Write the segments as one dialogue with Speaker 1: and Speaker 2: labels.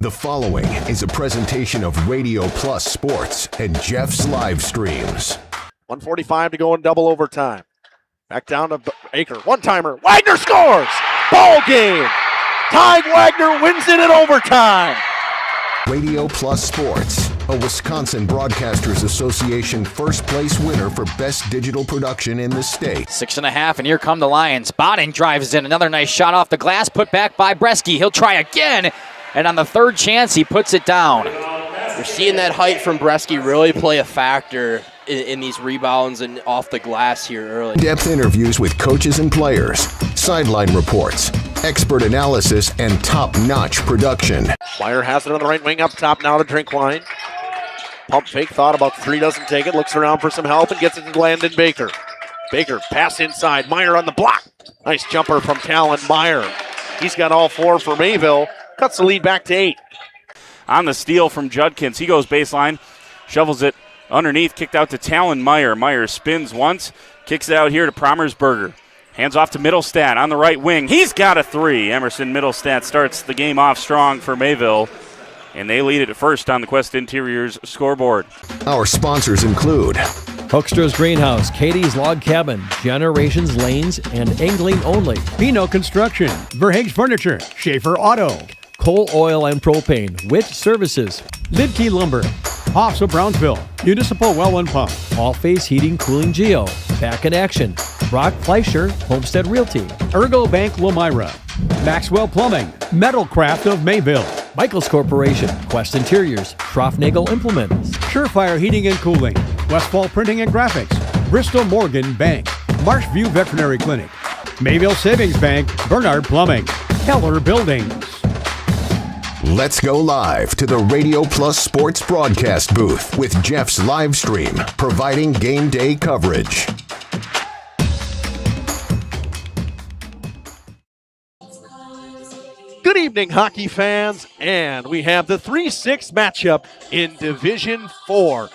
Speaker 1: The following is a presentation of Radio Plus Sports and Jeff's Livestreams.
Speaker 2: 1:45 to go in double overtime. Back down to Baker. One-timer. Wagner scores! Ball game! Ty Wagner wins it in overtime.
Speaker 1: Radio Plus Sports, a Wisconsin Broadcasters Association first place winner for best digital production in the state.
Speaker 3: 6.5, and here come the Lions. Botting drives in. Another nice shot off the glass, put back by Bresky. He'll try again, and on the third chance, he puts it down.
Speaker 4: You're seeing that height from Bresky really play a factor in these rebounds and off the glass here early.
Speaker 1: In-depth interviews with coaches and players, sideline reports, expert analysis, and top-notch production.
Speaker 2: Meyer has it on the right wing up top now to Drinkwine. Pump fake, thought about three, doesn't take it, looks around for some help and gets it to Landon Baker. Baker, pass inside, Meyer on the block. Nice jumper from Talon Meyer. He's got all four for Mayville, cuts the lead back to 8.
Speaker 5: On the steal from Judkins, he goes baseline, shovels it underneath, kicked out to Talon Meyer. Meyer spins once, kicks it out here to Promersberger. Hands off to Middlestat on the right wing. He's got a three. Emerson Middlestat starts the game off strong for Mayville, and they lead it first on the Quest Interiors scoreboard.
Speaker 1: Our sponsors include
Speaker 6: Hoekstra's Greenhouse, Katie's Log Cabin, Generations Lanes, and Angling Only.
Speaker 7: Pino Construction, Verhaeg's Furniture, Schaefer Auto,
Speaker 6: Coal, Oil, and Propane, Witt Services,
Speaker 7: Lidkey Lumber, Hoffs of Brownsville, Municipal Well and Pump,
Speaker 6: All Phase Heating, Cooling Geo, Back in Action, Brock Fleischer, Homestead Realty,
Speaker 7: Ergo Bank Lomira, Maxwell Plumbing, Metalcraft of Mayville,
Speaker 6: Michaels Corporation, Quest Interiors, Schroffnagel Implements,
Speaker 7: Surefire Heating and Cooling, Westfall Printing and Graphics, Bristol Morgan Bank, Marshview Veterinary Clinic, Mayville Savings Bank, Bernard Plumbing, Keller Buildings.
Speaker 1: Let's go live to the Radio Plus Sports broadcast booth with Jeff's Livestream, providing game day coverage.
Speaker 2: Good evening, hockey fans, and we have the 3-6 matchup in Division 4.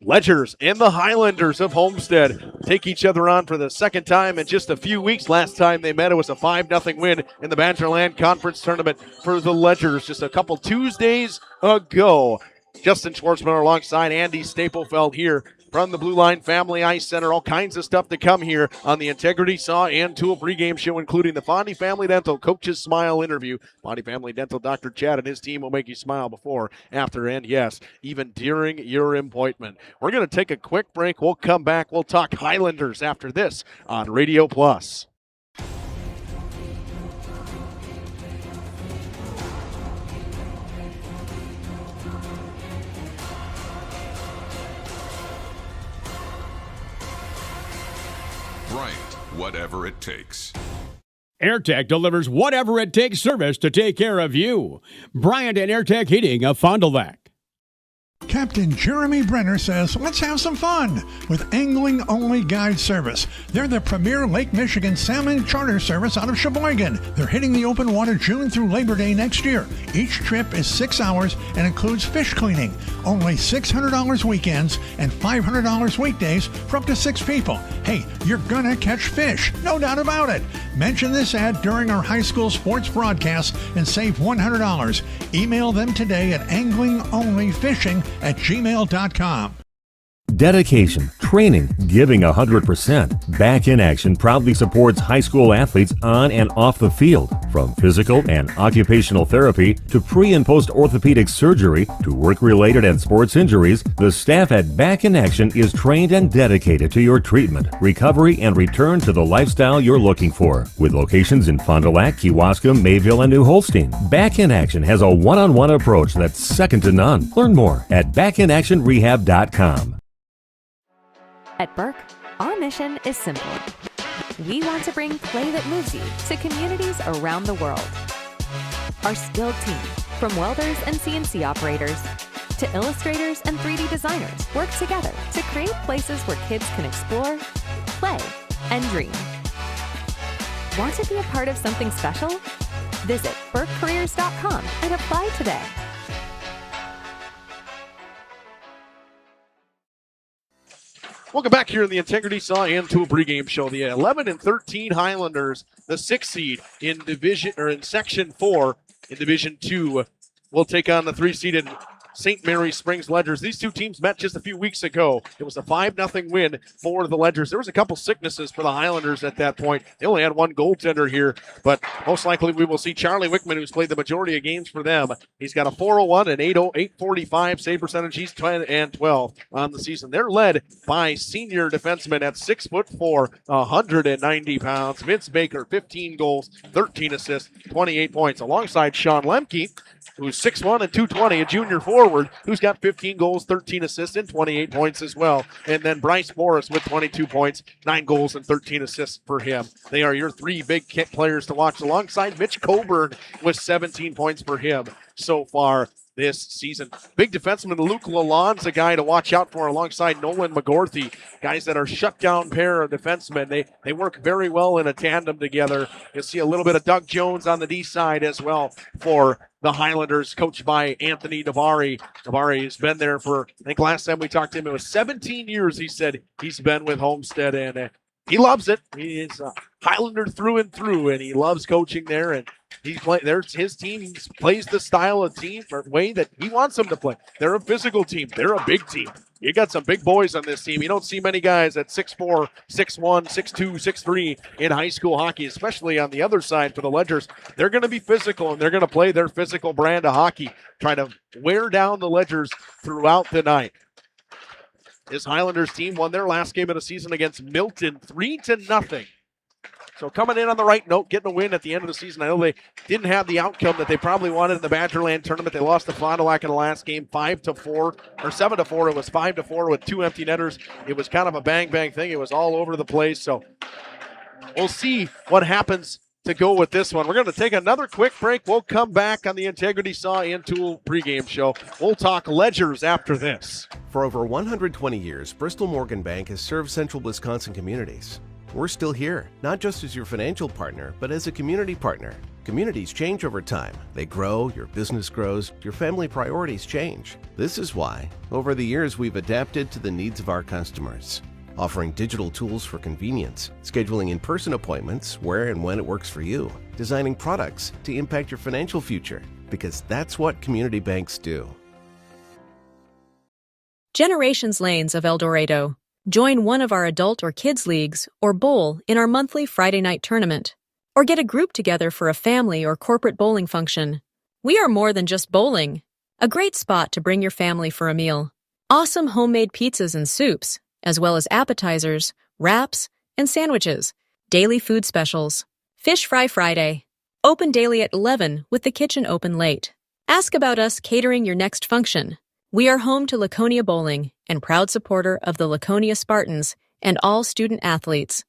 Speaker 2: Ledgers and the Highlanders of Homestead take each other on for the second time in just a few weeks. Last time they met, it was a 5-0 win in the Badgerland Conference Tournament for the Ledgers just a couple Tuesdays ago. Justin Schwartzman alongside Andy Staplefeld here from the Blue Line Family Ice Center. All kinds of stuff to come here on the Integrity Saw and Tool pregame show, including the Fondy Family Dental Coach's Smile interview. Fondy Family Dental Dr. Chad and his team will make you smile before, after, and yes, even during your appointment. We're going to take a quick break. We'll come back. We'll talk Highlanders after this on Radio Plus.
Speaker 8: Bryant, whatever it takes.
Speaker 7: AirTech delivers whatever it takes service to take care of you. Bryant and AirTech Heating of Fond du Lac.
Speaker 9: Captain Jeremy Brenner says, let's have some fun with Angling Only Guide Service. They're the premier Lake Michigan salmon charter service out of Sheboygan. They're hitting the open water June through Labor Day next year. Each trip is 6 hours and includes fish cleaning. Only $600 weekends and $500 weekdays for up to 6 people. Hey, you're gonna catch fish, no doubt about it. Mention this ad during our high school sports broadcast and save $100. Email them today at anglingonlyfishing@gmail.com.
Speaker 10: Dedication, training, giving 100%. Back in Action proudly supports high school athletes on and off the field. From physical and occupational therapy to pre- and post-orthopedic surgery to work-related and sports injuries, the staff at Back in Action is trained and dedicated to your treatment, recovery, and return to the lifestyle you're looking for. With locations in Fond du Lac, Kewaskum, Mayville, and New Holstein, Back in Action has a one-on-one approach that's second to none. Learn more at backinactionrehab.com.
Speaker 11: At Burke, our mission is simple. We want to bring play that moves you to communities around the world. Our skilled team, from welders and CNC operators to illustrators and 3D designers, work together to create places where kids can explore, play, and dream. Want to be a part of something special? Visit burkecareers.com and apply today.
Speaker 2: Welcome back here in the Integrity Saw and Tool pregame show. The 11-13 Highlanders, the 6th seed in Section 4 in Division 2 will take on the 3-seeded St. Mary Springs Ledgers. These two teams met just a few weeks ago. It was a 5-0 win for the Ledgers. There was a couple sicknesses for the Highlanders at that point. They only had one goaltender here, but most likely we will see Charlie Wickman, who's played the majority of games for them. He's got a 401 and 845 save percentage. He's 10-12 on the season. They're led by senior defenseman at 6'4", 190 pounds. Vince Baker, 15 goals, 13 assists, 28 points, alongside Sean Lemke, who's 6'1" and 220, a junior forward, who's got 15 goals, 13 assists, and 28 points as well. And then Bryce Morris with 22 points, 9 goals, and 13 assists for him. They are your three big players to watch, alongside Mitch Coburn with 17 points for him so far this season. Big defenseman Luke Lalonde's a guy to watch out for, alongside Nolan McGorthy. Guys that are shutdown pair of defensemen. They work very well in a tandem together. You'll see a little bit of Doug Jones on the D side as well for the Highlanders, coached by Anthony Navari. Navari has been there for, I think last time we talked to him, it was 17 years, he said he's been with Homestead, and he loves it. He is a Highlander through and through, and he loves coaching there, and there's his team. He plays the style of team or way that he wants them to play. They're a physical team. They're a big team. You got some big boys on this team. You don't see many guys at 6'4", 6'1", 6'2", 6'3" in high school hockey, especially on the other side for the Ledgers. They're going to be physical, and they're going to play their physical brand of hockey, trying to wear down the Ledgers throughout the night. This Highlanders team won their last game of the season against Milton 3-0. So coming in on the right note, getting a win at the end of the season. I know they didn't have the outcome that they probably wanted in the Badgerland tournament. They lost to Fond du Lac in the last game, 5-4 or 7-4. It was 5-4 with 2 empty netters. It was kind of a bang thing. It was all over the place. So we'll see what happens to go with this one. We're going to take another quick break. We'll come back on the Integrity Saw and Tool pregame show. We'll talk Ledgers after this.
Speaker 12: For over 120 years, Bristol Morgan Bank has served central Wisconsin communities. We're still here, not just as your financial partner, but as a community partner. Communities change over time. They grow, your business grows, your family priorities change. This is why, over the years, we've adapted to the needs of our customers, offering digital tools for convenience, scheduling in-person appointments where and when it works for you, designing products to impact your financial future, because that's what community banks do.
Speaker 13: Generations Lanes of El Dorado. Join one of our adult or kids leagues or bowl in our monthly Friday night tournament. Or get a group together for a family or corporate bowling function. We are more than just bowling. A great spot to bring your family for a meal. Awesome homemade pizzas and soups, as well as appetizers, wraps, and sandwiches. Daily food specials. Fish Fry Friday. Open daily at 11 with the kitchen open late. Ask about us catering your next function. We are home to Laconia Bowling and proud supporter of the Laconia Spartans and all student athletes.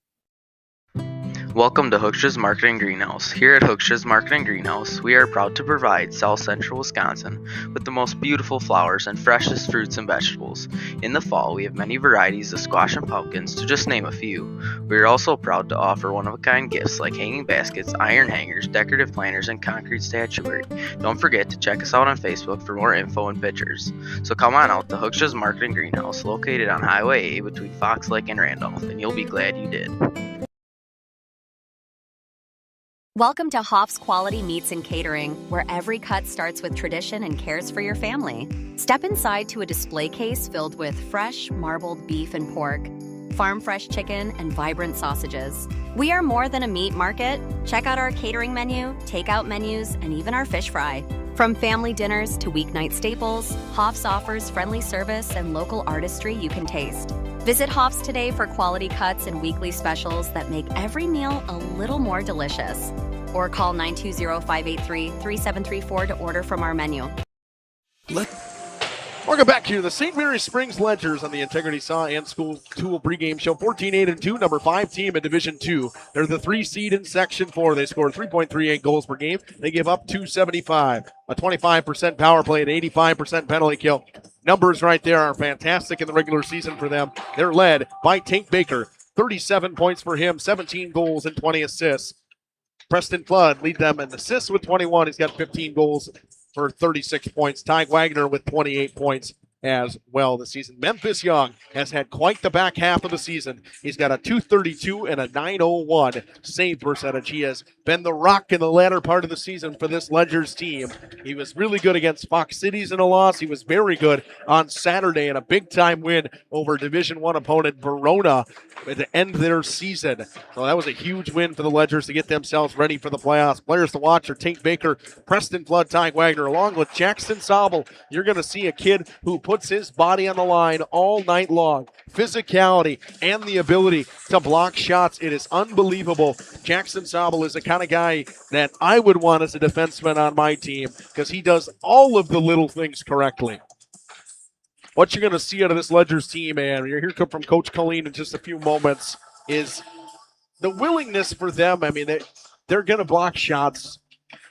Speaker 14: Welcome to Hookstra's Marketing Greenhouse. Here at Hookstra's Marketing Greenhouse, we are proud to provide South Central Wisconsin with the most beautiful flowers and freshest fruits and vegetables. In the fall, we have many varieties of squash and pumpkins, to just name a few. We are also proud to offer one-of-a-kind gifts like hanging baskets, iron hangers, decorative planters, and concrete statuary. Don't forget to check us out on Facebook for more info and pictures. So come on out to Hookstra's Marketing Greenhouse, located on Highway A between Fox Lake and Randolph, and you'll be glad you did.
Speaker 15: Welcome to Hoff's Quality Meats and Catering, where every cut starts with tradition and cares for your family. Step inside to a display case filled with fresh, marbled beef and pork, farm-fresh chicken, and vibrant sausages. We are more than a meat market. Check out our catering menu, takeout menus, and even our fish fry. From family dinners to weeknight staples, Hoff's offers friendly service and local artistry you can taste. Visit Hoff's today for quality cuts and weekly specials that make every meal a little more delicious. Or call 920-583-3734 to order from our menu.
Speaker 2: Welcome back to the St. Mary Springs Ledgers on the Integrity Saw and School Tool pregame show. 14-8-2, number 5 team in Division 2. They're the 3 seed in Section 4. They scored 3.38 goals per game. They give up 275, a 25% power play, and 85% penalty kill. Numbers right there are fantastic in the regular season for them. They're led by Tank Baker, 37 points for him, 17 goals and 20 assists. Preston Flood leads them in assists with 21. He's got 15 goals for 36 points. Ty Wagner with 28 points as well this season. Memphis Young has had quite the back half of the season. He's got a 232 and a 901 save percentage. He has been the rock in the latter part of the season for this Ledgers team. He was really good against Fox Cities in a loss. He was very good on Saturday in a big-time win over Division I opponent Verona to end their season. So that was a huge win for the Ledgers to get themselves ready for the playoffs. Players to watch are Tate Baker, Preston Flood, Ty Wagner, along with Jackson Sobel. You're going to see a kid who puts his body on the line all night long. Physicality and the ability to block shots. It is unbelievable. Jackson Sobel is the kind of guy that I would want as a defenseman on my team because he does all of the little things correctly. What you're going to see out of this Ledgers team, and you're here from Coach Colleen in just a few moments, is the willingness for them. I mean, they're going to block shots.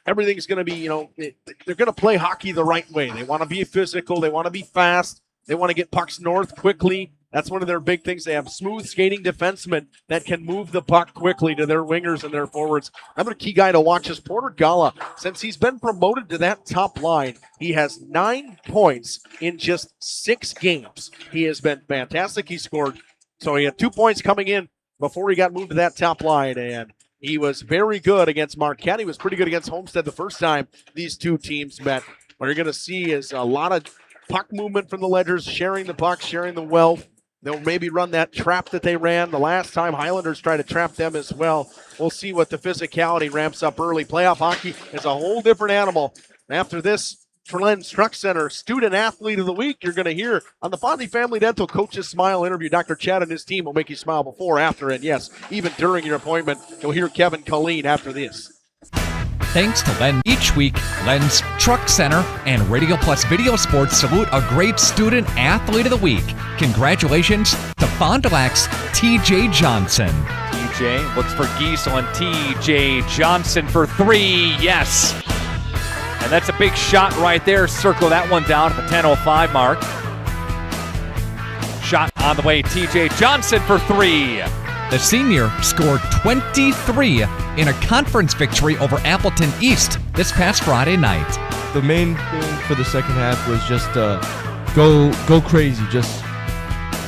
Speaker 2: Everything's going to be, they're going to play hockey the right way. They want to be physical. They want to be fast. They want to get pucks north quickly. That's one of their big things. They have smooth skating defensemen that can move the puck quickly to their wingers and their forwards. Another key guy to watch is Porter Gala. Since he's been promoted to that top line, he has 9 points in just 6 games. He has been fantastic. He scored. So he had 2 points coming in before he got moved to that top line, and he was very good against Marquette. He was pretty good against Homestead the first time these two teams met. What you're going to see is a lot of puck movement from the Ledgers, sharing the puck, sharing the wealth. They'll maybe run that trap that they ran the last time. Highlanders try to trap them as well. We'll see what the physicality ramps up early. Playoff hockey is a whole different animal. After this, Trelens Truck Center Student Athlete of the Week, you're going to hear on the Fondy Family Dental Coach's Smile interview. Dr. Chad and his team will make you smile before, after, and yes, even during your appointment. You'll hear Kevin Colleen after this.
Speaker 16: Thanks to Len. Each week, Len's Truck Center and Radio Plus Video Sports salute a great student athlete of the week. Congratulations to Fond du Lac's TJ Johnson.
Speaker 17: TJ looks for Giesel and TJ Johnson for 3. Yes. And that's a big shot right there. Circle that one down at the 10:05 mark. Shot on the way. TJ Johnson for 3.
Speaker 16: The senior scored 23 in a conference victory over Appleton East this past Friday night.
Speaker 18: The main thing for the second half was just go crazy. Just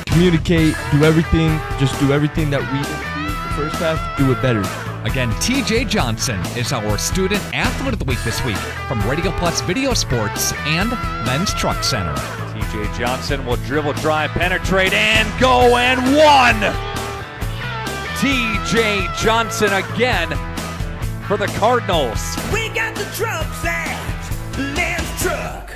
Speaker 18: communicate, do everything that we didn't do the first half, do it better.
Speaker 16: Again, TJ Johnson is our Student Athlete of the Week this week from Radio Plus Video Sports and Len's Truck Center.
Speaker 17: TJ Johnson will dribble, drive, penetrate, and go, and 1! TJ Johnson again for the Cardinals.
Speaker 19: We got the trucks at Len's Truck.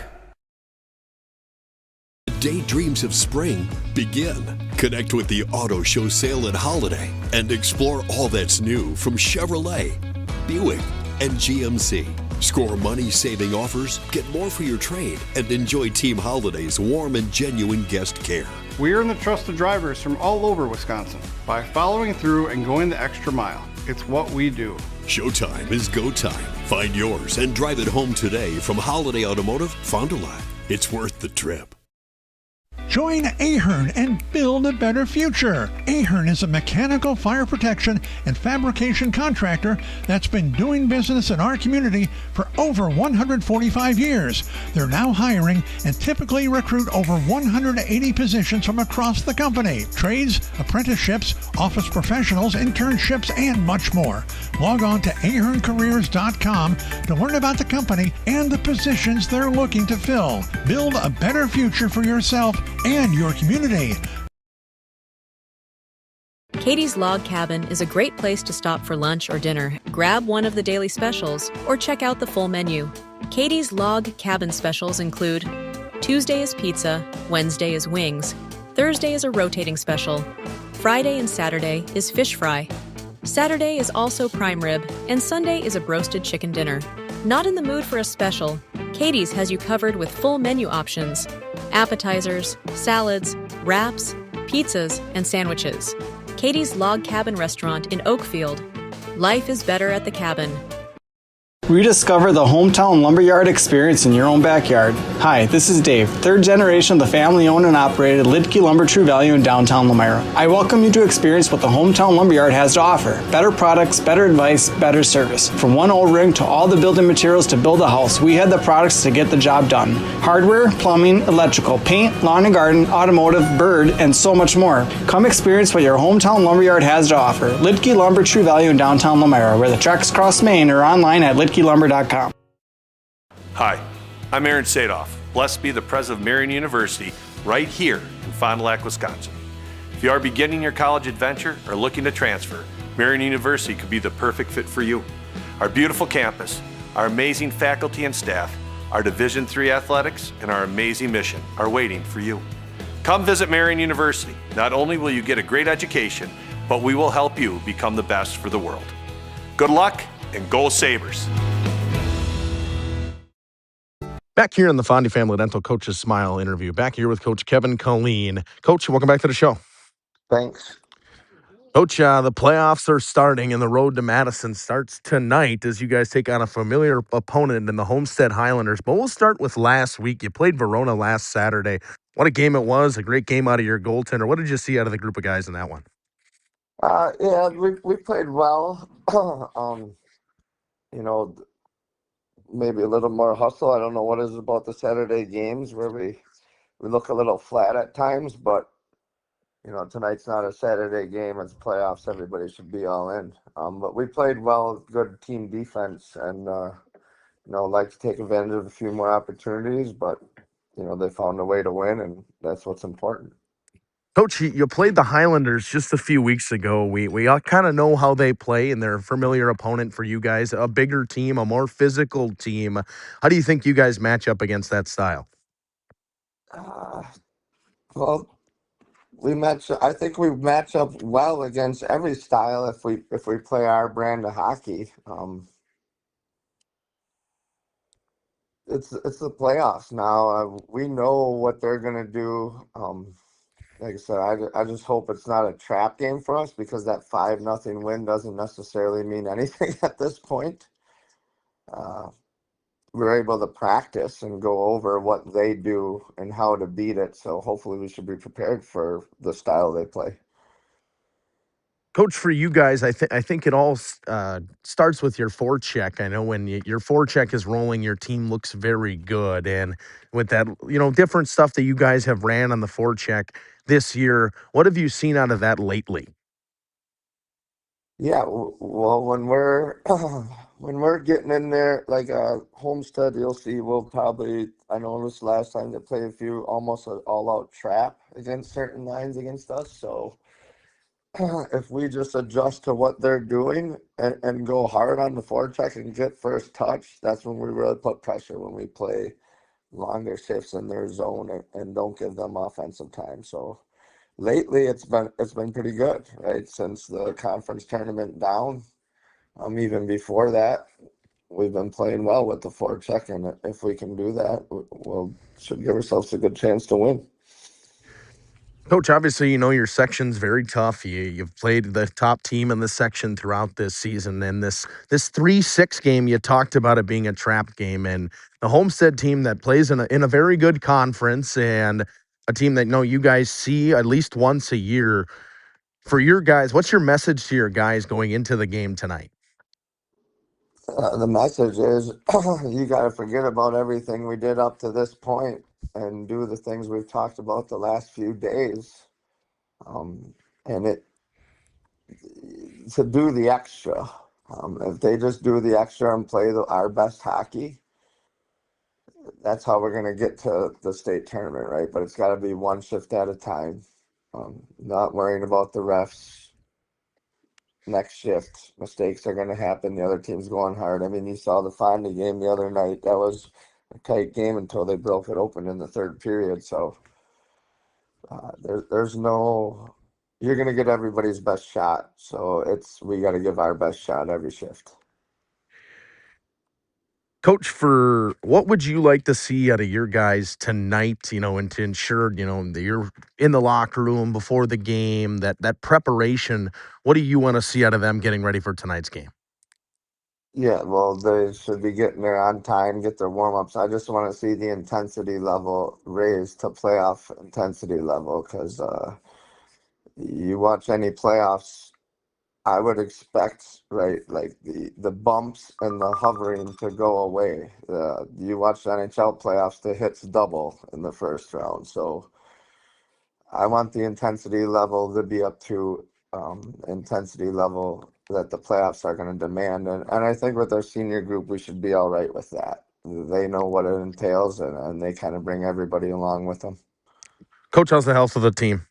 Speaker 20: Daydreams of spring begin. Connect with the Auto Show Sale at Holiday and explore all that's new from Chevrolet, Buick, and GMC. Score money-saving offers, get more for your trade, and enjoy Team Holiday's warm and genuine guest care.
Speaker 21: We earn the trust of drivers from all over Wisconsin by following through and going the extra mile. It's what we do.
Speaker 20: Showtime is go time. Find yours and drive it home today from Holiday Automotive, Fond du Lac. It's worth the trip.
Speaker 9: Join Ahern and build a better future. Ahern is a mechanical fire protection and fabrication contractor that's been doing business in our community for over 145 years. They're now hiring and typically recruit over 180 positions from across the company. Trades, apprenticeships, office professionals, internships, and much more. Log on to aherncareers.com to learn about the company and the positions they're looking to fill. Build a better future for yourself and your community.
Speaker 13: Katie's Log Cabin is a great place to stop for lunch or dinner. Grab one of the daily specials or check out the full menu. Katie's Log Cabin specials include Tuesday is pizza, Wednesday is wings, Thursday is a rotating special, Friday and Saturday is fish fry, Saturday is also prime rib, and Sunday is a broasted chicken dinner. Not in the mood for a special? Katie's has you covered with full menu options, appetizers, salads, wraps, pizzas, and sandwiches. Katie's Log Cabin Restaurant in Oakfield. Life is better at the cabin.
Speaker 3: Rediscover the hometown lumberyard experience in your own backyard. Hi, this is Dave, third generation of the family-owned and operated Lidke Lumber True Value in downtown Lamira. I welcome you to experience what the hometown lumberyard has to offer. Better products, better advice, better service. From one O-ring to all the building materials to build a house, we had the products to get the job done. Hardware, plumbing, electrical, paint, lawn and garden, automotive, bird, and so much more. Come experience what your hometown lumberyard has to offer. Lidke Lumber True Value in downtown Lamira, where the tracks cross Main, or online at lidkelumber.com.
Speaker 22: Hi, I'm Aaron Sadoff. Blessed be the president of Marion University right here in Fond du Lac, Wisconsin. If you are beginning your college adventure or looking to transfer, Marion University could be the perfect fit for you. Our beautiful campus, our amazing faculty and staff, our Division III athletics, and our amazing mission are waiting for you. Come visit Marion University. Not only will you get a great education, but we will help you become the best for the world. Good luck and go Sabres.
Speaker 2: Back here in the Fondy Family Dental Coach's Smile interview. Back here with Coach Kevin Colleen. Coach, welcome back to the show.
Speaker 23: Thanks.
Speaker 2: Coach, the playoffs are starting and the road to Madison starts tonight as you guys take on a familiar opponent in the Homestead Highlanders. But we'll start with last week. You played Verona last Saturday. What a game it was, a great game out of your goaltender. What did you see out of the group of guys in that one?
Speaker 23: Yeah, we played well. You know, maybe a little more hustle. I don't know what it is about the Saturday games where we look a little flat at times, but you know, tonight's not a Saturday game. It's playoffs. Everybody should be all in. But we played well, good team defense, and you know, like to take advantage of a few more opportunities, but you know, they found a way to win, and that's what's important.
Speaker 2: Coach, you played the Highlanders just a few weeks ago. We all kind of know how they play, and they're a familiar opponent for you guys, a bigger team, a more physical team. How do you think you guys match up against that style?
Speaker 23: Well, I think we match up well against every style if we play our brand of hockey. It's the playoffs now. We know what they're gonna do. Like I said, I just hope it's not a trap game for us, because that 5-0 win doesn't necessarily mean anything at this point. We're able to practice and go over what they do and how to beat it, so hopefully we should be prepared for the style they play.
Speaker 2: Coach, for you guys, I think it all starts with your forecheck. I know when your forecheck is rolling, your team looks very good. And with that, you know, different stuff that you guys have ran on the forecheck this year, what have you seen out of that lately?
Speaker 23: Yeah, well, when we're getting in there, like Homestead, you'll see we'll probably, I noticed last time they played a few almost an all-out trap against certain lines against us, so if we just adjust to what they're doing and go hard on the forecheck and get first touch, that's when we really put pressure, when we play longer shifts in their zone and don't give them offensive time. So lately it's been pretty good, right? Since the conference tournament down, even before that, we've been playing well with the forecheck, and if we can do that, we'll should give ourselves a good chance to win.
Speaker 2: Coach, obviously, you know your section's very tough. You've played the top team in the section throughout this season. And this 3-6 game, you talked about it being a trap game. And the Homestead team that plays in a very good conference, and a team that you guys see at least once a year. For your guys, what's your message to your guys going into the game tonight?
Speaker 23: The message is you got to forget about everything we did up to this point and do the things we've talked about the last few days. And to do the extra. If they just do the extra and play our best hockey, that's how we're going to get to the state tournament, right? But it's got to be one shift at a time. Not worrying about the refs. Next shift, mistakes are going to happen. The other team's going hard. I mean, you saw the Fondy game the other night. That was a tight game until they broke it open in the third period. So there's no, you're going to get everybody's best shot. So we got to give our best shot every shift.
Speaker 2: Coach, for what would you like to see out of your guys tonight, and to ensure, that you're in the locker room before the game, that preparation, what do you want to see out of them getting ready for tonight's game?
Speaker 23: Yeah, well, they should be getting there on time, get their warm-ups. I just want to see the intensity level raised to playoff intensity level because you watch any playoffs, I would expect, right, like the bumps and the hovering to go away. You watch the NHL playoffs, the hits double in the first round. So I want the intensity level to be up to intensity level that the playoffs are going to demand. And I think with our senior group, we should be all right with that. They know what it entails, and they kind of bring everybody along with them.
Speaker 4: Coach, how's the health of the team?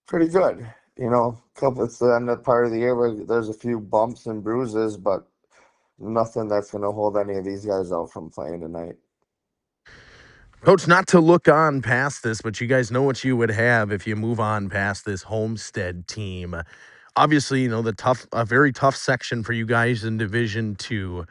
Speaker 23: Pretty good. You know, it's the end of part of the year where there's a few bumps and bruises, but nothing that's going to hold any of these guys out from playing tonight.
Speaker 4: Coach, not to look on past this, but you guys know what you would have if you move on past this Homestead team. Obviously, you know, a very tough section for you guys in Division II.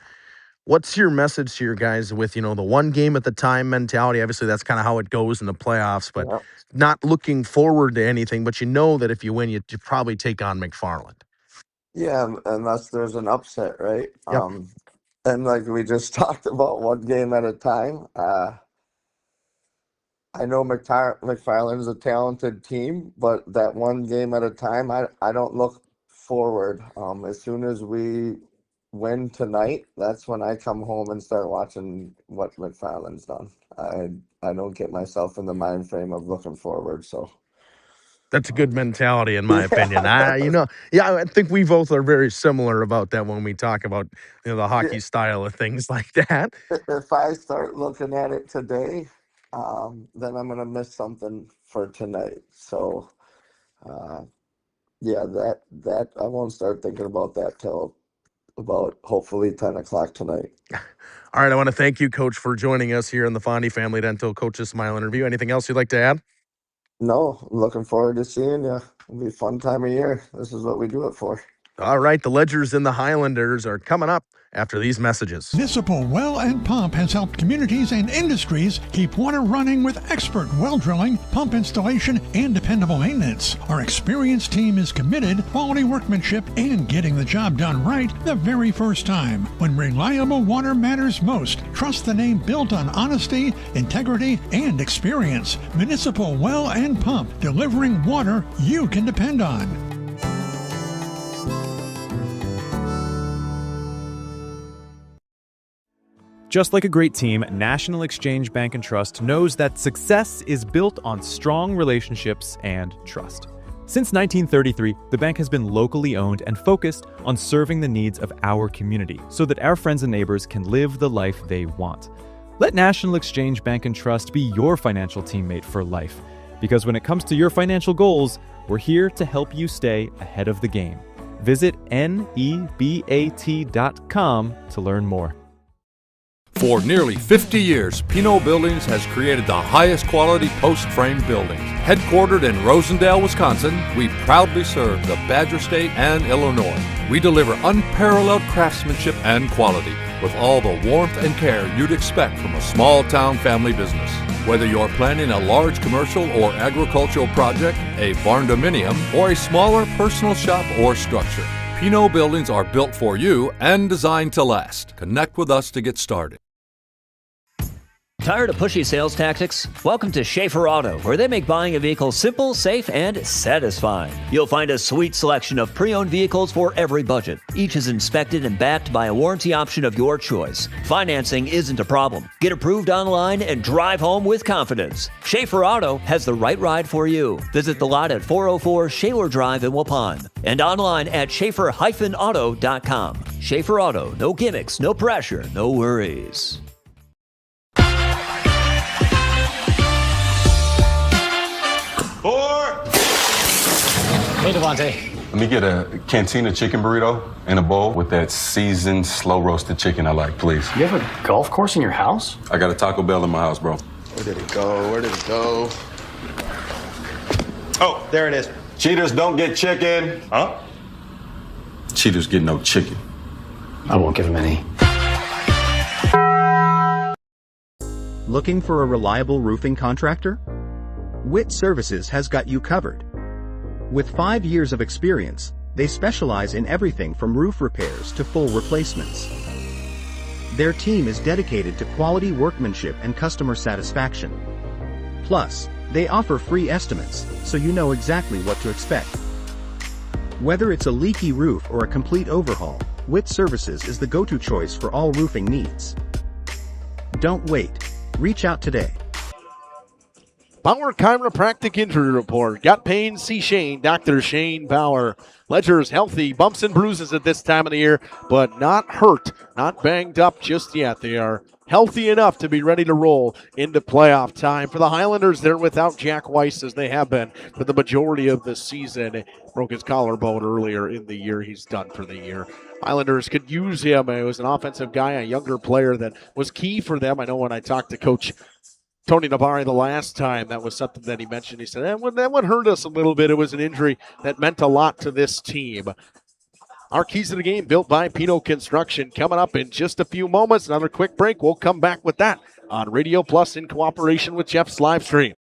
Speaker 4: What's your message to your guys with, you know, the one game at the time mentality? Obviously, that's kind of how it goes in the playoffs, but not looking forward to anything. But you know that if you win, you probably take on McFarland.
Speaker 23: Yeah, unless there's an upset, right?
Speaker 4: Yep.
Speaker 23: And like we just talked about, one game at a time. I know McFarland's a talented team, but that one game at a time, I don't look forward. As soon as we win tonight, that's when I come home and start watching what McFarland's done. I don't get myself in the mind frame of looking forward, so.
Speaker 4: That's a good mentality, in my opinion. I think we both are very similar about that when we talk about, you know, the hockey style of things like that.
Speaker 23: If I start looking at it today, then I'm gonna miss something for tonight. So, that I won't start thinking about that till about hopefully 10 o'clock tonight.
Speaker 4: All right, I want to thank you, Coach, for joining us here in the Fondy Family Dental Coach's Smile interview. Anything else you'd like to add?
Speaker 23: No, looking forward to seeing you. It'll be a fun time of year. This is what we do it for.
Speaker 4: All right, the Ledgers and the Highlanders are coming up after these messages.
Speaker 9: Municipal Well and Pump has helped communities and industries keep water running with expert well drilling, pump installation, and dependable maintenance. Our experienced team is committed, quality workmanship, and getting the job done right the very first time. When reliable water matters most, trust the name built on honesty, integrity, and experience. Municipal Well and Pump, delivering water you can depend on.
Speaker 5: Just like a great team, National Exchange Bank and Trust knows that success is built on strong relationships and trust. Since 1933, the bank has been locally owned and focused on serving the needs of our community so that our friends and neighbors can live the life they want. Let National Exchange Bank and Trust be your financial teammate for life, because when it comes to your financial goals, we're here to help you stay ahead of the game. Visit nebat.com to learn more.
Speaker 6: For nearly 50 years, Pinot Buildings has created the highest quality post-frame buildings. Headquartered in Rosendale, Wisconsin, we proudly serve the Badger State and Illinois. We deliver unparalleled craftsmanship and quality with all the warmth and care you'd expect from a small-town family business. Whether you're planning a large commercial or agricultural project, a barn-dominium, or a smaller personal shop or structure, Pinot Buildings are built for you and designed to last. Connect with us to get started.
Speaker 24: Tired of pushy sales tactics? Welcome to Schaefer Auto, where they make buying a vehicle simple, safe, and satisfying. You'll find a sweet selection of pre-owned vehicles for every budget. Each is inspected and backed by a warranty option of your choice. Financing isn't a problem. Get approved online and drive home with confidence. Schaefer Auto has the right ride for you. Visit the lot at 404 Shaler Drive in Waupun and online at schaefer-auto.com. Schaefer Auto, no gimmicks, no pressure, no worries.
Speaker 25: Hey, Devontae. Let me get a Cantina chicken burrito and a bowl with that seasoned, slow-roasted chicken I like, please.
Speaker 26: You have a golf course in your house?
Speaker 25: I got a Taco Bell in my house, bro.
Speaker 26: Where did it go? Where did it go? Oh, there it is.
Speaker 25: Cheaters don't get chicken.
Speaker 26: Huh?
Speaker 25: Cheaters get no chicken.
Speaker 26: I won't give him any.
Speaker 27: Looking for a reliable roofing contractor? Witt Services has got you covered. With 5 years of experience, They specialize in everything from roof repairs to full replacements. Their team is dedicated to quality workmanship and customer satisfaction. Plus, they offer free estimates, so you know exactly what to expect. Whether it's a leaky roof or a complete overhaul, Witt Services is the go-to choice for all roofing needs. Don't wait. Reach out today.
Speaker 2: Bauer Chiropractic Injury Report. Got pain? See Shane. Dr. Shane Bauer. Ledger's healthy. Bumps and bruises at this time of the year, but not hurt. Not banged up just yet. They are healthy enough to be ready to roll into playoff time. For the Highlanders, they're without Jack Weiss, as they have been for the majority of the season. Broke his collarbone earlier in the year. He's done for the year. Islanders could use him. He was an offensive guy, a younger player that was key for them. I know when I talked to Coach Tony Navarre the last time, that was something that he mentioned. He said, that one hurt us a little bit. It was an injury that meant a lot to this team. Our keys to the game built by Pino Construction. Coming up in just a few moments. Another quick break. We'll come back with that on Radio Plus in cooperation with Jeff's Livestream.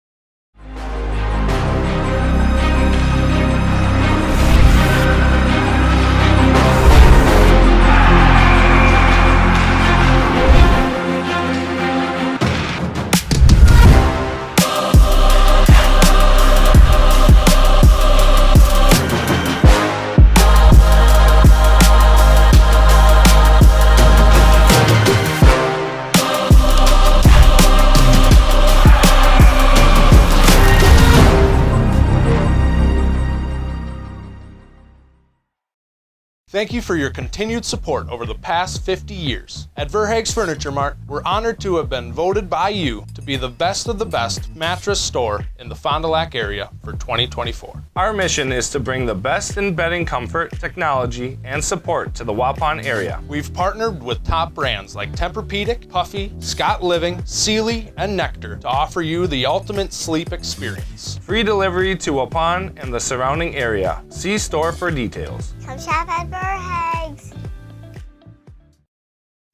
Speaker 1: Thank you for your continued support over the past 50 years. At Verhaeg's Furniture Mart, we're honored to have been voted by you to be the best of the best mattress store in the Fond du Lac area for 2024.
Speaker 7: Our mission is to bring the best in bedding comfort, technology, and support to the Waupun area.
Speaker 1: We've partnered with top brands like Tempur-Pedic, Puffy, Scott Living, Sealy, and Nectar to offer you the ultimate sleep experience.
Speaker 7: Free delivery to Waupun and the surrounding area. See store for details.
Speaker 8: Come shop at Verhaeg's.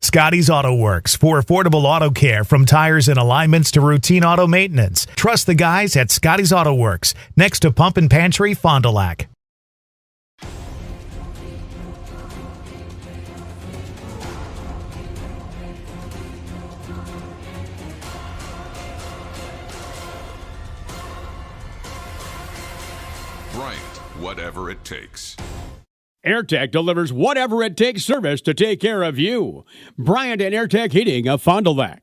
Speaker 10: Scotty's Auto Works for affordable auto care, from tires and alignments to routine auto maintenance. Trust the guys at Scotty's Auto Works, next to Pump and Pantry, Fond du Lac.
Speaker 11: Bryant, whatever it takes.
Speaker 12: AirTech delivers whatever it takes service to take care of you. Bryant and AirTech Heating of Fond du Lac.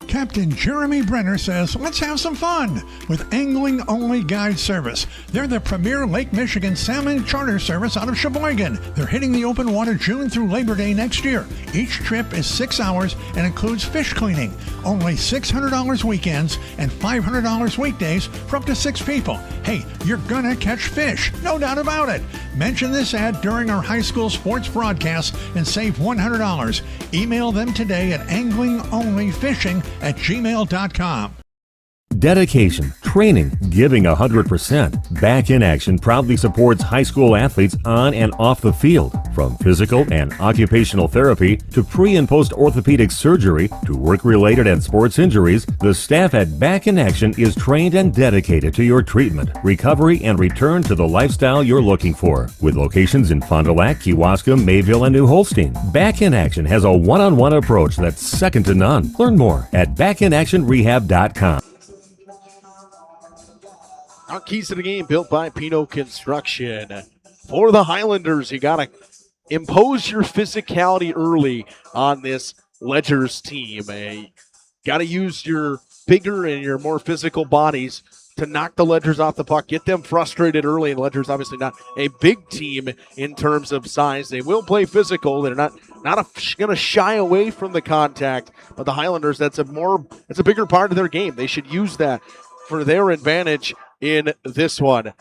Speaker 9: Captain Jeremy Brenner says, let's have some fun with angling-only guide service. They're the premier Lake Michigan salmon charter service out of Sheboygan. They're hitting the open water June through Labor Day next year. Each trip is 6 hours and includes fish cleaning. Only $600 weekends and $500 weekdays for up to 6 people. Hey, you're gonna catch fish, no doubt about it. Mention this ad during our high school sports broadcast and save $100. Email them today at anglingonlyfishing@gmail.com.
Speaker 14: Dedication, training, giving 100%. Back in Action proudly supports high school athletes on and off the field. From physical and occupational therapy to pre- and post-orthopedic surgery to work-related and sports injuries, the staff at Back in Action is trained and dedicated to your treatment, recovery, and return to the lifestyle you're looking for. With locations in Fond du Lac, Kewaskum, Mayville, and New Holstein, Back in Action has a one-on-one approach that's second to none. Learn more at backinactionrehab.com.
Speaker 2: Our keys to the game built by Pino Construction. For the Highlanders, you got to impose your physicality early on this Ledgers team. Got to use your bigger and your more physical bodies to knock the Ledgers off the puck, get them frustrated early. And Ledgers obviously not a big team in terms of size. They will play physical. They're not going to shy away from the contact. But the Highlanders, that's a bigger part of their game. They should use that for their advantage in this one.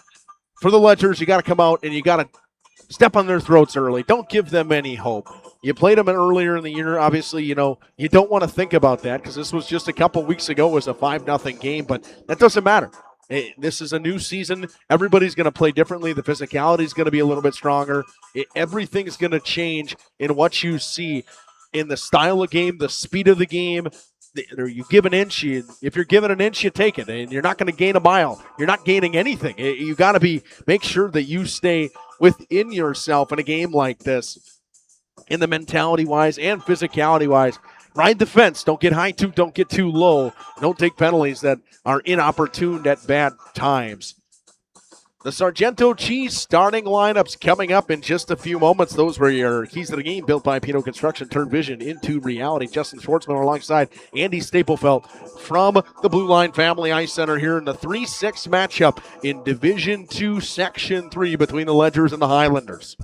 Speaker 2: For the Ledgers, you got to come out and you got to step on their throats early. Don't give them any hope. You played them earlier in the year. Obviously, you don't want to think about that because this was just a couple weeks ago. It was a 5-0 game, but that doesn't matter. This is a new season. Everybody's going to play differently. The physicality is going to be a little bit stronger. Everything's going to change in what you see in the style of game, the speed of the game, You give an inch. If you're given an inch, you take it, and you're not going to gain a mile. You're not gaining anything. You got to make sure that you stay within yourself in a game like this, in the mentality-wise and physicality-wise. Ride the fence. Don't get high, don't get too low. Don't take penalties that are inopportune at bad times. The Sargento Cheese starting lineups coming up in just a few moments. Those were your keys to the game, built by Pino Construction. Turn vision into reality. Justin Schwartzman alongside Andy Staplefelt from the Blue Line Family Ice Center here in the 3-6 matchup in Division II, Section 3 between the Ledgers and the Highlanders.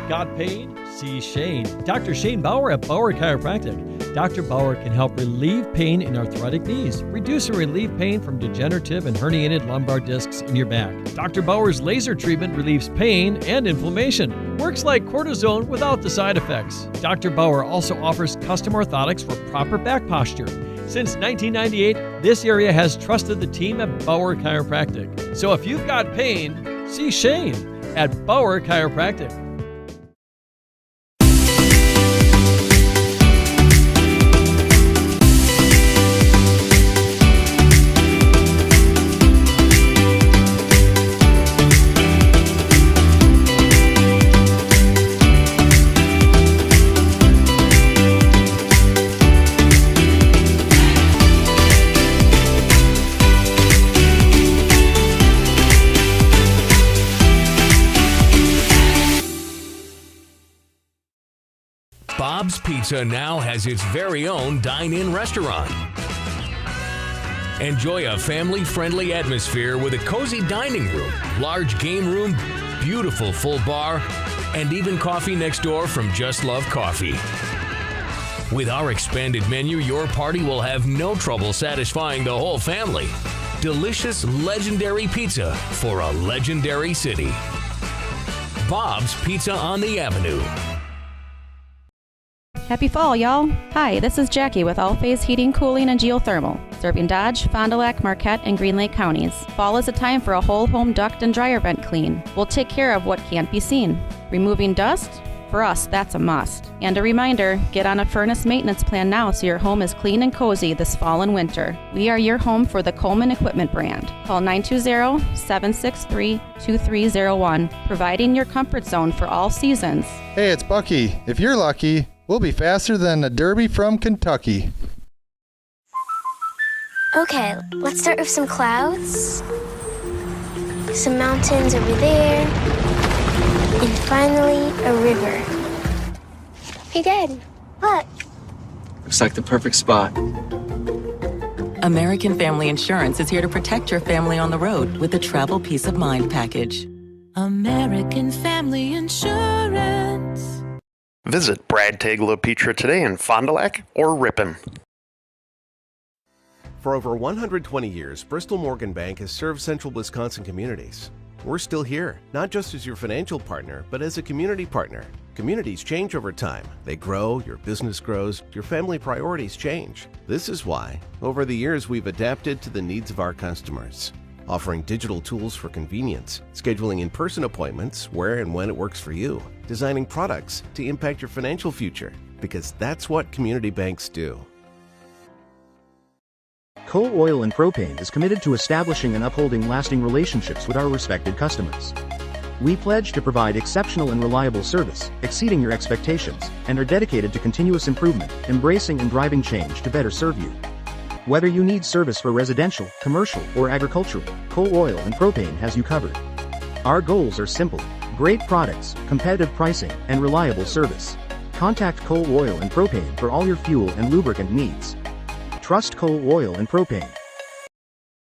Speaker 15: Got pain? See Shane. Dr. Shane Bauer at Bauer Chiropractic. Dr. Bauer can help relieve pain in arthritic knees, reduce and relieve pain from degenerative and herniated lumbar discs in your back. Dr. Bauer's laser treatment relieves pain and inflammation. Works like cortisone without the side effects. Dr. Bauer also offers custom orthotics for proper back posture. Since 1998, this area has trusted the team at Bauer Chiropractic. So if you've got pain, see Shane at Bauer Chiropractic.
Speaker 16: Bob's Pizza now has its very own dine-in restaurant. Enjoy a family-friendly atmosphere with a cozy dining room, large game room, beautiful full bar, and even coffee next door from Just Love Coffee. With our expanded menu, your party will have no trouble satisfying the whole family. Delicious, legendary pizza for a legendary city. Bob's Pizza on the Avenue.
Speaker 17: Happy fall, y'all. Hi, this is Jackie with All Phase Heating, Cooling, and Geothermal, serving Dodge, Fond du Lac, Marquette, and Green Lake counties. Fall is a time for a whole home duct and dryer vent clean. We'll take care of what can't be seen. Removing dust? For us, that's a must. And a reminder, get on a furnace maintenance plan now so your home is clean and cozy this fall and winter. We are your home for the Coleman Equipment brand. Call 920-763-2301, providing your comfort zone for all seasons.
Speaker 18: Hey, it's Bucky. If you're lucky, we'll be faster than a Derby from Kentucky.
Speaker 8: Okay, let's start with some clouds, some mountains over there, and finally a river. Hey, Dad, look.
Speaker 19: Looks like the perfect spot.
Speaker 20: American Family Insurance is here to protect your family on the road with the Travel Peace of Mind package.
Speaker 21: American Family Insurance.
Speaker 28: Visit Brad Tagle Pizza today in Fond du Lac or Ripon.
Speaker 29: For over 120 years, Bristol Morgan Bank has served central Wisconsin communities. We're still here, not just as your financial partner, but as a community partner. Communities change over time. They grow, your business grows, your family priorities change. This is why, over the years, we've adapted to the needs of our customers, offering digital tools for convenience, scheduling in-person appointments where and when it works for you, designing products to impact your financial future, because that's what community banks do.
Speaker 27: Coal Oil and Propane is committed to establishing and upholding lasting relationships with our respected customers. We pledge to provide exceptional and reliable service, exceeding your expectations, and are dedicated to continuous improvement, embracing and driving change to better serve you. Whether you need service for residential, commercial, or agricultural, Coal Oil and Propane has you covered. Our goals are simple: great products, competitive pricing, and reliable service. Contact Coal Oil and Propane for all your fuel and lubricant needs. Trust Coal Oil and Propane.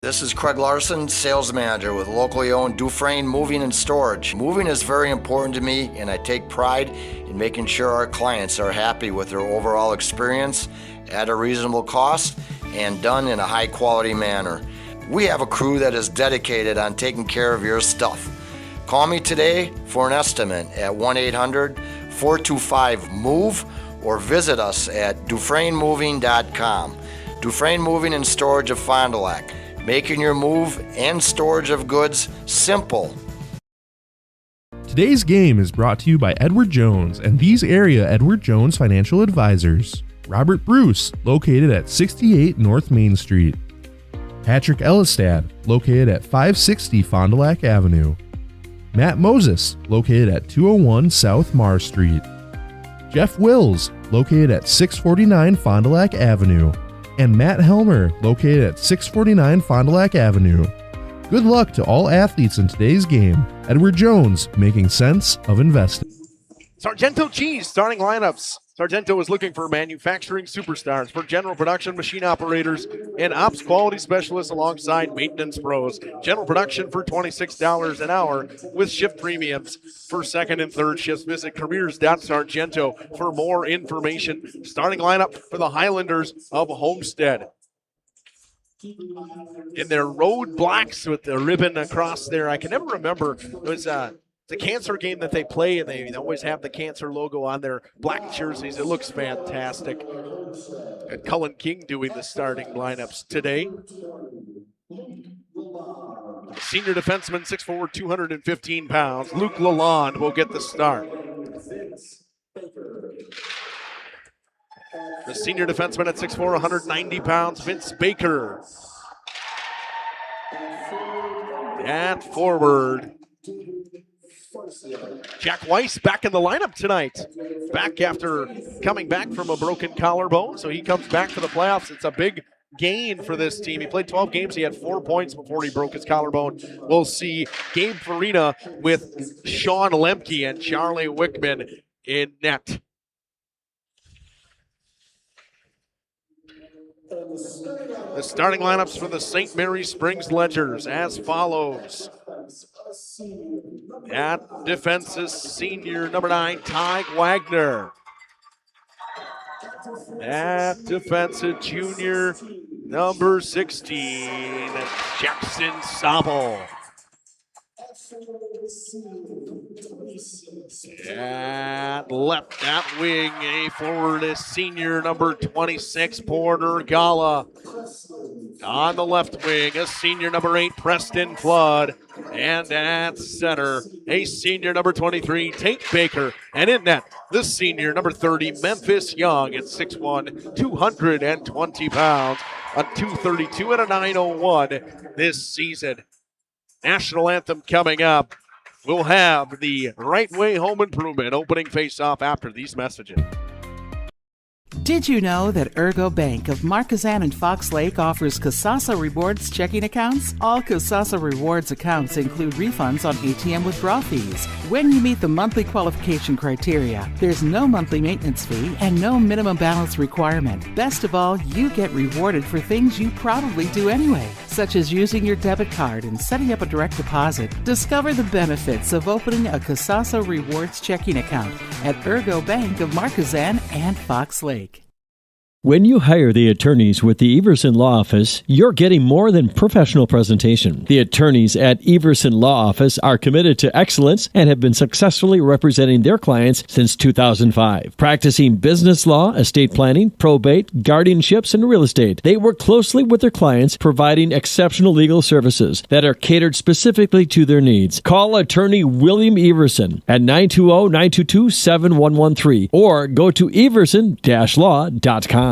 Speaker 30: This is Craig Larson, sales manager with locally owned Dufresne Moving and Storage. Moving is very important to me, and I take pride in making sure our clients are happy with their overall experience at a reasonable cost and done in a high quality manner. We have a crew that is dedicated on taking care of your stuff. Call me today for an estimate at 1-800-425-MOVE or visit us at DufresneMoving.com. Dufresne Moving and Storage of Fond du Lac, making your move and storage of goods simple.
Speaker 31: Today's game is brought to you by Edward Jones and these area Edward Jones financial advisors.
Speaker 3: Robert Bruce, located at 68 North Main Street. Patrick Ellistad, located at 560 Fond du Lac Avenue. Matt Moses, located at 201 South Marr Street. Jeff Wills, located at 649 Fond du Lac Avenue. And Matt Helmer, located at 649 Fond du Lac Avenue. Good luck to all athletes in today's game. Edward Jones, making sense of investing.
Speaker 2: Sargento Cheese starting lineups. Sargento is looking for manufacturing superstars for general production machine operators and ops quality specialists alongside maintenance pros. General production for $26 an hour with shift premiums for second and third shifts. Visit careers.sargento for more information. Starting lineup for the Highlanders of Homestead. In their road blacks with the ribbon across there. I can never remember. It was the Cancer game that they play, and they always have the Cancer logo on their black jerseys. It looks fantastic. And Cullen King doing the starting lineups today. Senior defenseman, 6'4", 215 pounds. Luke Lalonde will get the start. The senior defenseman at 6'4", 190 pounds, Vince Baker. And forward, Jack Weiss back in the lineup tonight. Back after coming back from a broken collarbone, so he comes back for the playoffs. It's a big gain for this team. He played 12 games. He had 4 points before he broke his collarbone. We'll see Gabe Farina with Sean Lemke and Charlie Wickman in net. The starting lineups for the St. Mary Springs Ledgers as follows. At defense is senior number 9, Ty Wagner. At defense is junior number 16, Jackson Sobel. At left, at wing, a forward is senior number 26, Porter Gala. On the left wing, a senior number 8, Preston Flood. And at center, a senior number 23, Tate Baker. And in net, the senior number 30, Memphis Young at 6'1", 220 pounds, a 232 and a 901 this season. National anthem coming up. We'll have the Right Way Home Improvement opening face-off after these messages.
Speaker 4: Did you know that Ergo Bank of Marquezan and Fox Lake offers Kasasa Rewards checking accounts? All Kasasa Rewards accounts include refunds on ATM withdrawal fees. When you meet the monthly qualification criteria, there's no monthly maintenance fee and no minimum balance requirement. Best of all, you get rewarded for things you probably do anyway, such as using your debit card and setting up a direct deposit. Discover the benefits of opening a Kasasa Rewards checking account at Ergo Bank of Marquezan and Fox Lake.
Speaker 15: When you hire the attorneys with the Everson Law Office, you're getting more than professional presentation. The attorneys at Everson Law Office are committed to excellence and have been successfully representing their clients since 2005. Practicing business law, estate planning, probate, guardianships, and real estate, they work closely with their clients, providing exceptional legal services that are catered specifically to their needs. Call attorney William Everson at 920-922-7113 or go to everson-law.com.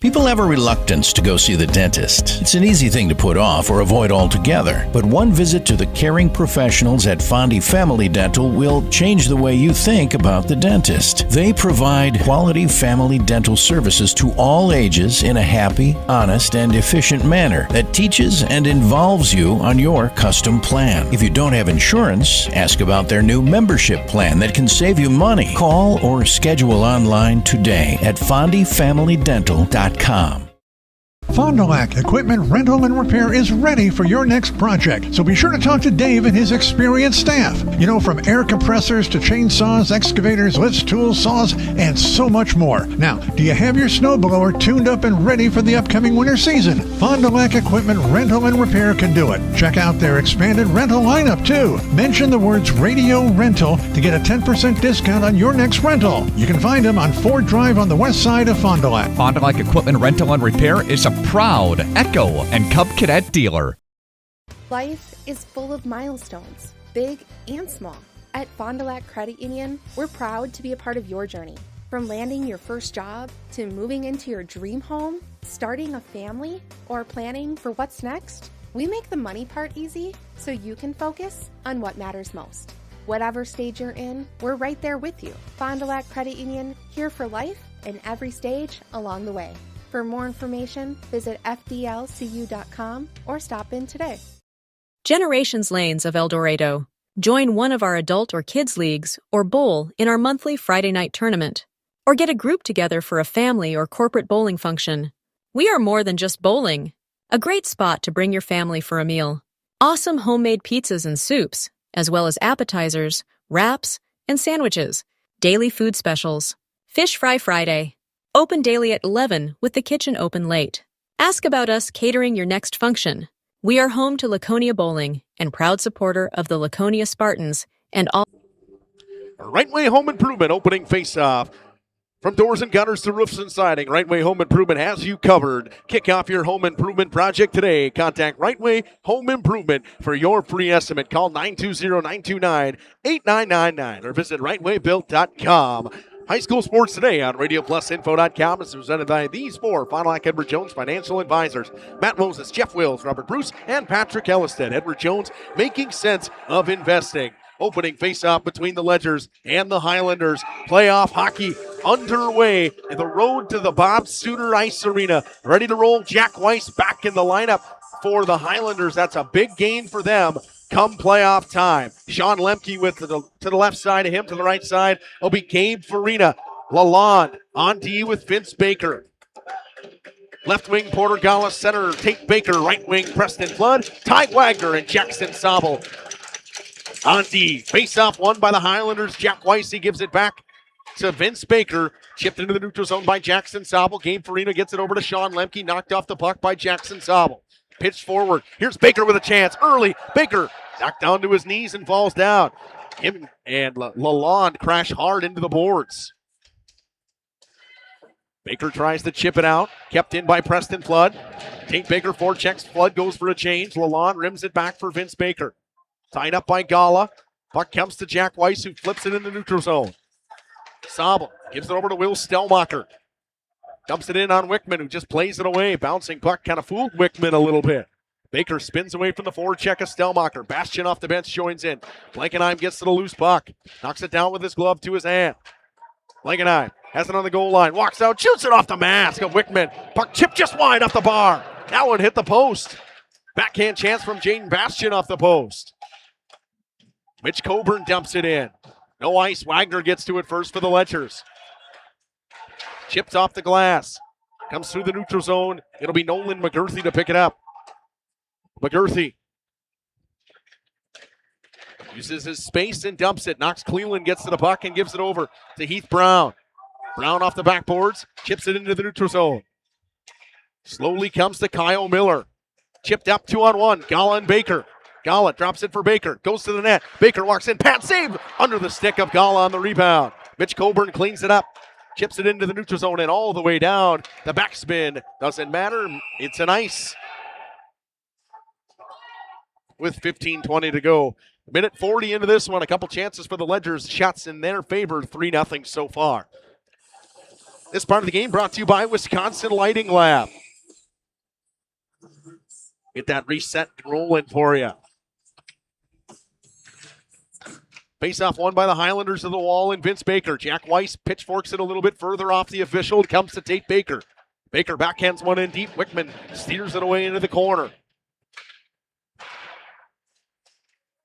Speaker 5: People have a reluctance to go see the dentist. It's an easy thing to put off or avoid altogether. But one visit to the caring professionals at Fondi Family Dental will change the way you think about the dentist. They provide quality family dental services to all ages in a happy, honest, and efficient manner that teaches and involves you on your custom plan. If you don't have insurance, ask about their new membership plan that can save you money. Call or schedule online today at FondiFamilyDental.com.
Speaker 9: Fond du Lac Equipment Rental and Repair is ready for your next project, so be sure to talk to Dave and his experienced staff. You know, from air compressors to chainsaws, excavators, lifts, tools, saws, and so much more. Now, do you have your snowblower tuned up and ready for the upcoming winter season? Fond du Lac Equipment Rental and Repair can do it. Check out their expanded rental lineup, too. Mention the words Radio Rental to get a 10% discount on your next rental. You can find them on Ford Drive on the west side of Fond du Lac.
Speaker 6: Fond du Lac Equipment Rental and Repair is a proud Echo and Cub Cadet dealer.
Speaker 13: Life is full of milestones, big and small. At Fond du Lac Credit Union, we're proud to be a part of your journey. From landing your first job to moving into your dream home, starting a family, or planning for what's next, we make the money part easy so you can focus on what matters most. Whatever stage you're in, we're right there with you. Fond du Lac Credit Union, here for life and every stage along the way. For more information, visit fdlcu.com or stop in today.
Speaker 1: Generations Lanes of El Dorado. Join one of our adult or kids leagues or bowl in our monthly Friday night tournament. Or get a group together for a family or corporate bowling function. We are more than just bowling. A great spot to bring your family for a meal. Awesome homemade pizzas and soups, as well as appetizers, wraps, and sandwiches. Daily food specials. Fish Fry Friday. Open daily at 11 with the kitchen open late. Ask about us catering your next function. We are home to Laconia Bowling and proud supporter of the Laconia Spartans and all.
Speaker 2: Right Way Home Improvement opening face-off. From doors and gutters to roofs and siding, Right Way Home Improvement has you covered. Kick off your home improvement project today. Contact Right Way Home Improvement for your free estimate. Call 920-929-8999 or visit rightwaybuilt.com. High school sports today on RadioPlusInfo.com is presented by these four Fond du Lac Edward Jones financial advisors: Matt Moses, Jeff Wills, Robert Bruce, and Patrick Ellisted. Edward Jones, making sense of investing. Opening face-off between the Ledgers and the Highlanders. Playoff hockey underway in the road to the Bob Suter Ice Arena. Ready to roll. Jack Weiss back in the lineup for the Highlanders. That's a big gain for them come playoff time. Sean Lemke with to the left side of him. To the right side will be Gabe Farina. Lalonde on D with Vince Baker. Left wing, Porter Gala. Center, Tate Baker. Right wing, Preston Flood. Ty Wagner and Jackson Sobel on D. Face-off won by the Highlanders. Jack Weissy gives it back to Vince Baker. Chipped into the neutral zone by Jackson Sobel. Gabe Farina gets it over to Sean Lemke. Knocked off the puck by Jackson Sobel. Pitched forward. Here's Baker with a chance. Early. Baker knocked down to his knees and falls down. Him and Lalonde crash hard into the boards. Baker tries to chip it out. Kept in by Preston Flood. Tate Baker forechecks. Flood goes for a change. Lalonde rims it back for Vince Baker. Tied up by Gala. Puck comes to Jack Weiss, who flips it in the neutral zone. Sobel gives it over to Will Stellmacher. Dumps it in on Wickman, who just plays it away. Bouncing puck kind of fooled Wickman a little bit. Baker spins away from the forward check of Stellmacher. Bastian off the bench joins in. Blankenheim gets to the loose puck. Knocks it down with his glove to his hand. Blankenheim has it on the goal line. Walks out, shoots it off the mask of Wickman. Puck chipped just wide off the bar. That one hit the post. Backhand chance from Jaden Bastian off the post. Mitch Coburn dumps it in. No ice. Wagner gets to it first for the Ledgers. Chipped off the glass. Comes through the neutral zone. It'll be Nolan McGurthy to pick it up. McGurthy uses his space and dumps it. Knox Cleveland gets to the puck and gives it over to Heath Brown. Brown off the backboards. Chips it into the neutral zone. Slowly comes to Kyle Miller. Chipped up 2-on-1. Gala and Baker. Gala drops it for Baker. Goes to the net. Baker walks in. Pat save under the stick of Gala on the rebound. Mitch Coburn cleans it up. Chips it into the neutral zone and all the way down. The backspin doesn't matter. It's an ice. With 15:20 to go. Minute 40 into this one. A couple chances for the Ledgers. Shots in their favor. 3-0 so far. This part of the game brought to you by Wisconsin Lighting Lab. Get that reset rolling for you. Face-off won by the Highlanders to the wall and Vince Baker. Jack Weiss pitchforks it a little bit further off the official. It comes to Tate Baker. Baker backhands one in deep. Wickman steers it away into the corner.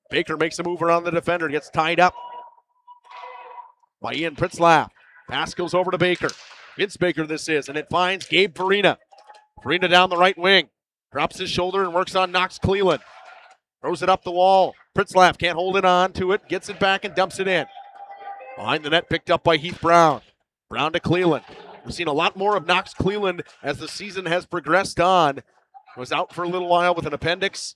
Speaker 2: Baker makes a move around the defender. Gets tied up by Ian Pritzlaff. Pass goes over to Baker. Vince Baker this is, and it finds Gabe Farina. Farina down the right wing. Drops his shoulder and works on Knox Cleveland. Throws it up the wall. Pritzlaff can't hold it on to it. Gets it back and dumps it in. Behind the net, picked up by Heath Brown. Brown to Cleveland. We've seen a lot more of Knox Cleveland as the season has progressed on. Was out for a little while with an appendix.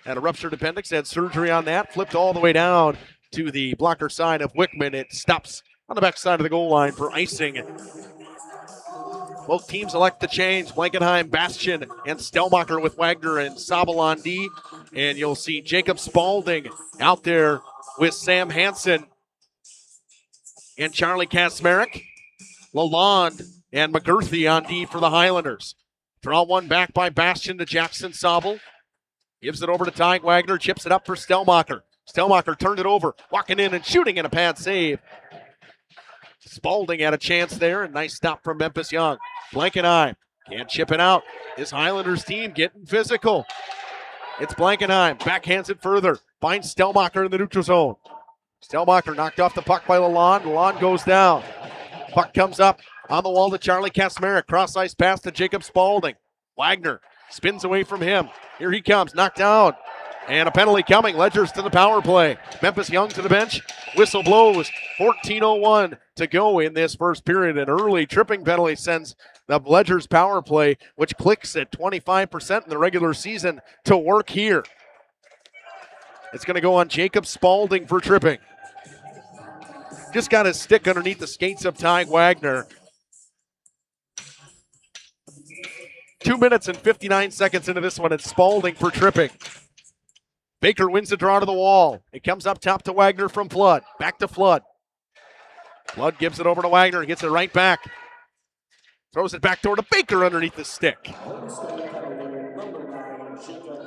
Speaker 2: Had a ruptured appendix. Had surgery on that. Flipped all the way down to the blocker side of Wickman. It stops on the back side of the goal line for icing. Both teams elect to change. Blankenheim, Bastian, and Stellmacher with Wagner and Sobel on D. And you'll see Jacob Spaulding out there with Sam Hansen and Charlie Kasmerick. Lalonde and McGurthy on D for the Highlanders. Draw one back by Bastian to Jackson Sobel. Gives it over to Ty Wagner, chips it up for Stelmacher. Stelmacher turned it over, walking in and shooting in a pad save. Spaulding had a chance there, and nice stop from Memphis Young. Blankenheim can't chip it out. This Highlanders team getting physical. It's Blankenheim, backhands it further, finds Stelmacher in the neutral zone. Stelmacher knocked off the puck by Lalonde. Lalonde goes down. Puck comes up on the wall to Charlie Kasmerick. Cross-ice pass to Jacob Spaulding. Wagner spins away from him. Here he comes, knocked down. And a penalty coming. Ledgers to the power play. Memphis Young to the bench. Whistle blows. 14:01 to go in this first period. An early tripping penalty sends the Ledgers power play, which clicks at 25% in the regular season, to work here. It's going to go on Jacob Spaulding for tripping. Just got his stick underneath the skates of Ty Wagner. 2 minutes and 59 seconds into this one. It's Spaulding for tripping. Baker wins the draw to the wall. It comes up top to Wagner from Flood. Back to Flood. Flood gives it over to Wagner. Gets it right back. Throws it back door to Baker underneath the stick.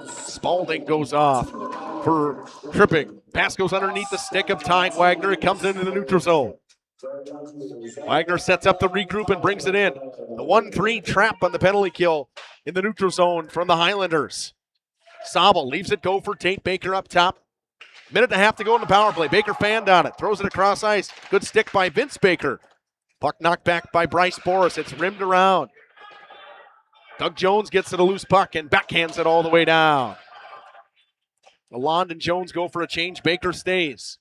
Speaker 2: Spaulding goes off for tripping. Pass goes underneath the stick of Ty Wagner. It comes into the neutral zone. Wagner sets up the regroup and brings it in. The 1-3 trap on the penalty kill in the neutral zone from the Highlanders. Sobel leaves it go for Tate Baker up top. Minute and a half to go in the power play. Baker fanned on it. Throws it across ice. Good stick by Vince Baker. Puck knocked back by Bryce Boris. It's rimmed around. Doug Jones gets it a loose puck and backhands it all the way down. Lalonde and Jones go for a change. Baker stays.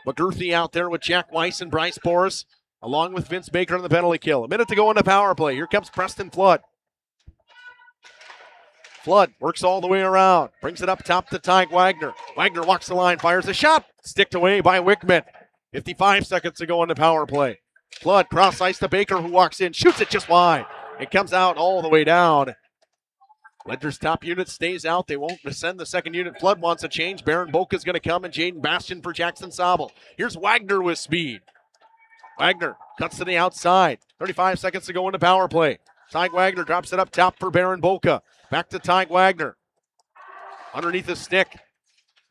Speaker 2: McGurthy out there with Jack Weiss and Bryce Boris, along with Vince Baker on the penalty kill. A minute to go in the power play. Here comes Preston Flood. Flood works all the way around. Brings it up top to Ty Wagner. Wagner walks the line, fires a shot. Sticked away by Wickman. 55 seconds to go in the power play. Flood cross ice to Baker, who walks in, shoots it just wide. It comes out all the way down. Ledger's top unit stays out. They won't send the second unit. Flood wants a change. Baron Boca's going to come, and Jaden Bastian for Jackson Sobel. Here's Wagner with speed. Wagner cuts to the outside. 35 seconds to go in the power play. Ty Wagner drops it up top for Baron Boca. Back to Ty Wagner. Underneath the stick.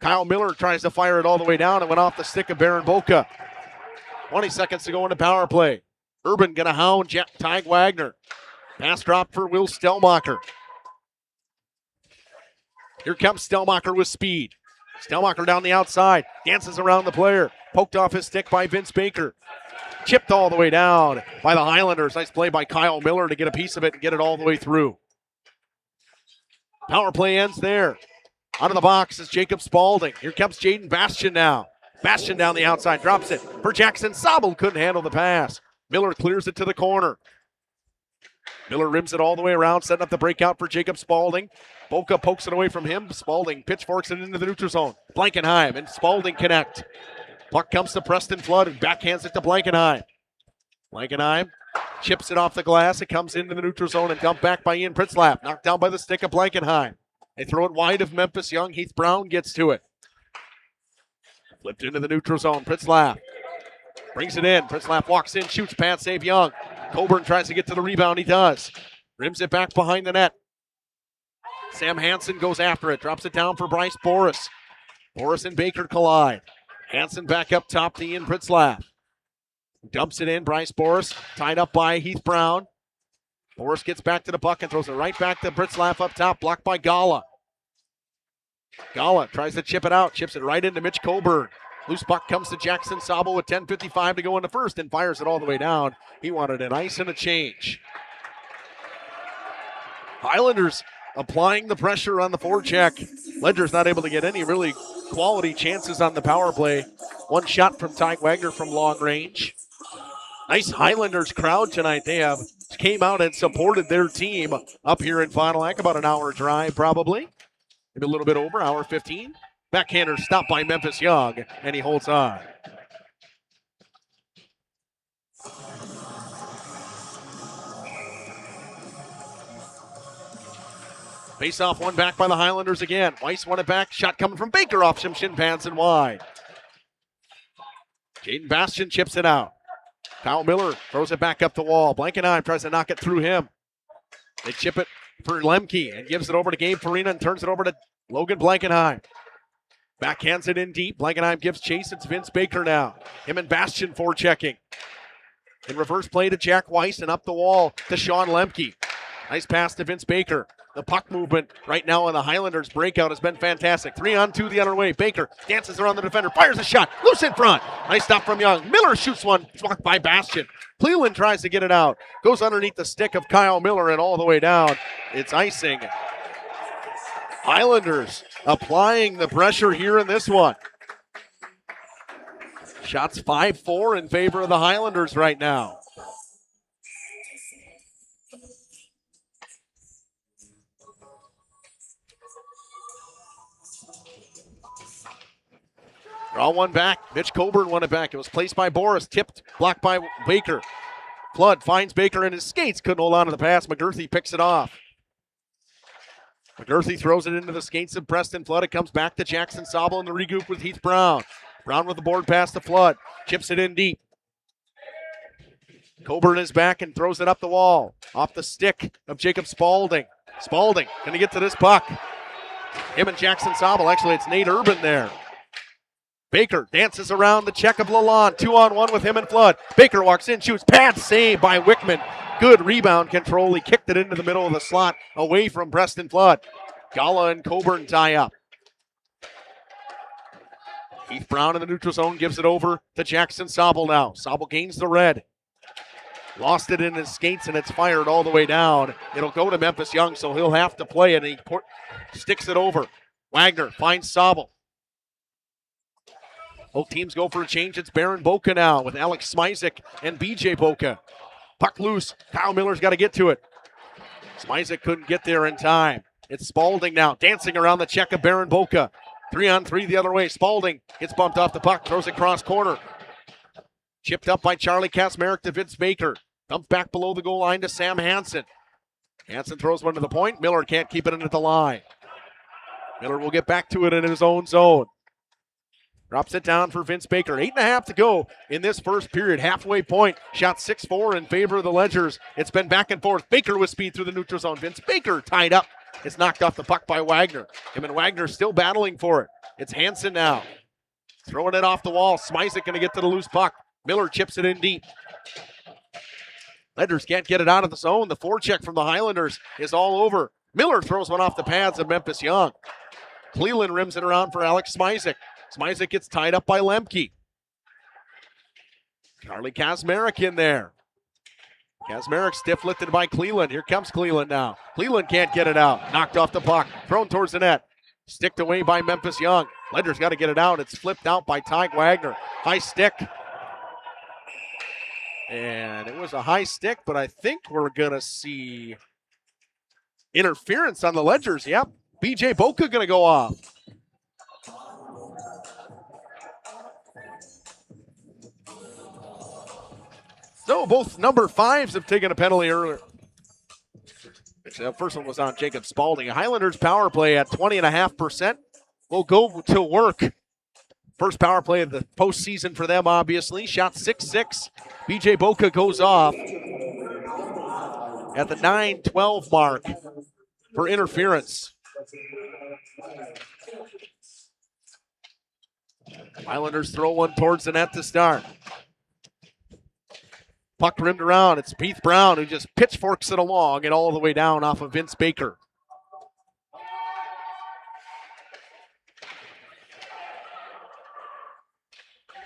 Speaker 2: Kyle Miller tries to fire it all the way down and went off the stick of Baron Boca. 20 seconds to go in the power play. Urban going to hound Ty Wagner. Pass drop for Will Stelmacher. Here comes Stelmacher with speed. Stelmacher down the outside. Dances around the player. Poked off his stick by Vince Baker. Chipped all the way down by the Highlanders. Nice play by Kyle Miller to get a piece of it and get it all the way through. Power play ends there. Out of the box is Jacob Spaulding. Here comes Jaden Bastian now. Bastian down the outside, drops it for Jackson Sobel. Couldn't handle the pass. Miller clears it to the corner. Miller rims it all the way around, setting up the breakout for Jacob Spaulding. Boca pokes it away from him. Spaulding pitchforks it into the neutral zone. Blankenheim and Spaulding connect. Puck comes to Preston Flood and backhands it to Blankenheim. Blankenheim chips it off the glass. It comes into the neutral zone and dumped back by Ian Pritzlaff. Knocked down by the stick of Blankenheim. They throw it wide of Memphis Young. Heath Brown gets to it. Flipped into the neutral zone. Pritzlaff brings it in. Pritzlaff walks in, shoots, pad save Young. Coburn tries to get to the rebound. He does. Rims it back behind the net. Sam Hansen goes after it. Drops it down for Bryce Boris. Boris and Baker collide. Hansen back up top to Ian Pritzlaff. Dumps it in. Bryce Boris tied up by Heath Brown. Boris gets back to the puck and throws it right back to Pritzlaff up top. Blocked by Gala. Gala tries to chip it out. Chips it right into Mitch Coburn. Loose puck comes to Jackson Sobel with 10:55 to go in the first and fires it all the way down. He wanted an ice and a change. Highlanders applying the pressure on the forecheck. Ledger's not able to get any really quality chances on the power play. One shot from Ty Wagner from long range. Nice Highlanders crowd tonight. They have came out and supported their team up here in Fond du Lac. About an hour drive probably. Maybe a little bit over, hour 15. Backhander stopped by Memphis Young, and he holds on. Face off one back by the Highlanders again. Weiss won it back. Shot coming from Baker off some shin pads and wide. Jaden Bastian chips it out. Kyle Miller throws it back up the wall. Blankenheim tries to knock it through him. They chip it for Lemke and gives it over to Gabe Farina and turns it over to Logan Blankenheim. Backhands it in deep. Blankenheim gives chase. It's Vince Baker now. Him and Bastian forechecking. In reverse play to Jack Weiss and up the wall to Sean Lemke. Nice pass to Vince Baker. The puck movement right now on the Highlanders breakout has been fantastic. 3-on-2 the other way. Baker dances around the defender, fires a shot, loose in front. Nice stop from Young. Miller shoots one, blocked by Bastian. Cleveland tries to get it out. Goes underneath the stick of Kyle Miller and all the way down. It's icing. Highlanders applying the pressure here in this one. Shots 5-4 in favor of the Highlanders right now. Draw one back. Mitch Coburn won it back. It was placed by Boris. Tipped. Blocked by Baker. Flood finds Baker in his skates. Couldn't hold on to the pass. McGurthy picks it off. McGurthy throws it into the skates of Preston Flood. It comes back to Jackson Sobel in the regroup with Heath Brown. Brown with the board pass to Flood. Chips it in deep. Coburn is back and throws it up the wall. Off the stick of Jacob Spaulding. Spaulding going to get to this puck. Him and Jackson Sobel. Actually, it's Nate Urban there. Baker dances around the check of Lalonde. 2-on-1 with him and Flood. Baker walks in, shoots. Pad save by Wickman. Good rebound control. He kicked it into the middle of the slot away from Preston Flood. Gala and Coburn tie up. Heath Brown in the neutral zone gives it over to Jackson Sobel now. Sobel gains the red. Lost it in his skates and it's fired all the way down. It'll go to Memphis Young, so he'll have to play it. And he sticks it over. Wagner finds Sobel. Both teams go for a change. It's Baron Boca now with Alex Smizek and BJ Boca. Puck loose. Kyle Miller's got to get to it. Smizek couldn't get there in time. It's Spaulding now, dancing around the check of Baron Boca. 3-on-3 the other way. Spaulding gets bumped off the puck, throws it cross corner. Chipped up by Charlie Kasmarek to Vince Baker. Dumped back below the goal line to Sam Hansen. Hansen throws one to the point. Miller can't keep it in at the line. Miller will get back to it in his own zone. Drops it down for Vince Baker. 8.5 to go in this first period. Halfway point. Shot 6-4 in favor of the Ledgers. It's been back and forth. Baker with speed through the neutral zone. Vince Baker tied up. It's knocked off the puck by Wagner. Him and Wagner still battling for it. It's Hansen now. Throwing it off the wall. Smizek going to get to the loose puck. Miller chips it in deep. Ledgers can't get it out of the zone. The forecheck from the Highlanders is all over. Miller throws one off the pads of Memphis Young. Cleveland rims it around for Alex Smizek. Smizek gets tied up by Lemke. Charlie Kasmarek in there. Kasmarek stiff-lifted by Cleveland. Here comes Cleveland now. Cleveland can't get it out. Knocked off the puck. Thrown towards the net. Sticked away by Memphis Young. Ledger's got to get it out. It's flipped out by Ty Wagner. High stick. And it was a high stick, but I think we're going to see interference on the Ledgers. Yep. BJ Boca going to go off. So both number 5s have taken a penalty earlier. The first one was on Jacob Spaulding. Highlanders power play at 20.5%. Will go to work. First power play of the postseason for them, obviously. Shot 6-6. BJ Boca goes off at the 9:12 mark for interference. Highlanders throw one towards the net to start. Puck rimmed around. It's Heath Brown who just pitchforks it along and all the way down off of Vince Baker.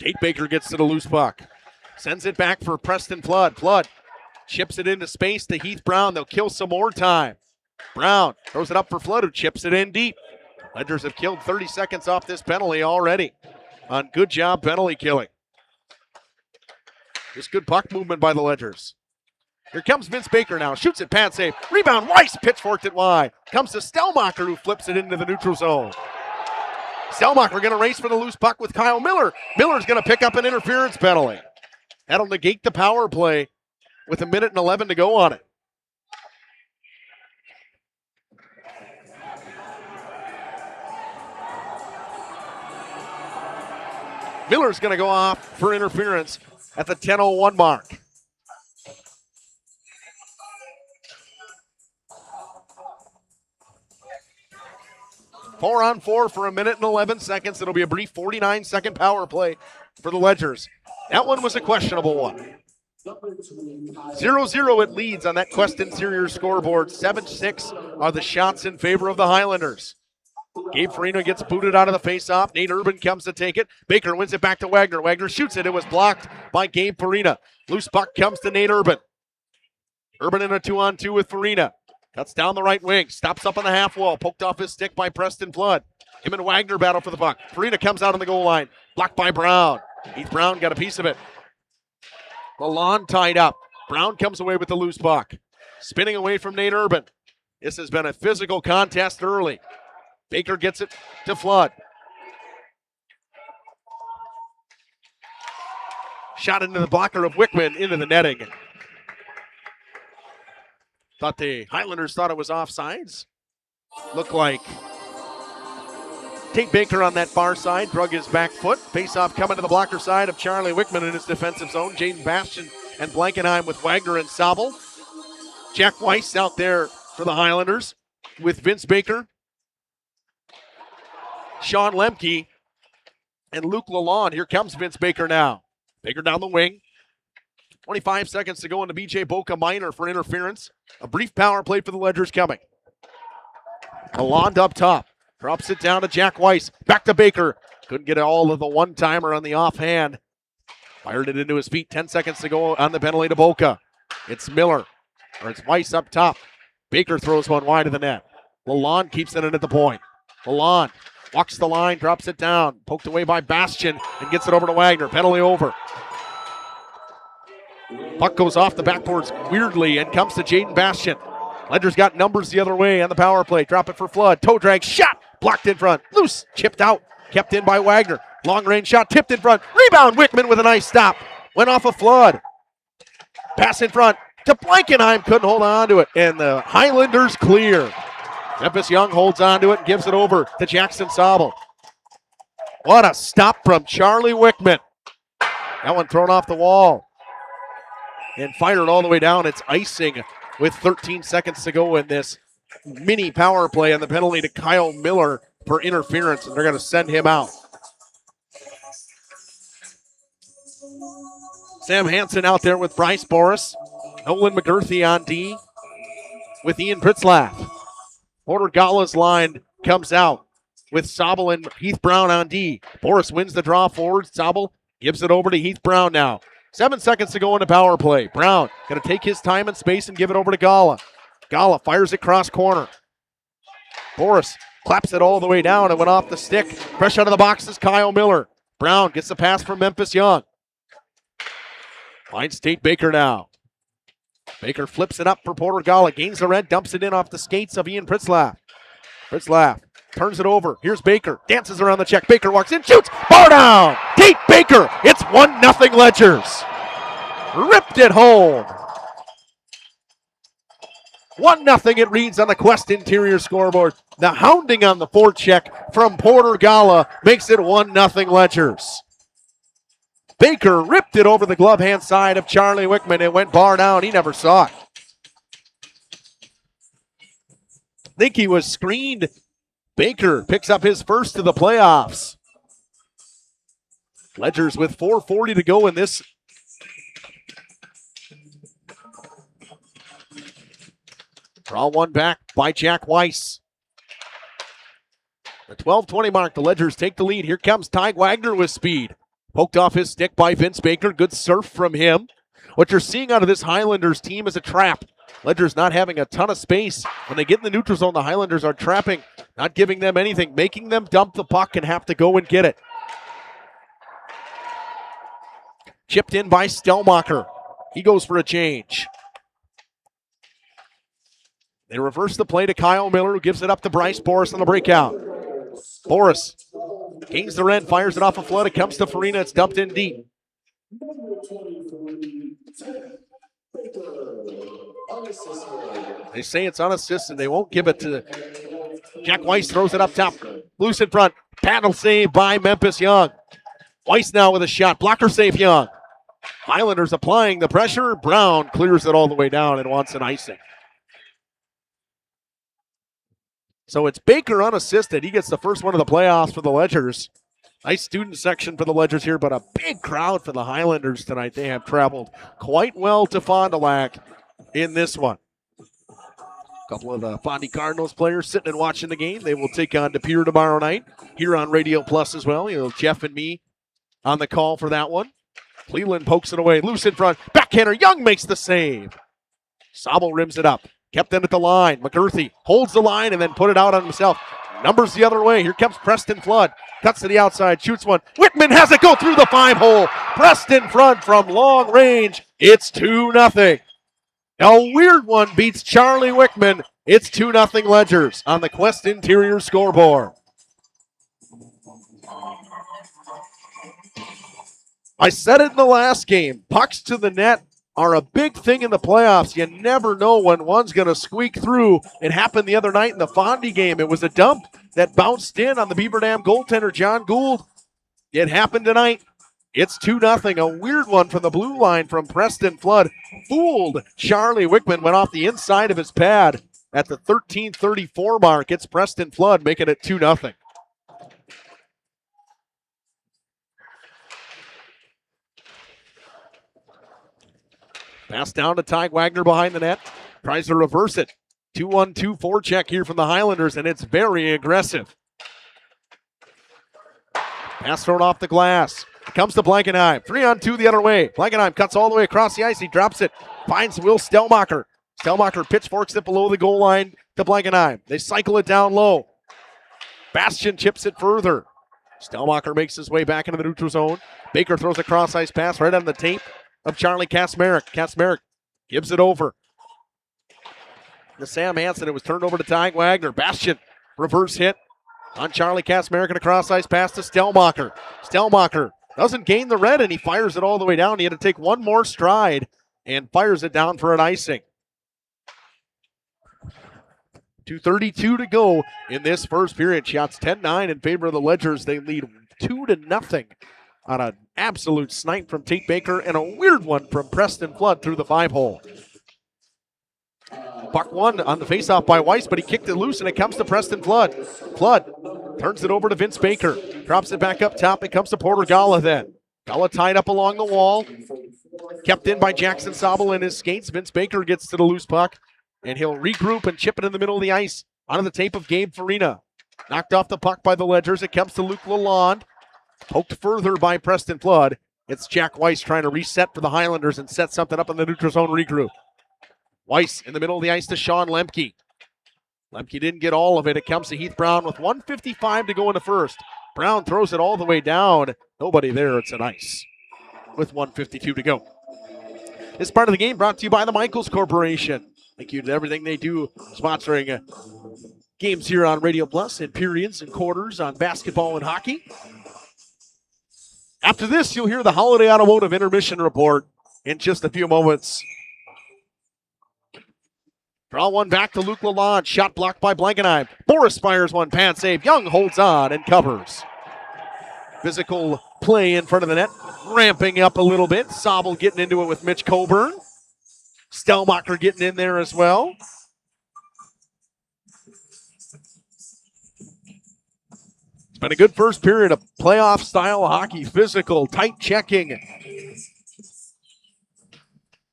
Speaker 2: Jake Baker gets to the loose puck. Sends it back for Preston Flood. Flood chips it into space to Heath Brown. They'll kill some more time. Brown throws it up for Flood, who chips it in deep. Ledgers have killed 30 seconds off this penalty already. On good job penalty killing. Just good puck movement by the Ledgers. Here comes Vince Baker now. Shoots it, pad save. Rebound, Weiss pitchforked it wide. Comes to Stelmacher, who flips it into the neutral zone. Stelmacher going to race for the loose puck with Kyle Miller. Miller's going to pick up an interference penalty. That'll negate the power play with 1:11 to go on it. Miller's going to go off for interference. at the 10:01 mark. Four on four for 1 minute and 11 seconds. It'll be a brief 49-second power play for the Ledgers. That one was a questionable one. 0-0 it leads on that Quest Interior scoreboard. 7-6 are the shots in favor of the Highlanders. Gabe Farina gets booted out of the faceoff. Nate Urban comes to take it. Baker wins it back to Wagner. Wagner shoots it. It was blocked by Gabe Farina. Loose puck comes to Nate Urban. Urban in a 2-on-2 with Farina. Cuts down the right wing. Stops up on the half wall. Poked off his stick by Preston Flood. Him and Wagner battle for the puck. Farina comes out on the goal line. Blocked by Brown. Heath Brown got a piece of it. Lalonde tied up. Brown comes away with the loose puck. Spinning away from Nate Urban. This has been a physical contest early. Baker gets it to Flood. Shot into the blocker of Wickman into the netting. Thought the Highlanders thought it was offsides. Looked like Tate Baker on that far side drug his back foot. Face-off coming to the blocker side of Charlie Wickman in his defensive zone. Jaden Bastian and Blankenheim with Wagner and Sobel. Jack Weiss out there for the Highlanders with Vince Baker, Sean Lemke, and Luke Lalonde. Here comes Vince Baker now. Baker down the wing. 25 seconds to go into BJ Boca Minor for interference. A brief power play for the Ledgers coming. Lalonde up top. Drops it down to Jack Weiss. Back to Baker. Couldn't get all of the one-timer on the offhand. Fired it into his feet. 10 seconds to go on the penalty to Boca. It's Miller. Or it's Weiss up top. Baker throws one wide of the net. Lalonde keeps it in at the point. Lalonde walks the line, drops it down. Poked away by Bastian and gets it over to Wagner. Penalty over. Puck goes off the backboards weirdly and comes to Jaden Bastian. Ledgers got numbers the other way on the power play. Drop it for Flood. Toe drag, shot, blocked in front. Loose, chipped out, kept in by Wagner. Long range shot, tipped in front. Rebound, Wickman with a nice stop. Went off of Flood. Pass in front to Blankenheim, couldn't hold on to it. And the Highlanders clear. Memphis Young holds on to it and gives it over to Jackson Sobel. What a stop from Charlie Wickman. That one thrown off the wall and fired all the way down. It's icing with 13 seconds to go in this mini power play, and the penalty to Kyle Miller for interference, and they're going to send him out. Sam Hansen out there with Bryce Boris. Nolan McGurthy on D with Ian Pritzlaff. Porter Gala's line comes out with Sobel and Heath Brown on D. Boris wins the draw forward. Sobel gives it over to Heath Brown now. 7 seconds to go into power play. Brown going to take his time and space and give it over to Gala. Gala fires it cross corner. Boris claps it all the way down and went off the stick. Fresh out of the box is Kyle Miller. Brown gets the pass from Memphis Young. Finds Tate Baker now. Baker flips it up for Porter Gala. Gains the red, dumps it in off the skates of Ian Pritzlaff. Pritzlaff turns it over. Here's Baker. Dances around the check. Baker walks in, shoots. Bar down. Tate Baker. It's 1-0 Ledgers. Ripped it home. 1-0 it reads on the Quest Interior scoreboard. The hounding on the forecheck from Porter Gala makes it 1-0 Ledgers. Baker ripped it over the glove hand side of Charlie Wickman. It went bar down. He never saw it. I think he was screened. Baker picks up his first of the playoffs. Ledgers with 4:40 to go in this. Draw one back by Jack Weiss. The 12:20 mark, the Ledgers take the lead. Here comes Ty Wagner with speed. Poked off his stick by Vince Baker. Good surf from him. What you're seeing out of this Highlanders team is a trap. Ledgers not having a ton of space. When they get in the neutral zone, the Highlanders are trapping, not giving them anything, making them dump the puck and have to go and get it. Chipped in by Stelmacher. He goes for a change. They reverse the play to Kyle Miller, who gives it up to Bryce Boris on the breakout. Boris gains the red, fires it off a flood. It comes to Farina. It's dumped in deep. They say it's unassisted. They won't give it to Jack Weiss. Throws it up top. Loose in front. Paddle save by Memphis Young. Weiss now with a shot. Blocker save Young. Highlanders applying the pressure. Brown clears it all the way down and wants an icing. So it's Baker unassisted. He gets the first one of the playoffs for the Ledgers. Nice student section for the Ledgers here, but a big crowd for the Highlanders tonight. They have traveled quite well to Fond du Lac in this one. A couple of the Fondy Cardinals players sitting and watching the game. They will take on De Pere tomorrow night here on Radio Plus as well. Jeff and me on the call for that one. Cleveland pokes it away. Loose in front. Backhander. Young makes the save. Sobel rims it up. Kept in at the line. McGurthy holds the line and then put it out on himself. Numbers the other way. Here comes Preston Flood. Cuts to the outside. Shoots one. Whitman has it go through the 5-hole. Preston Flood from long range. It's 2-0. A weird one beats Charlie Wickman. It's 2-0 Ledgers on the Quest Interior scoreboard. I said it in the last game. Pucks to the net are a big thing in the playoffs. You never know when one's going to squeak through. It happened the other night in the Fondy game. It was a dump that bounced in on the Beaver Dam goaltender, John Gould. It happened tonight. It's 2-0. A weird one from the blue line from Preston Flood. Fooled Charlie Wickman. Went off the inside of his pad at the 13:34 mark. It's Preston Flood making it 2-0. Pass down to Ty Wagner behind the net. Tries to reverse it. 2-1-2 forecheck here from the Highlanders, and it's very aggressive. Pass thrown off the glass. Comes to Blankenheim. 3-on-2 the other way. Blankenheim cuts all the way across the ice. He drops it. Finds Will Stelmacher. Stelmacher pitchforks it below the goal line to Blankenheim. They cycle it down low. Bastian chips it further. Stelmacher makes his way back into the neutral zone. Baker throws a cross-ice pass right on the tape of Charlie Kaczmarek. Kaczmarek gives it over to Sam Hansen. It was turned over to Ty Wagner. Bastian, reverse hit on Charlie Kaczmarek and a cross-ice pass to Stelmacher. Stelmacher doesn't gain the red, and he fires it all the way down. He had to take one more stride and fires it down for an icing. 2:32 to go in this first period. Shots 10-9 in favor of the Ledgers. They lead 2-0 on an absolute snipe from Tate Baker and a weird one from Preston Flood through the 5-hole. Puck won on the faceoff by Weiss, but he kicked it loose, and it comes to Preston Flood. Flood turns it over to Vince Baker. Drops it back up top. It comes to Porter Gala then. Gala tied up along the wall. Kept in by Jackson Sobel in his skates. Vince Baker gets to the loose puck, and he'll regroup and chip it in the middle of the ice onto the tape of Gabe Farina. Knocked off the puck by the Ledgers. It comes to Luke Lalonde. Poked further by Preston Flood. It's Jack Weiss trying to reset for the Highlanders and set something up in the neutral zone regroup. Weiss in the middle of the ice to Sean Lemke. Lemke didn't get all of it. It comes to Heath Brown with 1:55 to go in the first. Brown throws it all the way down. Nobody there. It's an ice with 1:52 to go. This part of the game brought to you by the Michaels Corporation. Thank you to everything they do, sponsoring games here on Radio Plus and periods and quarters on basketball and hockey. After this, you'll hear the Holiday Automotive Intermission Report in just a few moments. Draw one back to Luke Lalonde. Shot blocked by Blankenheim. Boris fires one. Pad save. Young holds on and covers. Physical play in front of the net. Ramping up a little bit. Sobel getting into it with Mitch Coburn. Stelmacher getting in there as well. It's been a good first period of playoff style hockey. Physical, tight checking.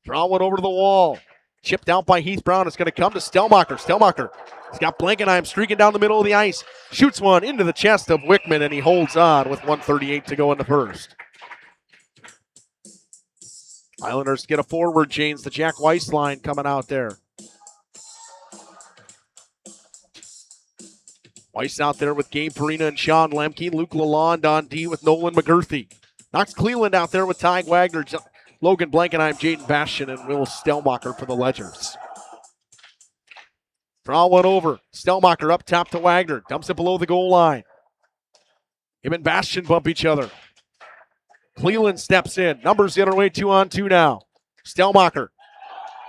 Speaker 2: Draw one over to the wall. Chipped out by Heath Brown. It's going to come to Stelmacher. Stelmacher has got Blankenheim streaking down the middle of the ice. Shoots one into the chest of Wickman, and he holds on with 1:38 to go in the first. Islanders get a forward change. The Jack Weiss line coming out there. Weiss out there with Gabe Farina and Sean Lemke. Luke Lalonde on D with Nolan McGurthy. Knocks Cleveland out there with Ty Wagner, Logan Blankenheim, Jaden Bastian, and Will Stelmacher for the Ledgers. Draw one over. Stelmacher up top to Wagner. Dumps it below the goal line. Him and Bastian bump each other. Cleveland steps in. Numbers the other way, 2-on-2 now. Stelmacher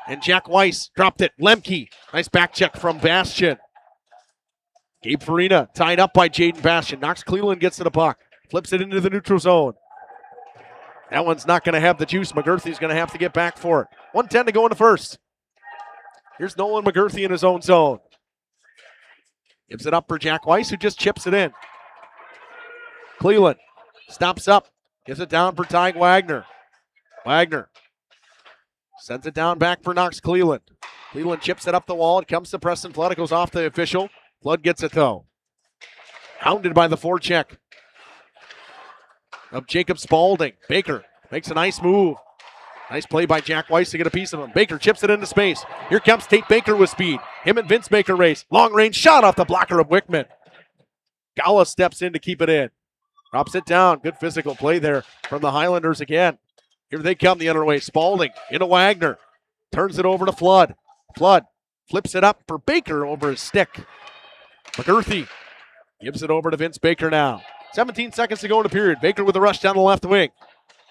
Speaker 2: and Jack Weiss dropped it. Lemke, nice back check from Bastian. Gabe Farina tied up by Jaden Bastian. Knocks Cleveland, gets to the puck. Flips it into the neutral zone. That one's not going to have the juice. McGurthy's going to have to get back for it. 1:10 to go in the first. Here's Nolan McGurthy in his own zone. Gives it up for Jack Weiss, who just chips it in. Cleveland stops up. Gives it down for Ty Wagner. Wagner sends it down back for Knox Cleveland. Cleveland chips it up the wall. It comes to Preston Flood. It goes off the official. Flood gets it, though. Hounded by the forecheck of Jacob Spaulding. Baker makes a nice move. Nice play by Jack Weiss to get a piece of him. Baker chips it into space. Here comes Tate Baker with speed. Him and Vince Baker race. Long range shot off the blocker of Wickman. Gala steps in to keep it in. Drops it down. Good physical play there from the Highlanders again. Here they come the other way. Spaulding into Wagner. Turns it over to Flood. Flood flips it up for Baker over his stick. McGurthy gives it over to Vince Baker now. 17 seconds to go in the period. Baker with a rush down the left wing.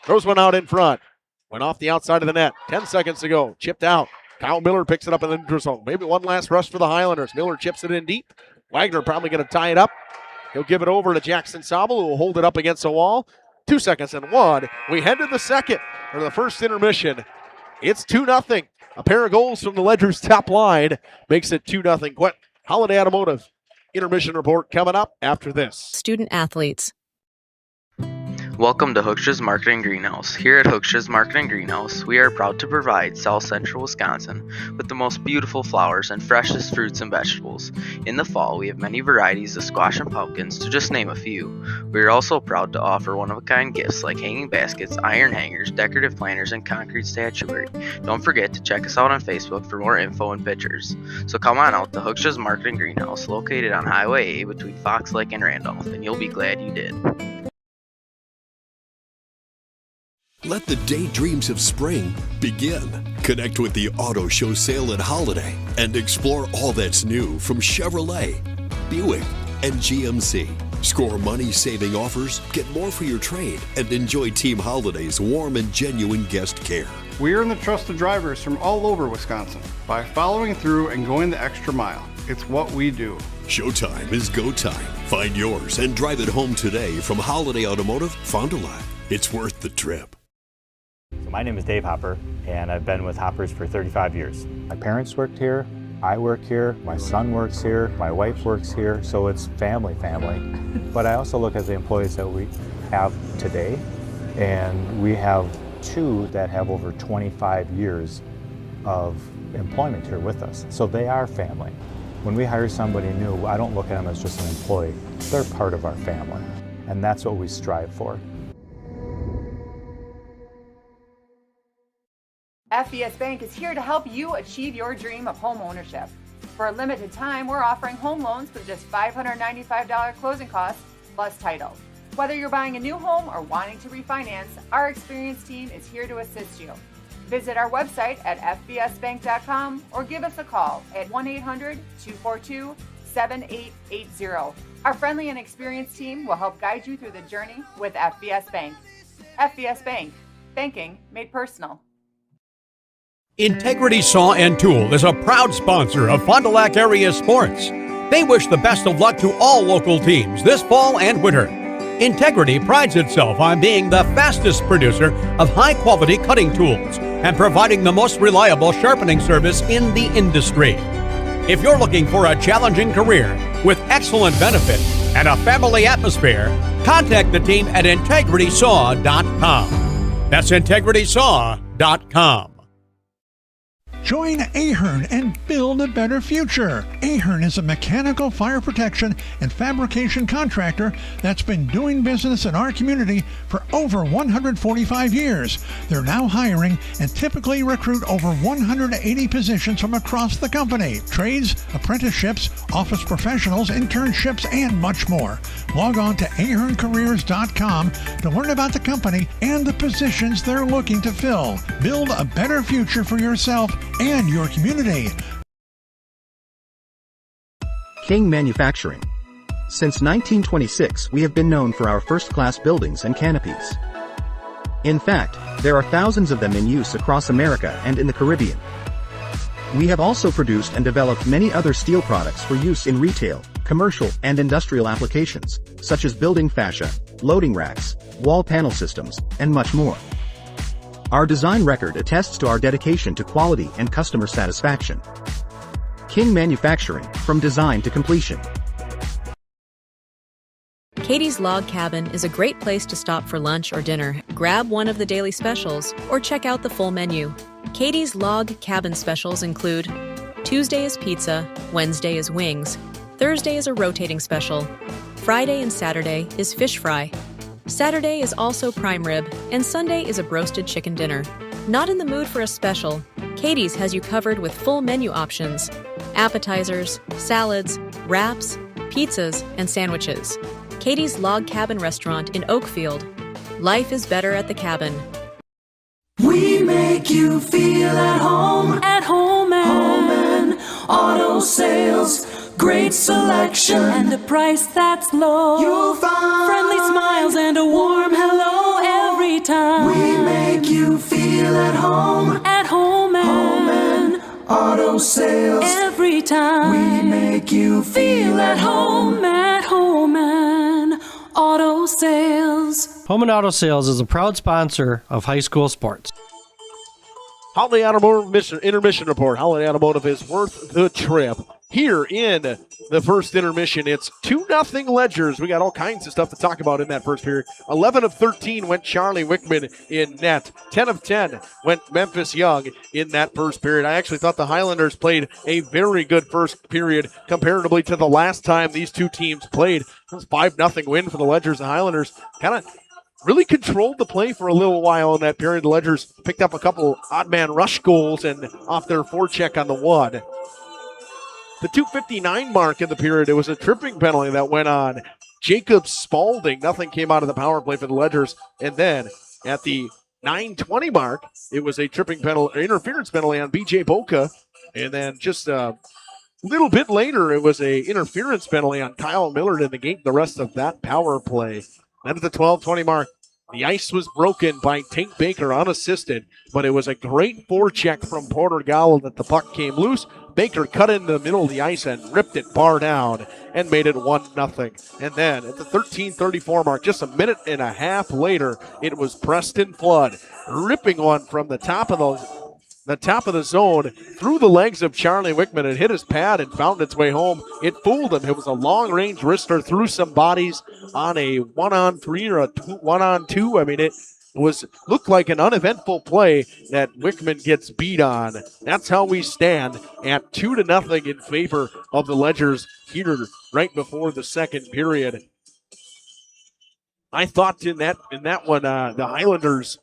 Speaker 2: Throws one out in front. Went off the outside of the net. 10 seconds to go. Chipped out. Kyle Miller picks it up in the neutral zone. Maybe one last rush for the Highlanders. Miller chips it in deep. Wagner probably going to tie it up. He'll give it over to Jackson Sobel, who will hold it up against the wall. 2 seconds and one. We head to the second, or the first intermission. It's 2-0. A pair of goals from the Ledger's top line makes it 2-0. Holiday Automotive intermission report coming up after this.
Speaker 1: Student athletes.
Speaker 7: Welcome to Hookstra's Marketing Greenhouse. Here at Hookstra's Marketing Greenhouse, we are proud to provide South Central Wisconsin with the most beautiful flowers and freshest fruits and vegetables. In the fall, we have many varieties of squash and pumpkins, to just name a few. We are also proud to offer one-of-a-kind gifts like hanging baskets, iron hangers, decorative planters, and concrete statuary. Don't forget to check us out on Facebook for more info and pictures. So come on out to Hookstra's Marketing Greenhouse, located on Highway A between Fox Lake and Randolph, and you'll be glad you did.
Speaker 10: Let the daydreams of spring begin. Connect with the Auto Show Sale at Holiday and explore all that's new from Chevrolet, Buick, and GMC. Score money-saving offers, get more for your trade, and enjoy Team Holiday's warm and genuine guest care.
Speaker 11: We earn the trust of drivers from all over Wisconsin by following through and going the extra mile. It's what we do.
Speaker 10: Showtime is go time. Find yours and drive it home today from Holiday Automotive, Fond du Lac. It's worth the trip.
Speaker 12: So my name is Dave Hopper, and I've been with Hoppers for 35 years. My parents worked here, I work here, my son works here, my wife works here, so it's family. But I also look at the employees that we have today, and we have two that have over 25 years of employment here with us. So they are family. When we hire somebody new, I don't look at them as just an employee. They're part of our family, and that's what we strive for.
Speaker 14: FBS Bank is here to help you achieve your dream of home ownership. For a limited time, we're offering home loans with just $595 closing costs plus title. Whether you're buying a new home or wanting to refinance, our experienced team is here to assist you. Visit our website at fbsbank.com or give us a call at 1-800-242-7880. Our friendly and experienced team will help guide you through the journey with FBS Bank. FBS Bank, banking made personal.
Speaker 22: Integrity Saw and Tool is a proud sponsor of Fond du Lac area sports. They wish the best of luck to all local teams this fall and winter. Integrity prides itself on being the fastest producer of high-quality cutting tools and providing the most reliable sharpening service in the industry. If you're looking for a challenging career with excellent benefits and a family atmosphere, contact the team at integritysaw.com. That's integritysaw.com.
Speaker 9: Join Ahern and build a better future. Ahern is a mechanical fire protection and fabrication contractor that's been doing business in our community for over 145 years. They're now hiring and typically recruit over 180 positions from across the company. Trades, apprenticeships, office professionals, internships, and much more. Log on to aherncareers.com to learn about the company and the positions they're looking to fill. Build a better future for yourself and your community.
Speaker 27: King Manufacturing. Since 1926, we have been known for our first-class buildings and canopies. In fact, there are thousands of them in use across America and in the Caribbean. We have also produced and developed many other steel products for use in retail, commercial, and industrial applications, such as building fascia, loading racks, wall panel systems, and much more. Our design record attests to our dedication to quality and customer satisfaction. King Manufacturing, from design to completion.
Speaker 1: Katie's Log Cabin is a great place to stop for lunch or dinner, grab one of the daily specials, or check out the full menu. Katie's Log Cabin specials include Tuesday is pizza, Wednesday is wings, Thursday is a rotating special, Friday and Saturday is fish fry, Saturday is also prime rib, and Sunday is a broasted chicken dinner. Not in the mood for a special? Katie's has you covered with full menu options, appetizers, salads, wraps, pizzas, and sandwiches. Katie's Log Cabin Restaurant in Oakfield. Life is better at the cabin.
Speaker 21: We make you feel at home and auto sales. Great selection and a price that's low. You'll find friendly smiles and a warm hello every time. We make you feel at home and auto sales. Every time we make you feel at home and auto sales.
Speaker 8: Home and Auto Sales is a proud sponsor of high school sports.
Speaker 2: Holiday Automotive Intermission Report. Holiday Automotive is worth the trip. Here in the first intermission, it's 2-0 Ledgers. We got all kinds of stuff to talk about in that first period. 11 of 13 went Charlie Wickman in net. 10 of 10 went Memphis Young in that first period. I actually thought the Highlanders played a very good first period comparatively to the last time these two teams played. It was 5-0 win for the Ledgers. The Highlanders kind of really controlled the play for a little while in that period. The Ledgers picked up a couple odd man rush goals and off their forecheck on the one. The 2:59 mark in the period, it was a tripping penalty that went on Jacob Spaulding. Nothing came out of the power play for the Ledgers. And then at the 9:20 mark, it was a tripping penalty, interference penalty on B.J. Boca. And then just a little bit later, it was a interference penalty on Kyle Millard and negate the rest of that power play. Then at the 12:20 mark, the ice was broken by Tank Baker unassisted, but it was a great forecheck from Porter Gallo that the puck came loose. Baker cut in the middle of the ice and ripped it bar down and made it 1-0. And then at the 13:34 mark, just a minute and a half later, it was Preston Flood ripping one from the top of the zone through the legs of Charlie Wickman. It hit his pad and found its way home. It fooled him. It was a long-range wrister through some bodies on a 1-on-3 or a 1-on-2. I mean, it looked like an uneventful play that Wickman gets beat on. That's how we stand at 2-0 in favor of the Ledgers here right before the second period. I thought in that one, the Highlanders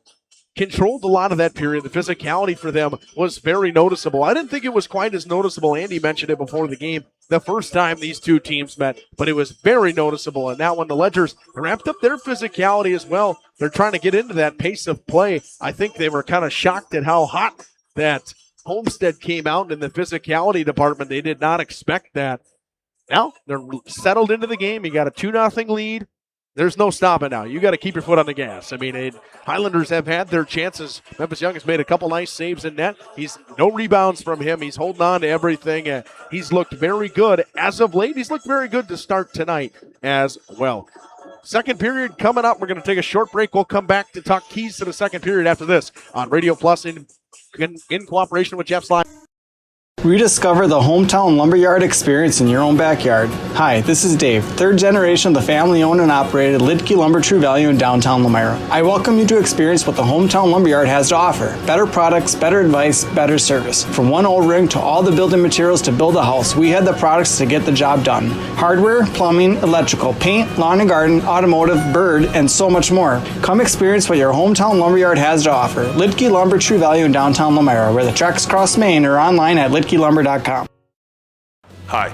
Speaker 2: controlled a lot of that period. The physicality for them was very noticeable. I didn't think it was quite as noticeable. Andy mentioned it before the game, the first time these two teams met, but it was very noticeable. And now when the Ledgers ramped up their physicality as well, they're trying to get into that pace of play. I think they were kind of shocked at how hot that Homestead came out in the physicality department. They did not expect that. Now they're settled into the game. You got a 2-0 lead. There's no stopping now. You got to keep your foot on the gas. I mean, Highlanders have had their chances. Memphis Young has made a couple nice saves in net. He's no rebounds from him. He's holding on to everything. He's looked very good as of late. He's looked very good to start tonight as well. Second period coming up. We're going to take a short break. We'll come back to talk keys to the second period after this on Radio Plus in cooperation with Jeff's Line.
Speaker 16: Rediscover the hometown lumberyard experience in your own backyard. Hi, this is Dave, third generation of the family-owned and operated Lidke Lumber True Value in downtown Lamira. I welcome you to experience what the hometown lumberyard has to offer. Better products, better advice, better service. From one O-ring to all the building materials to build a house, we had the products to get the job done. Hardware, plumbing, electrical, paint, lawn and garden, automotive, bird, and so much more. Come experience what your hometown lumberyard has to offer. Lidke Lumber True Value in downtown Lamira, where the tracks cross Main, or online at lidkelumber.com.
Speaker 17: Hi,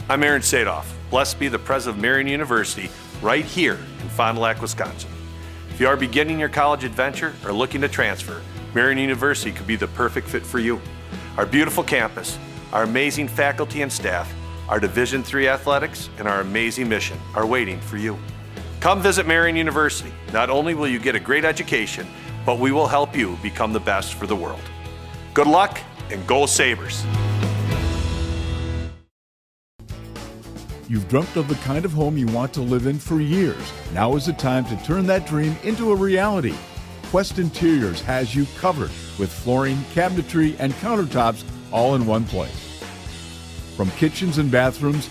Speaker 17: I'm Aaron Sadoff. Blessed be the president of Marian University right here in Fond du Lac, Wisconsin. If you are beginning your college adventure or looking to transfer, Marian University could be the perfect fit for you. Our beautiful campus, our amazing faculty and staff, our Division III athletics, and our amazing mission are waiting for you. Come visit Marian University. Not only will you get a great education, but we will help you become the best for the world. Good luck and go Sabres!
Speaker 18: You've dreamt of the kind of home you want to live in for years. Now is the time to turn that dream into a reality. Quest Interiors has you covered with flooring, cabinetry, and countertops all in one place. From kitchens and bathrooms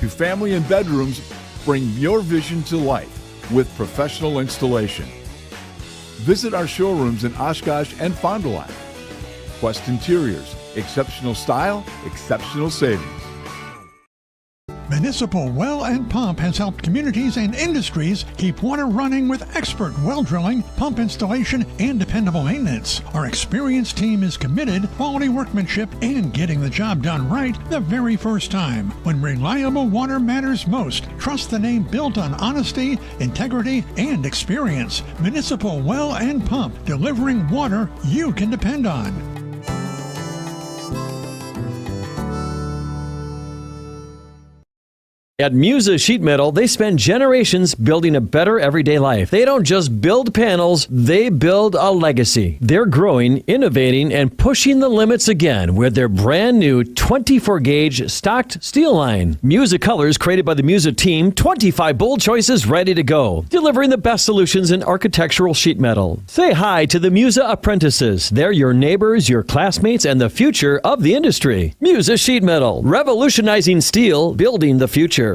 Speaker 18: to family and bedrooms, bring your vision to life with professional installation. Visit our showrooms in Oshkosh and Fond du Lac. Quest Interiors, exceptional style, exceptional savings.
Speaker 9: Municipal Well and Pump has helped communities and industries keep water running with expert well drilling, pump installation, and dependable maintenance. Our experienced team is committed, quality workmanship, and getting the job done right the very first time. When reliable water matters most, trust the name built on honesty, integrity, and experience. Municipal Well and Pump, delivering water you can depend on.
Speaker 15: At Musa Sheet Metal, they spend generations building a better everyday life. They don't just build panels, they build a legacy. They're growing, innovating, and pushing the limits again with their brand new 24-gauge stocked steel line. Musa colors created by the Musa team, 25 bold choices ready to go, delivering the best solutions in architectural sheet metal. Say hi to the Musa apprentices. They're your neighbors, your classmates, and the future of the industry. Musa Sheet Metal, revolutionizing steel, building the future.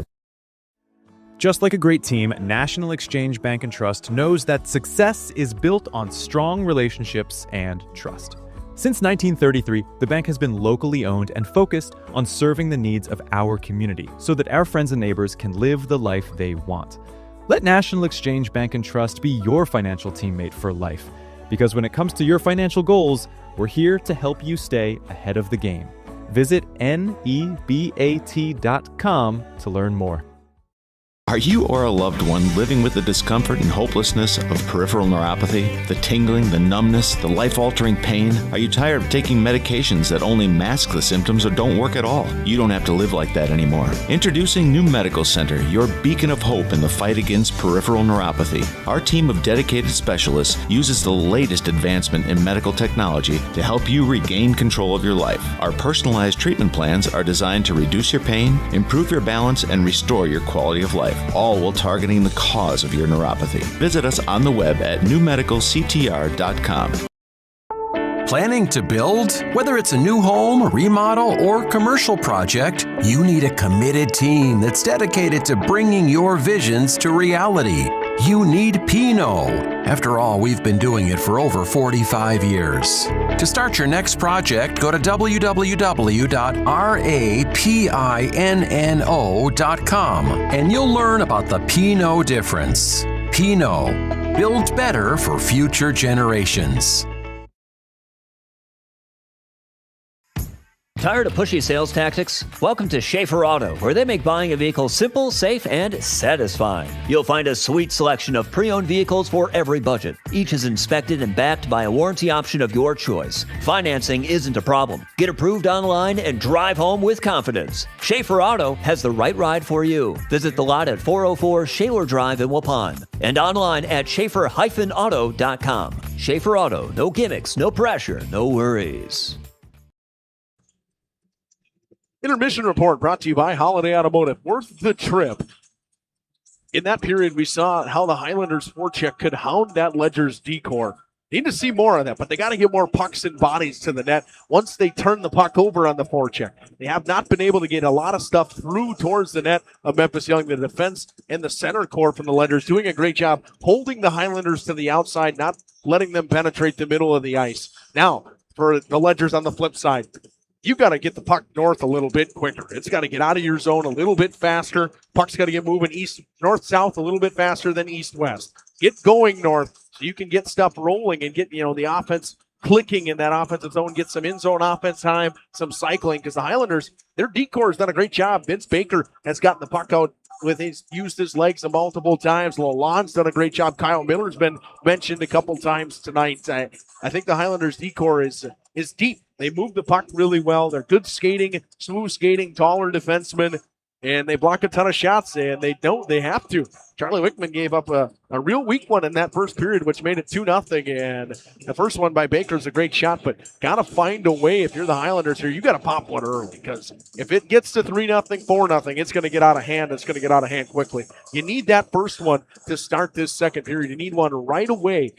Speaker 3: Just like a great team, National Exchange Bank & Trust knows that success is built on strong relationships and trust. Since 1933, the bank has been locally owned and focused on serving the needs of our community so that our friends and neighbors can live the life they want. Let National Exchange Bank & Trust be your financial teammate for life, because when it comes to your financial goals, we're here to help you stay ahead of the game. Visit nebat.com to learn more.
Speaker 19: Are you or a loved one living with the discomfort and hopelessness of peripheral neuropathy? The tingling, the numbness, the life-altering pain? Are you tired of taking medications that only mask the symptoms or don't work at all? You don't have to live like that anymore. Introducing New Medical Center, your beacon of hope in the fight against peripheral neuropathy. Our team of dedicated specialists uses the latest advancement in medical technology to help you regain control of your life. Our personalized treatment plans are designed to reduce your pain, improve your balance, and restore your quality of life, all while targeting the cause of your neuropathy. Visit us on the web at newmedicalctr.com.
Speaker 20: Planning to build? Whether it's a new home, remodel, or commercial project, you need a committed team that's dedicated to bringing your visions to reality. You need Pinot. After all, we've been doing it for over 45 years. To start your next project, go to www.rapinno.com and you'll learn about the Pinot difference. Pinot, build better for future generations.
Speaker 23: Tired of pushy sales tactics? Welcome to Schaefer Auto, where they make buying a vehicle simple, safe, and satisfying. You'll find a sweet selection of pre-owned vehicles for every budget. Each is inspected and backed by a warranty option of your choice. Financing isn't a problem. Get approved online and drive home with confidence. Schaefer Auto has the right ride for you. Visit the lot at 404 Shaler Drive in Waupun and online at schaefer-auto.com. Schaefer Auto, no gimmicks, no pressure, no worries.
Speaker 2: Intermission report brought to you by Holiday Automotive. Worth the trip. In that period, we saw how the Highlanders forecheck could hound that Ledger's decor. Need to see more of that, but they got to get more pucks and bodies to the net once they turn the puck over on the forecheck. They have not been able to get a lot of stuff through towards the net of Memphis Young. The defense and the center core from the Ledgers doing a great job holding the Highlanders to the outside, not letting them penetrate the middle of the ice. Now, for the Ledgers on the flip side, you got to get the puck north a little bit quicker. It's got to get out of your zone a little bit faster. Puck's got to get moving north-south a little bit faster than east-west. Get going north so you can get stuff rolling and get, the offense clicking in that offensive zone, get some in-zone offense time, some cycling, because the Highlanders, their decor has done a great job. Vince Baker has gotten the puck out used his legs multiple times. Lalonde's done a great job. Kyle Miller's been mentioned a couple times tonight. I think the Highlanders' decor is deep. They move the puck really well. They're good skating, smooth skating, taller defensemen, and they block a ton of shots, and they have to. Charlie Wickman gave up a real weak one in that first period, which made it 2-0, and the first one by Baker is a great shot, but got to find a way if you're the Highlanders here. You got to pop one early, because if it gets to 3-0, 4-0, it's going to get out of hand. It's going to get out of hand quickly. You need that first one to start this second period. You need one right away.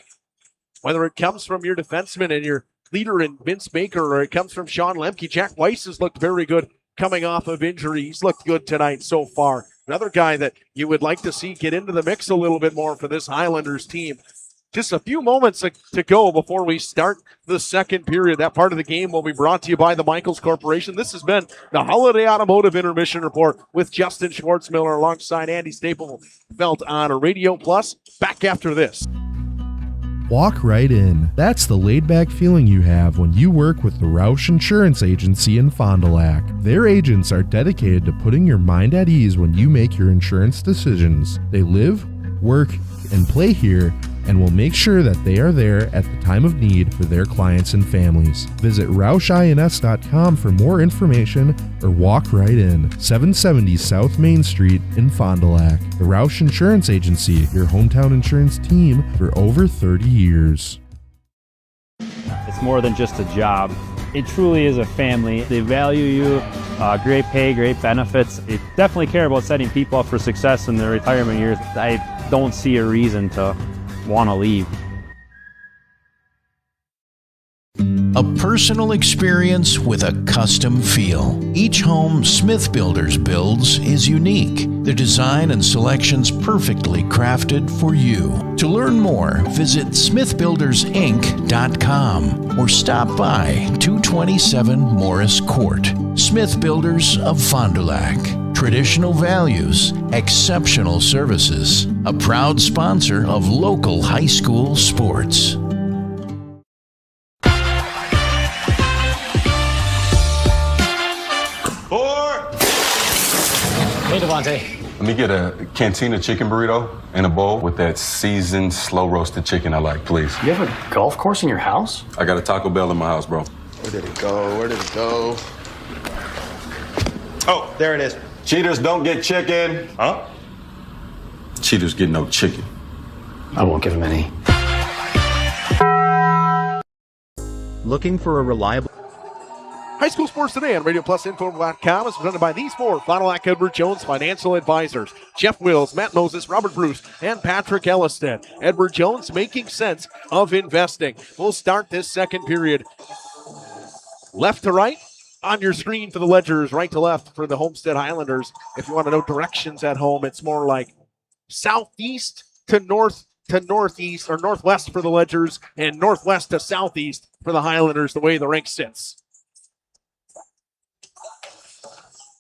Speaker 2: whether it comes from your defenseman and your leader in Vince Baker or it comes from Sean Lemke. Jack Weiss has looked very good coming off of injury. He's looked good tonight so far. Another guy that you would like to see get into the mix a little bit more for this Highlanders team. Just a few moments to go before we start the second period. That part of the game will be brought to you by the Michaels Corporation. This has been the Holiday Automotive Intermission Report with Justin Schwartzmiller alongside Andy Staplefeldt on Radio Plus. Back after this.
Speaker 4: Walk right in. That's the laid-back feeling you have when you work with the Roush Insurance Agency in Fond du Lac. Their agents are dedicated to putting your mind at ease when you make your insurance decisions. They live, work, and play here, and will make sure that they are there at the time of need for their clients and families. Visit RoushINS.com for more information or walk right in. 770 South Main Street in Fond du Lac. The Roush Insurance Agency, your hometown insurance team for over 30 years.
Speaker 5: It's more than just a job. It truly is a family. They value you, great pay, great benefits. They definitely care about setting people up for success in their retirement years. I don't see a reason to want to leave.
Speaker 6: A personal experience with a custom feel. Each home Smith Builders builds is unique. Their design and selections perfectly crafted for you. To learn more, visit smithbuildersinc.com or stop by 227 Morris Court. Smith Builders of Fond du Lac. Traditional values, exceptional services. A proud sponsor of local high school sports.
Speaker 13: Hey, Devontae. Let me get a Cantina chicken burrito and a bowl with that seasoned, slow-roasted chicken I like, please. You have a golf course in your house? I got a Taco Bell in my house, bro. Where did it go? Where did it go? Oh, there it is. Cheaters don't get chicken. Huh? Cheaters get no chicken. I won't give him any.
Speaker 27: Looking for a reliable...
Speaker 2: High School Sports Today on Radio Plus Info.com is presented by these four Fond du Lac Edward Jones Financial Advisors: Jeff Wills, Matt Moses, Robert Bruce, and Patrick Ellisted. Edward Jones, making sense of investing. We'll start this second period. Left to right on your screen for the Ledgers, right to left for the Homestead Highlanders. If you want to know directions at home, it's more like southeast to northeast, or northwest for the Ledgers, and northwest to southeast for the Highlanders, the way the rink sits.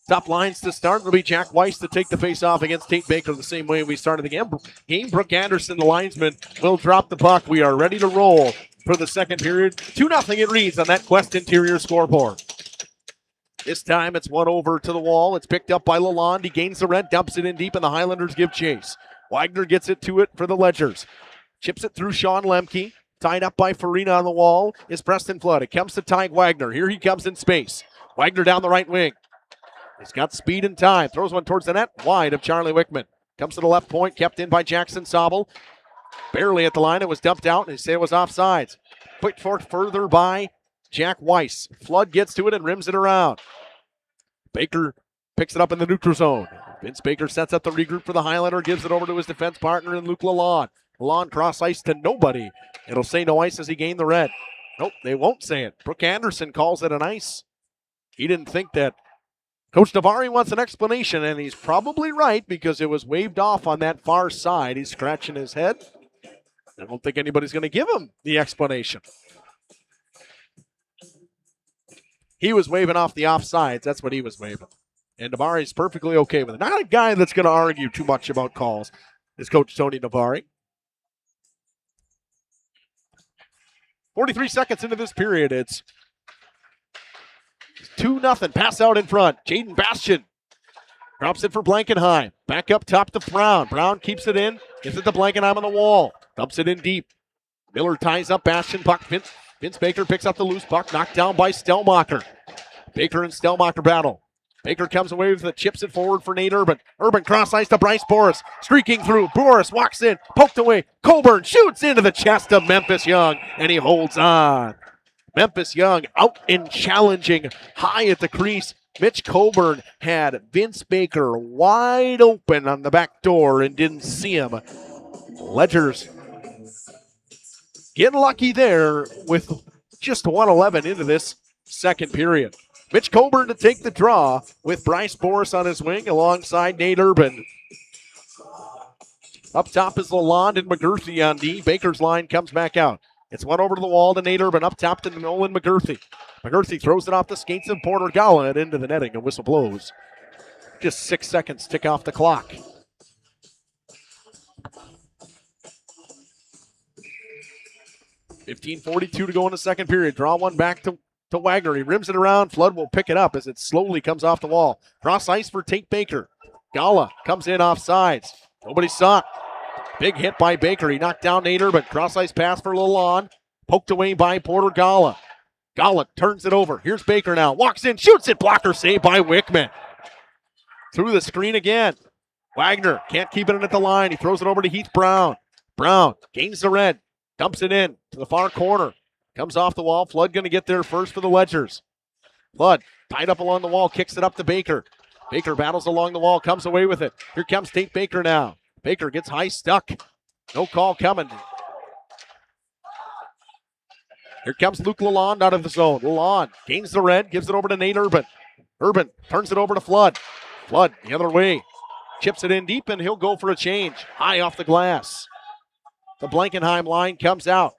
Speaker 2: Top lines to start will be Jack Weiss to take the face-off against Tate Baker the same way we started the game. Brooke Anderson, the linesman, will drop the puck. We are ready to roll for the second period. 2-0 it reads on that Quest Interior scoreboard. This time it's one over to the wall. It's picked up by Lalonde. He gains the red, dumps it in deep, and the Highlanders give chase. Wagner gets it to it for the Ledgers. Chips it through Sean Lemke. Tied up by Farina on the wall is Preston Flood. It comes to Ty Wagner. Here he comes in space. Wagner down the right wing. He's got speed and time. Throws one towards the net. Wide of Charlie Wickman. Comes to the left point. Kept in by Jackson Sobel. Barely at the line. It was dumped out, and they say it was offsides. Put forth further by Jack Weiss. Flood gets to it and rims it around. Baker picks it up in the neutral zone. Vince Baker sets up the regroup for the Highlander. Gives it over to his defense partner in Luke Lalonde. Lalonde cross ice to nobody. It'll say no ice as he gained the red. Nope, they won't say it. Brooke Anderson calls it an ice. He didn't think that. Coach Navari wants an explanation, and he's probably right because it was waved off on that far side. He's scratching his head. I don't think anybody's going to give him the explanation. He was waving off the offsides. That's what he was waving. And Navari's perfectly okay with it. Not a guy that's going to argue too much about calls is Coach Tony Navari. 43 seconds into this period, it's 2-0. Pass out in front. Jaden Bastian drops it for Blankenheim. Back up top to Brown. Brown keeps it in. Gives it to Blankenheim on the wall. Dumps it in deep. Miller ties up Bastian. Puck. Vince Baker picks up the loose puck. Knocked down by Stellmacher. Baker and Stellmacher battle. Baker comes away with it. Chips it forward for Nate Urban. Urban cross ice to Bryce Boris. Streaking through. Boris walks in. Poked away. Coburn shoots into the chest of Memphis Young. And he holds on. Memphis Young out and challenging high at the crease. Mitch Coburn had Vince Baker wide open on the back door and didn't see him. Ledgers Getting lucky there with just 1:11 into this second period. Mitch Coburn to take the draw with Bryce Boris on his wing alongside Nate Urban. Up top is Lalonde and McGurthy on D. Baker's line comes back out. It's one over to the wall to Nate Urban. Up top to Nolan McGurthy. McGurthy throws it off the skates of Porter Gala and into the netting. A whistle blows. Just 6 seconds tick off the clock. .42 to go in the second period. Draw one back to Wagner. He rims it around. Flood will pick it up as it slowly comes off the wall. Cross ice for Tate Baker. Gala comes in off sides. Nobody saw it. Big hit by Baker. He knocked down Nate Urban. Cross ice pass for Lalonde. Poked away by Porter Gala. Gala turns it over. Here's Baker now. Walks in, shoots it. Blocker saved by Wickman. Through the screen again. Wagner can't keep it in at the line. He throws it over to Heath Brown. Brown gains the red. Dumps it in to the far corner. Comes off the wall. Flood going to get there first for the Ledgers. Flood tied up along the wall. Kicks it up to Baker. Baker battles along the wall. Comes away with it. Here comes Tate Baker now. Baker gets high stuck. No call coming. Here comes Luke Lalonde out of the zone. Lalonde gains the red. Gives it over to Nate Urban. Urban turns it over to Flood. Flood the other way. Chips it in deep and he'll go for a change. High off the glass. The Blankenheim line comes out.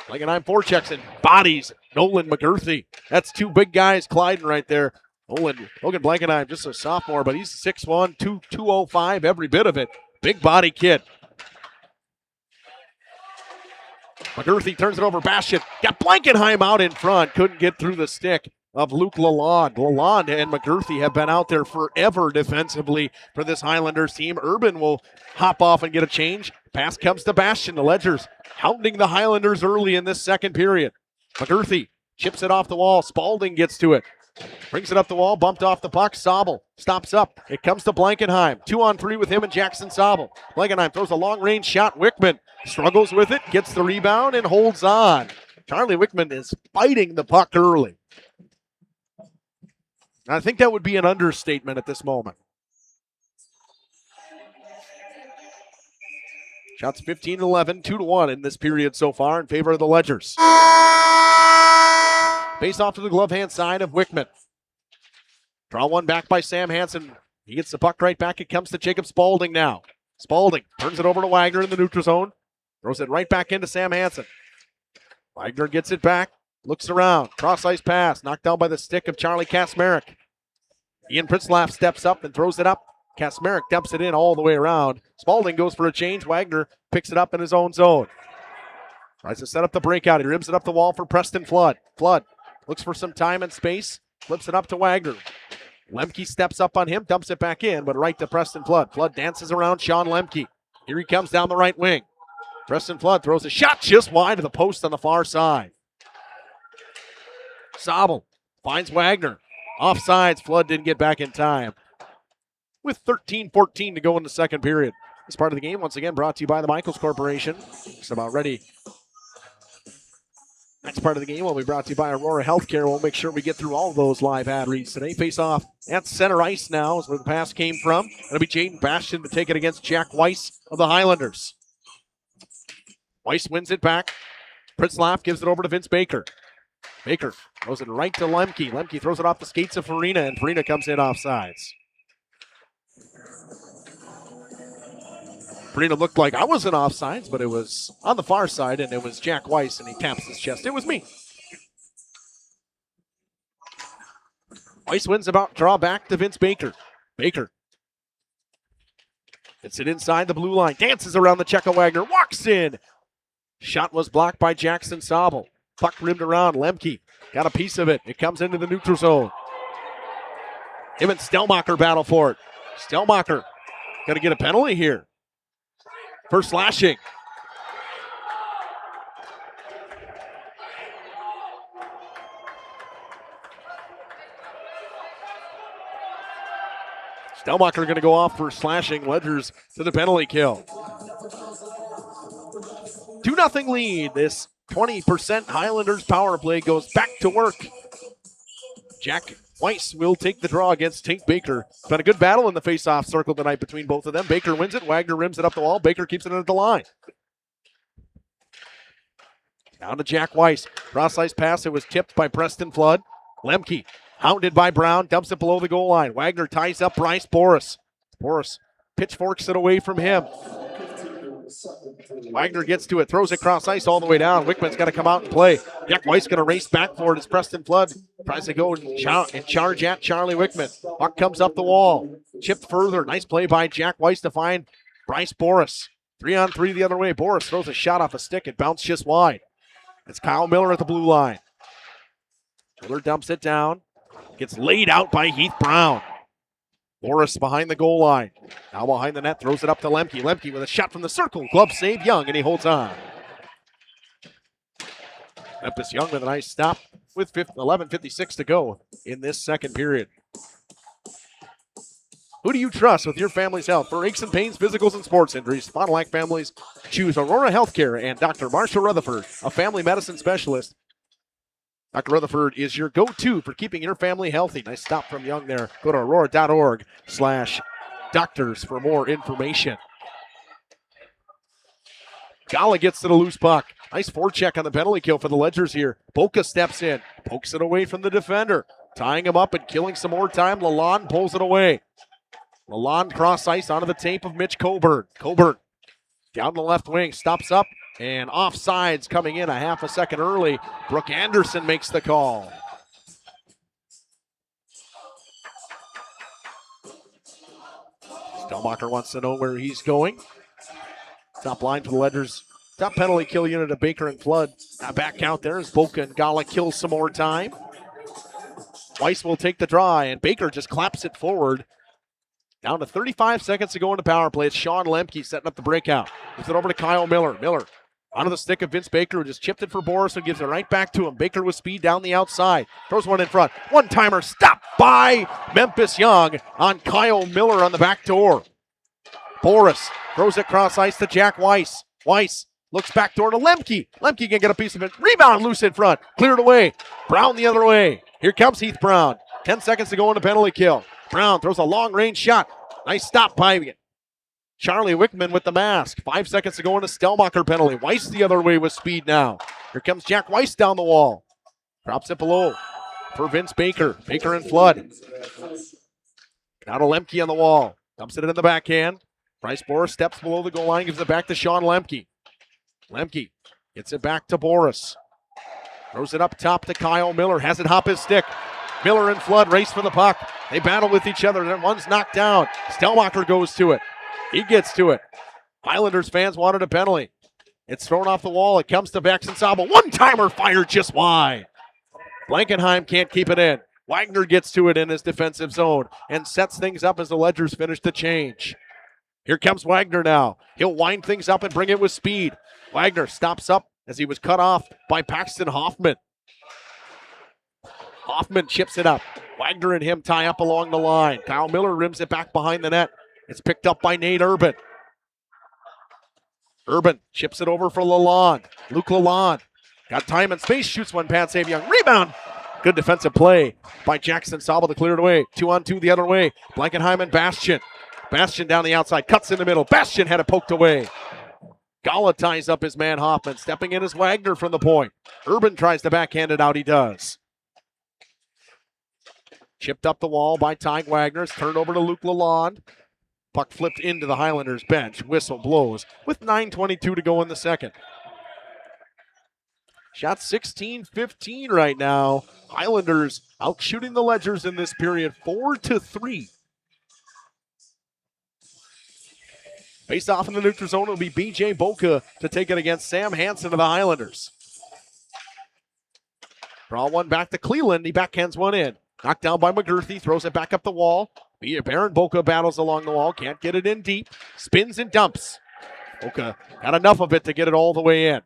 Speaker 2: Blankenheim forechecks and bodies Nolan McGurthy. That's two big guys colliding right there. Logan Blankenheim, just a sophomore, but he's 6'1", 205, every bit of it. Big body kid. McGurthy turns it over. Bastian got Blankenheim out in front. Couldn't get through the stick of Luke Lalonde. Lalonde and McGurthy have been out there forever defensively for this Highlanders team. Urban will hop off and get a change. Pass comes to Bastian. The Ledgers hounding the Highlanders early in this second period. McGurthy chips it off the wall. Spalding gets to it. Brings it up the wall, bumped off the puck. Sobel stops up. It comes to Blankenheim. 2-on-3 with him and Jackson Sobel. Blankenheim throws a long-range shot. Wickman struggles with it, gets the rebound, and holds on. Charlie Wickman is fighting the puck early. I think that would be an understatement at this moment. Shots 15-11, 2-1 in this period so far in favor of the Ledgers. Face off to the glove hand side of Wickman. Draw one back by Sam Hansen. He gets the puck right back. It comes to Jacob Spalding now. Spalding turns it over to Wagner in the neutral zone. Throws it right back into Sam Hansen. Wagner gets it back. Looks around. Cross ice pass. Knocked down by the stick of Charlie Kasmerek. Ian Pritzlaff steps up and throws it up. Kasmerek dumps it in all the way around. Spalding goes for a change. Wagner picks it up in his own zone. Tries to set up the breakout. He rims it up the wall for Preston Flood. Flood looks for some time and space. Flips it up to Wagner. Lemke steps up on him. Dumps it back in, but right to Preston Flood. Flood dances around Sean Lemke. Here he comes down the right wing. Preston Flood throws a shot just wide of the post on the far side. Sobel finds Wagner. Offsides. Flood didn't get back in time. With 13-14 to go in the second period. This part of the game, once again, brought to you by the Michaels Corporation. Just about ready. Next part of the game will be brought to you by Aurora Healthcare. We'll make sure we get through all of those live ad reads today. Face off at center ice now is where the pass came from. It'll be Jaden Bastian to take it against Jack Weiss of the Highlanders. Weiss wins it back. Pritzlaff gives it over to Vince Baker. Baker throws it right to Lemke. Lemke throws it off the skates of Farina, and Farina comes in offsides. Farina looked like I wasn't offsides, but it was on the far side, and it was Jack Weiss, and he taps his chest. It was me. Weiss wins about draw back to Vince Baker. Baker gets it inside the blue line, dances around the check of Wagner, walks in. Shot was blocked by Jackson Sobel. Puck rimmed around. Lemke got a piece of it. It comes into the neutral zone. Him and Stelmacher battle for it. Stelmacher got to get a penalty here for slashing. Stelmacher going to go off for slashing. Ledgers to the penalty kill. 2-0 lead. This 20% Highlanders power play goes back to work. Jack Weiss will take the draw against Tate Baker. It's been a good battle in the face-off circle tonight between both of them. Baker wins it. Wagner rims it up the wall. Baker keeps it at the line. Down to Jack Weiss. Cross-ice pass. It was tipped by Preston Flood. Lemke, hounded by Brown, dumps it below the goal line. Wagner ties up Bryce Boris. Boris pitchforks it away from him. Wagner gets to it, throws it cross ice all the way down. Wickman's got to come out and play. Jack Weiss going to race back for it as Preston Flood tries to go and charge at Charlie Wickman. Puck comes up the wall. Chipped further. Nice play by Jack Weiss to find Bryce Boris. 3-on-3 the other way. Boris throws a shot off a stick. It bounced just wide. It's Kyle Miller at the blue line. Miller dumps it down. Gets laid out by Heath Brown. Boris behind the goal line. Now behind the net, throws it up to Lemke. Lemke with a shot from the circle. Glove save Young, and he holds on. Memphis Young with a nice stop with 11:56 to go in this second period. Who do you trust with your family's health? For aches and pains, physicals, and sports injuries, Fond du Lac families choose Aurora Healthcare and Dr. Marshall Rutherford, a family medicine specialist. Dr. Rutherford is your go-to for keeping your family healthy. Nice stop from Young there. Go to aurora.org/doctors for more information. Gala gets to the loose puck. Nice forecheck on the penalty kill for the Ledgers here. Boca steps in, pokes it away from the defender. Tying him up and killing some more time. Lalonde pulls it away. Lalonde cross ice onto the tape of Mitch Coburn. Coburn down the left wing, stops up. And offsides coming in a half a second early. Brooke Anderson makes the call. Stelmacher wants to know where he's going. Top line for the Ledgers. Top penalty kill unit of Baker and Flood. Back count there as Boca and Gala kill some more time. Weiss will take the draw, and Baker just claps it forward. Down to 35 seconds to go in the power play. It's Sean Lemke setting up the breakout. Gives it over to Kyle Miller. Miller onto the stick of Vince Baker, who just chipped it for Boris and gives it right back to him. Baker with speed down the outside. Throws one in front. One-timer stopped by Memphis Young on Kyle Miller on the back door. Boris throws it cross ice to Jack Weiss. Weiss looks back door to Lemke. Lemke can get a piece of it. Rebound loose in front. Cleared away. Brown the other way. Here comes Heath Brown. 10 seconds to go in the penalty kill. Brown throws a long-range shot. Nice stop by Charlie Wickman with the mask. 5 seconds to go in a Stelmacher penalty. Weiss the other way with speed now. Here comes Jack Weiss down the wall. Drops it below for Vince Baker. Baker and Flood. Now to Lemke on the wall. Dumps it in the backhand. Bryce Boris steps below the goal line. Gives it back to Sean Lemke. Lemke gets it back to Boris. Throws it up top to Kyle Miller. Has it hop his stick. Miller and Flood race for the puck. They battle with each other. Then one's knocked down. Stelmacher goes to it. He gets to it. Highlanders fans wanted a penalty. It's thrown off the wall. It comes to Baxensaba. One-timer fired just wide. Blankenheim can't keep it in. Wagner gets to it in his defensive zone and sets things up as the Ledgers finish the change. Here comes Wagner now. He'll wind things up and bring it with speed. Wagner stops up as he was cut off by Paxton Hoffman. Hoffman chips it up. Wagner and him tie up along the line. Kyle Miller rims it back behind the net. It's picked up by Nate Urban. Urban chips it over for Lalonde. Luke Lalonde got time and space, shoots one past save Young. Rebound. Good defensive play by Jackson Saba to clear it away. 2-on-2 the other way. Blankenheim and Bastian. Bastian down the outside, cuts in the middle. Bastian had it poked away. Gala ties up his man Hoffman. Stepping in is Wagner from the point. Urban tries to backhand it out. He does. Chipped up the wall by Ty Wagner. It's turned over to Luke Lalonde. Puck flipped into the Highlanders bench. Whistle blows with 9:22 to go in the second. Shot 16-15 right now. Highlanders out shooting the Ledgers in this period 4-3. Face off in the neutral zone will be B.J. Boca to take it against Sam Hansen of the Highlanders. Draw one back to Cleland. He backhands one in. Knocked down by McGurthy. Throws it back up the wall. Baron Boca battles along the wall. Can't get it in deep. Spins and dumps. Boca got enough of it to get it all the way in.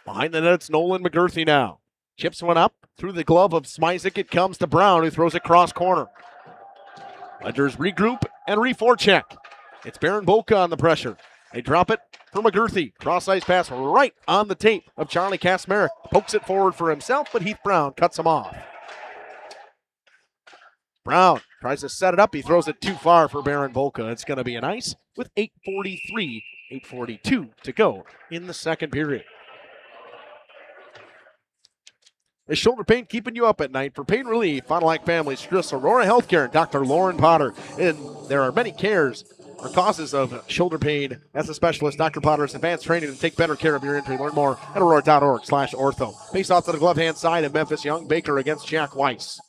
Speaker 2: Behind the net, it's Nolan McGurthy now. Chips one up. Through the glove of Smizik. It comes to Brown, who throws it cross corner. Ledgers regroup and re-forecheck. It's Baron Boca on the pressure. They drop it for McGurthy. Cross-ice pass right on the tape of Charlie Kasmerick. Pokes it forward for himself, but Heath Brown cuts him off. Brown tries to set it up. He throws it too far for Baron Boca. It's going to be an ice with 8:42 to go in the second period. Is shoulder pain keeping you up at night? For pain relief, Fond du Lac families trust Aurora Healthcare and Dr. Lauren Potter. And there are many cares or causes of shoulder pain. As a specialist, Dr. Potter has advanced training to take better care of your injury. Learn more at aurora.org/ortho. Face off to the glove-hand side of Memphis Young. Baker against Jack Weiss.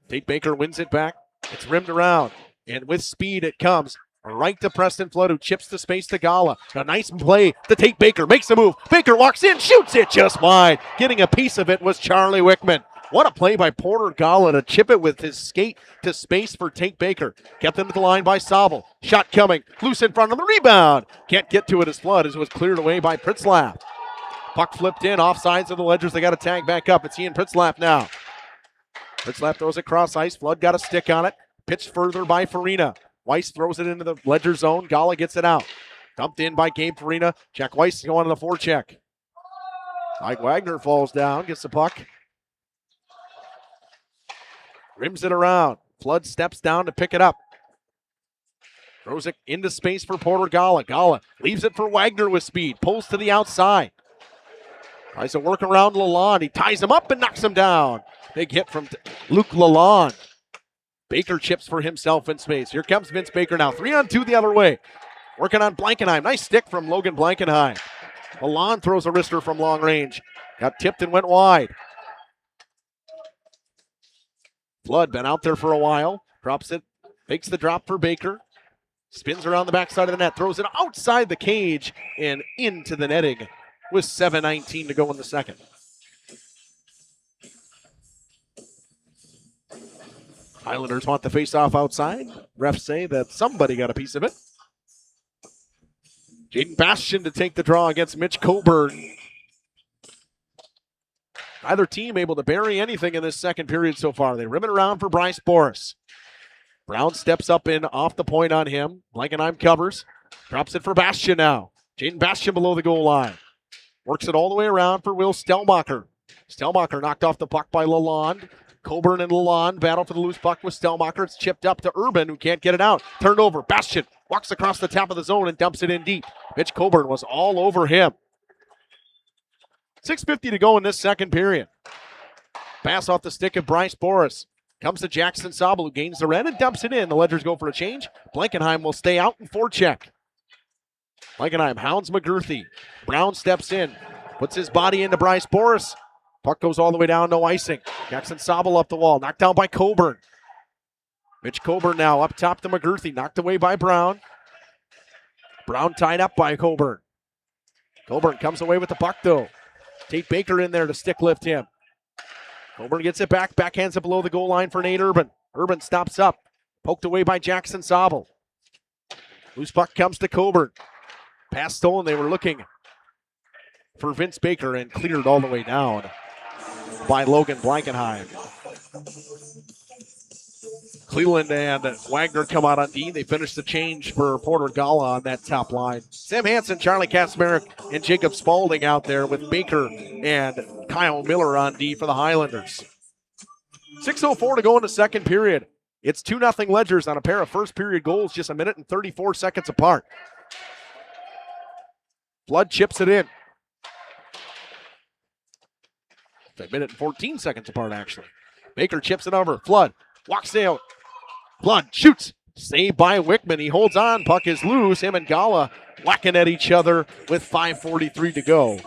Speaker 2: Tate Baker wins it back. It's rimmed around. And with speed it comes. Right to Preston Flood, who chips the space to Gala. A nice play to Tate Baker. Makes the move. Baker walks in, shoots it just wide. Getting a piece of it was Charlie Wickman. What a play by Porter Gala to chip it with his skate to space for Tate Baker. Kept him at the line by Sobel. Shot coming. Loose in front of the rebound. Can't get to it as Flood as it was cleared away by Pritzlaff. Puck flipped in. Offsides of the Ledgers. They got to tag back up. It's Ian Pritzlaff now. Pritzlaff throws it cross ice. Flood got a stick on it. Pitched further by Farina. Weiss throws it into the Ledger zone. Gala gets it out. Dumped in by Gabe Farina. Jack Weiss going on the forecheck. Mike Wagner falls down, gets the puck. Rims it around. Flood steps down to pick it up. Throws it into space for Porter Gala. Gala leaves it for Wagner with speed. Pulls to the outside. Tries to work around Lalonde. He ties him up and knocks him down. Big hit from Luke Lalonde. Baker chips for himself in space. Here comes Vince Baker now. 3-on-2 the other way. Working on Blankenheim. Nice stick from Logan Blankenheim. Lalonde throws a wrister from long range. Got tipped and went wide. Flood been out there for a while. Drops it. Makes the drop for Baker. Spins around the backside of the net. Throws it outside the cage and into the netting with 7:19 to go in the second. Islanders want the face-off outside. Refs say that somebody got a piece of it. Jaden Bastian to take the draw against Mitch Coburn. Neither team able to bury anything in this second period so far. They rim it around for Bryce Boris. Brown steps up in off the point on him. Blankenheim covers. Drops it for Bastian now. Jaden Bastian below the goal line. Works it all the way around for Will Stelmacher. Stelmacher knocked off the puck by Lalonde. Coburn and Lalonde battle for the loose puck with Stelmacher. It's chipped up to Urban, who can't get it out. Turned over. Bastian walks across the top of the zone and dumps it in deep. Mitch Coburn was all over him. 6:50 to go in this second period. Pass off the stick of Bryce Boris. Comes to Jackson Sobel, who gains the red and dumps it in. The Ledgers go for a change. Blankenheim will stay out in forecheck. Blankenheim hounds McGurthy. Brown steps in. Puts his body into Bryce Boris. Puck goes all the way down, no icing. Jackson Sobel up the wall, knocked down by Coburn. Mitch Coburn now up top to McGurthy, knocked away by Brown. Brown tied up by Coburn. Coburn comes away with the puck though. Tate Baker in there to stick lift him. Coburn gets it back, backhands it below the goal line for Nate Urban. Urban stops up, poked away by Jackson Sobel. Loose puck comes to Coburn. Pass stolen, they were looking for Vince Baker and cleared all the way down by Logan Blankenheim. Cleveland and Wagner come out on D. They finish the change for Porter Gala on that top line. Sam Hansen, Charlie Kaczmarek, and Jacob Spaulding out there with Baker and Kyle Miller on D for the Highlanders. 6:04 to go in the second period. It's 2-0 Ledgers on a pair of first period goals just a minute and 34 seconds apart. Flood chips it in. A minute and 14 seconds apart, actually. Baker chips it over. Flood walks out. Flood shoots. Saved by Wickman. He holds on. Puck is loose. Him and Gala whacking at each other with 5:43 to go.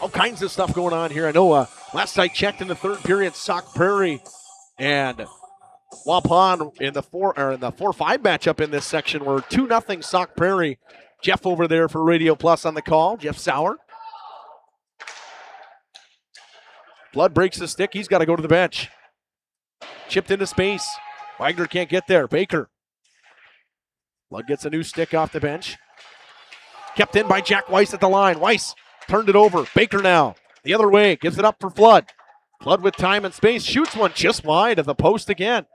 Speaker 2: All kinds of stuff going on here. I know last I checked in the third period, Sauk Prairie and Waupun in the 4-5 matchup in this section were 2-0 Sauk Prairie. Jeff over there for Radio Plus on the call. Jeff Sauer. Flood breaks the stick. He's got to go to the bench. Chipped into space. Wagner can't get there. Baker. Flood gets a new stick off the bench. Kept in by Jack Weiss at the line. Weiss turned it over. Baker now. The other way. Gives it up for Flood. Flood with time and space. Shoots one just wide of the post again.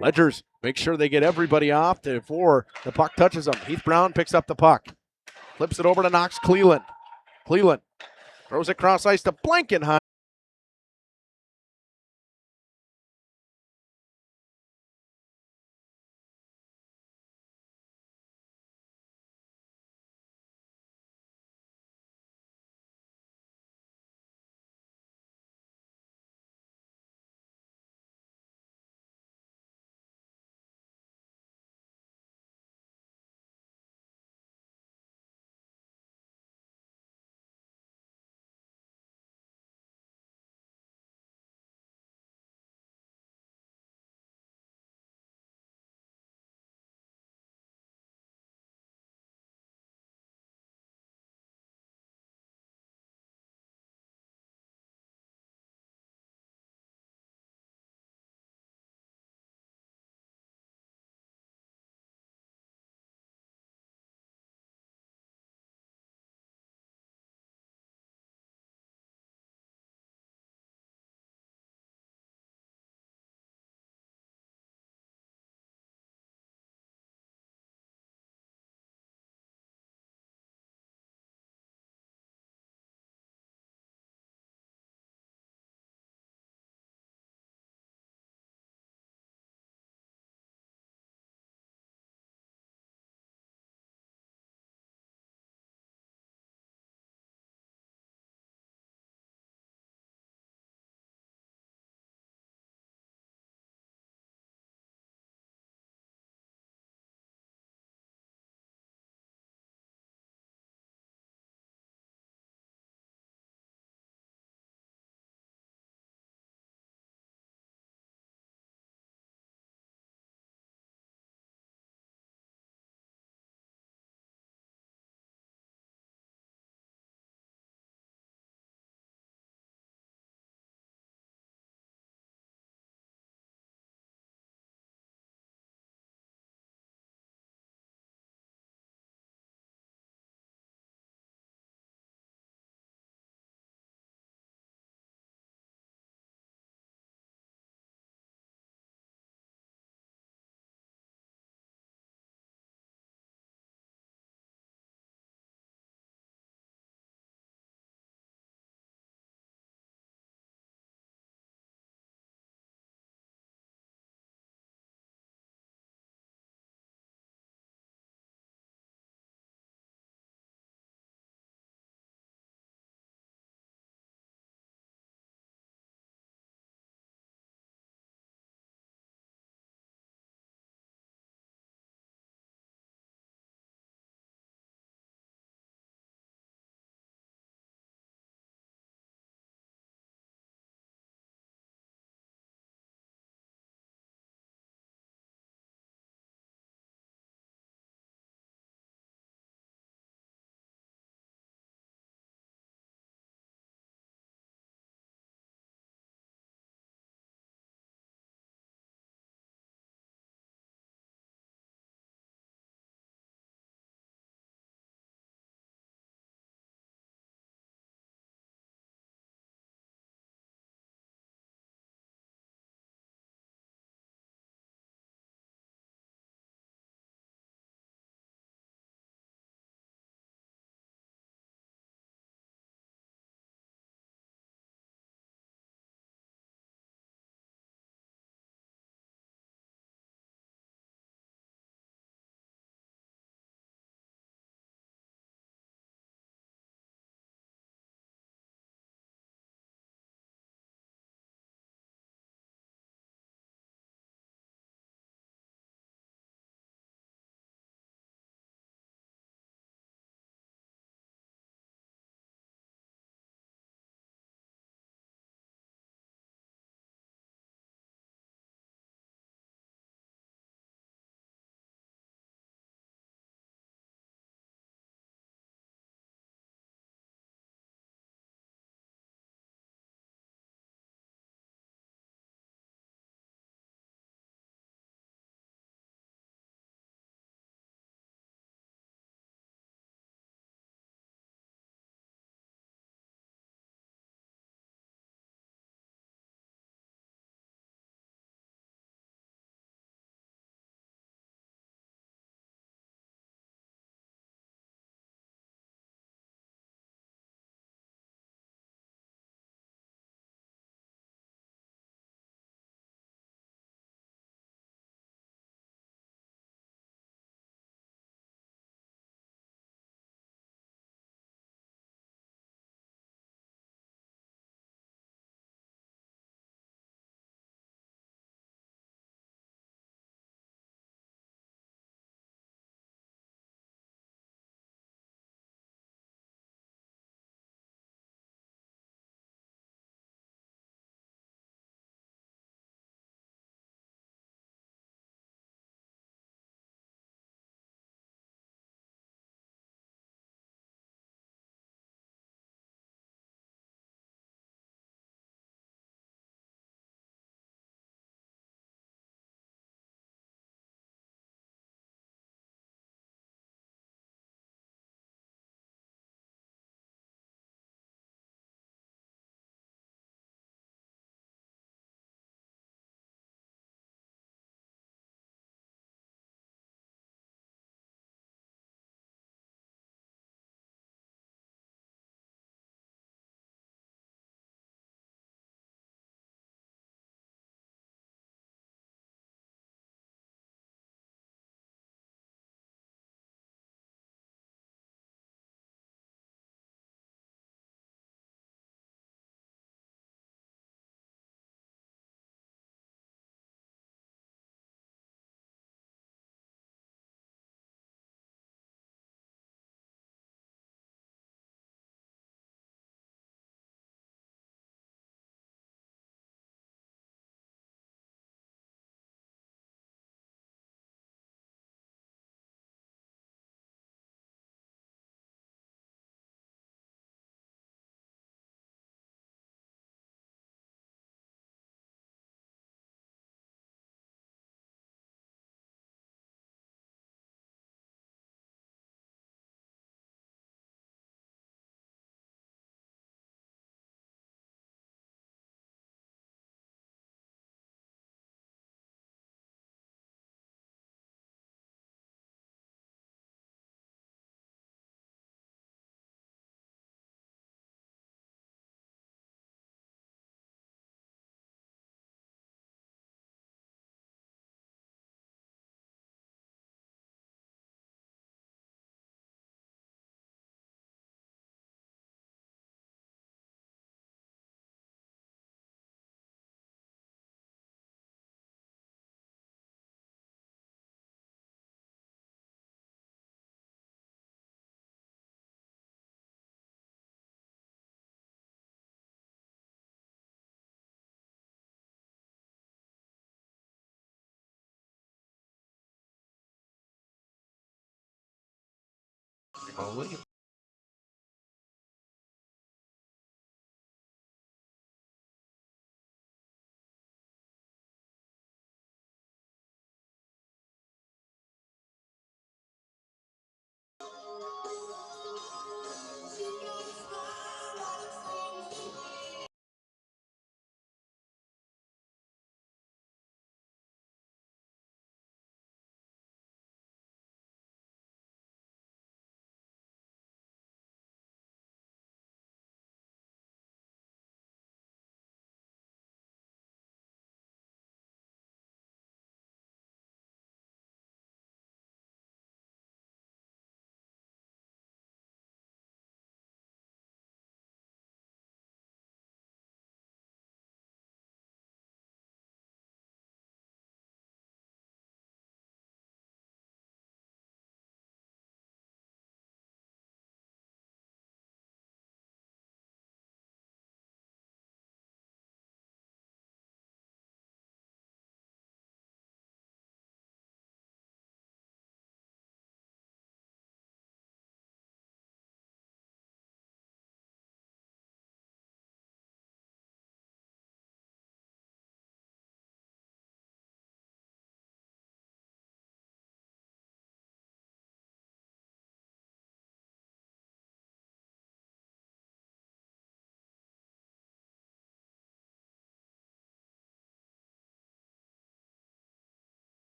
Speaker 2: Ledgers make sure they get everybody off before the puck touches them. Heath Brown picks up the puck. Flips it over to Knox Cleland. Cleland throws it cross ice to Blankenheim.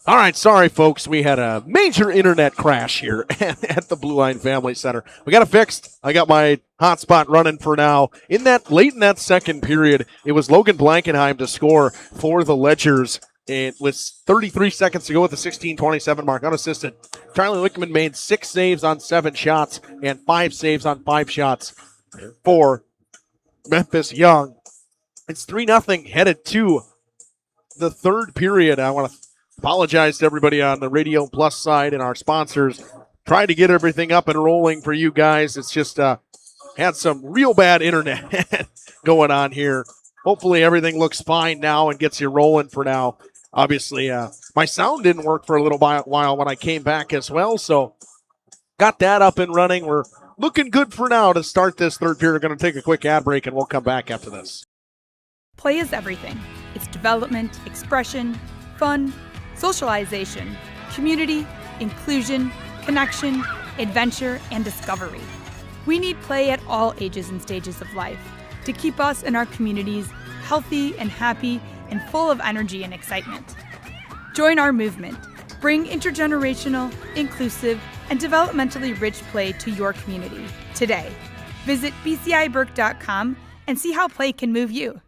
Speaker 2: All right, sorry, folks. We had a major internet crash here at the Blue Line Family Center. We got it fixed. I got my hotspot running for now. Late in that second period, it was Logan Blankenheim to score for the Ledgers. It was 33 seconds to go with the 16:27 mark, unassisted. Charlie Lickman made 6 saves on 7 shots and 5 saves on 5 shots for Memphis Young. It's 3-0 headed to the third period. I want to apologize to everybody on the Radio Plus side and our sponsors. Trying to get everything up and rolling for you guys. It's just had some real bad internet going on here. Hopefully everything looks fine now and gets you rolling for now. Obviously, my sound didn't work for a little while when I came back as well, so got that up and running. We're looking good for now to start this third period. We're going to take a quick ad break, and we'll come back after this.
Speaker 7: Play is everything. It's development, expression, fun, socialization, community, inclusion, connection, adventure, and discovery. We need play at all ages and stages of life to keep us and our communities healthy and happy and full of energy and excitement. Join our movement. Bring intergenerational, inclusive, and developmentally rich play to your community today. Visit bciburke.com and see how play can move you.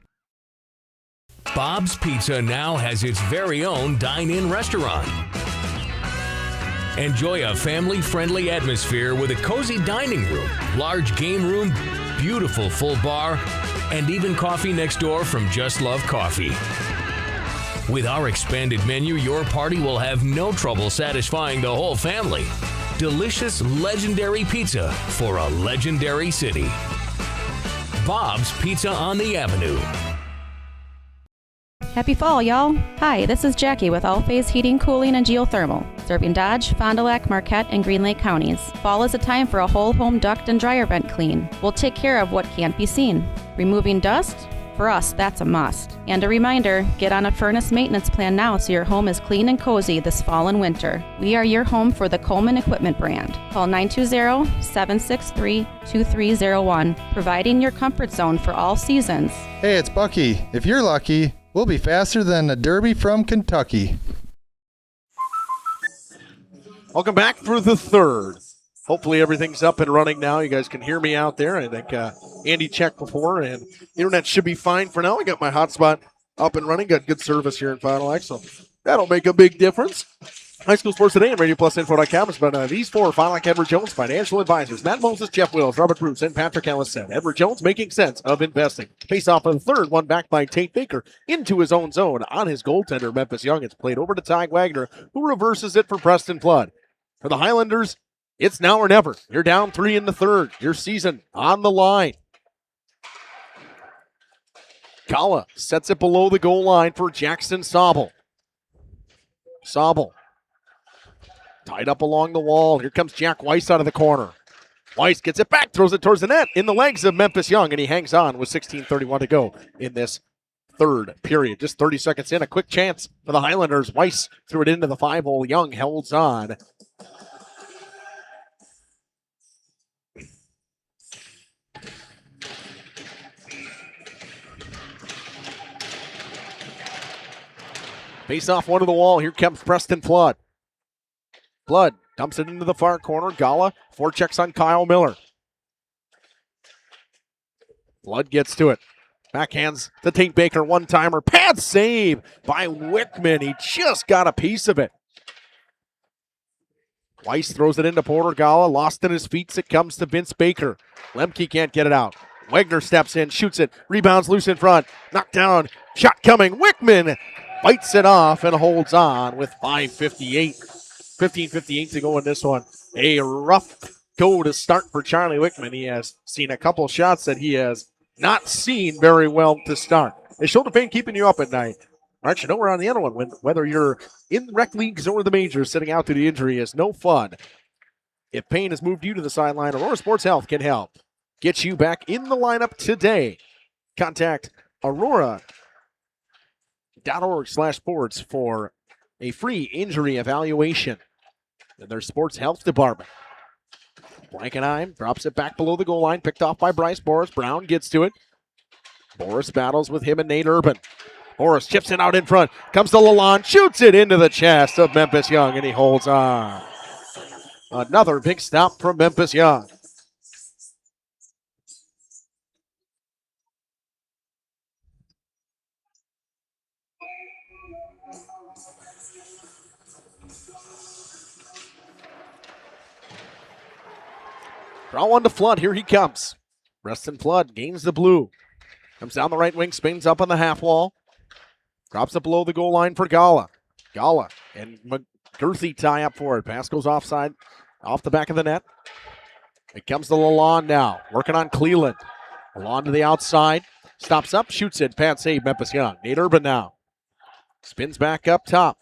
Speaker 10: Bob's Pizza now has its very own dine-in restaurant. Enjoy a family-friendly atmosphere with a cozy dining room, large game room, beautiful full bar, and even coffee next door from Just Love Coffee. With our expanded menu, your party will have no trouble satisfying the whole family. Delicious, legendary pizza for a legendary city. Bob's Pizza on the Avenue.
Speaker 11: Happy fall, y'all. Hi, this is Jackie with All Phase Heating, Cooling, and Geothermal, serving Dodge, Fond du Lac, Marquette, and Green Lake counties. Fall is a time for a whole home duct and dryer vent clean. We'll take care of what can't be seen. Removing dust? For us, that's a must. And a reminder, get on a furnace maintenance plan now so your home is clean and cozy this fall and winter. We are your home for the Coleman Equipment brand. Call 920-763-2301, providing your comfort zone for all seasons.
Speaker 12: Hey, it's Bucky. If you're lucky, we'll be faster than a Derby from Kentucky.
Speaker 2: Welcome back for the third. Hopefully everything's up and running now. You guys can hear me out there. I think Andy checked before, and internet should be fine for now. I got my hotspot up and running. Got good service here in Fond du Lac, so that'll make a big difference. High School Sports Today and Radio Plus Info.com is about these four: Fond du Lac Edward Jones Financial Advisors, Matt Moses, Jeff Wills, Robert Bruce, and Patrick Ellis said. Edward Jones making sense of investing. Face off of the third, one back by Tate Baker into his own zone on his goaltender, Memphis Young. It's played over to Ty Wagner, who reverses it for Preston Flood. For the Highlanders, it's now or never. You're down 3 in the third. Your season on the line. Kala sets it below the goal line for Jackson Sobel. Sobel tied up along the wall. Here comes Jack Weiss out of the corner. Weiss gets it back, throws it towards the net in the legs of Memphis Young, and he hangs on with 16:31 to go in this third period. Just 30 seconds in, a quick chance for the Highlanders. Weiss threw it into the 5-hole. Young holds on. Face off one to the wall. Here comes Preston Flood. Flood dumps it into the far corner. Gala forechecks on Kyle Miller. Flood gets to it. Backhands to Tate Baker. One-timer. Pad save by Wickman. He just got a piece of it. Weiss throws it into Porter Gala. Lost in his feet. It comes to Vince Baker. Lemke can't get it out. Wagner steps in, shoots it. Rebounds loose in front. Knocked down. Shot coming. Wickman bites it off and holds on with 15:58 to go in this one. A rough go to start for Charlie Wickman. He has seen a couple shots that he has not seen very well to start. Is shoulder pain keeping you up at night? All right, you know we're on the other one. Whether you're in the rec leagues or the majors, sitting out through the injury is no fun. If pain has moved you to the sideline, Aurora Sports Health can help. Get you back in the lineup today. Contact aurora.org/sports for a free injury evaluation in their sports health department. Blankenheim drops it back below the goal line, picked off by Bryce Boris. Brown gets to it. Boris battles with him and Nate Urban. Boris chips it out in front, comes to Lalonde, shoots it into the chest of Memphis Young, and he holds on. Another big stop from Memphis Young. Draw one to Flood. Here he comes. Preston Flood gains the blue. Comes down the right wing, spins up on the half wall. Drops it below the goal line for Gala. Gala and McGurthy tie up for it. Pass goes offside, off the back of the net. It comes to Lalonde now, working on Cleland. Lalonde to the outside, stops up, shoots it. Pad save, Memphis Young. Nate Urban now. Spins back up top.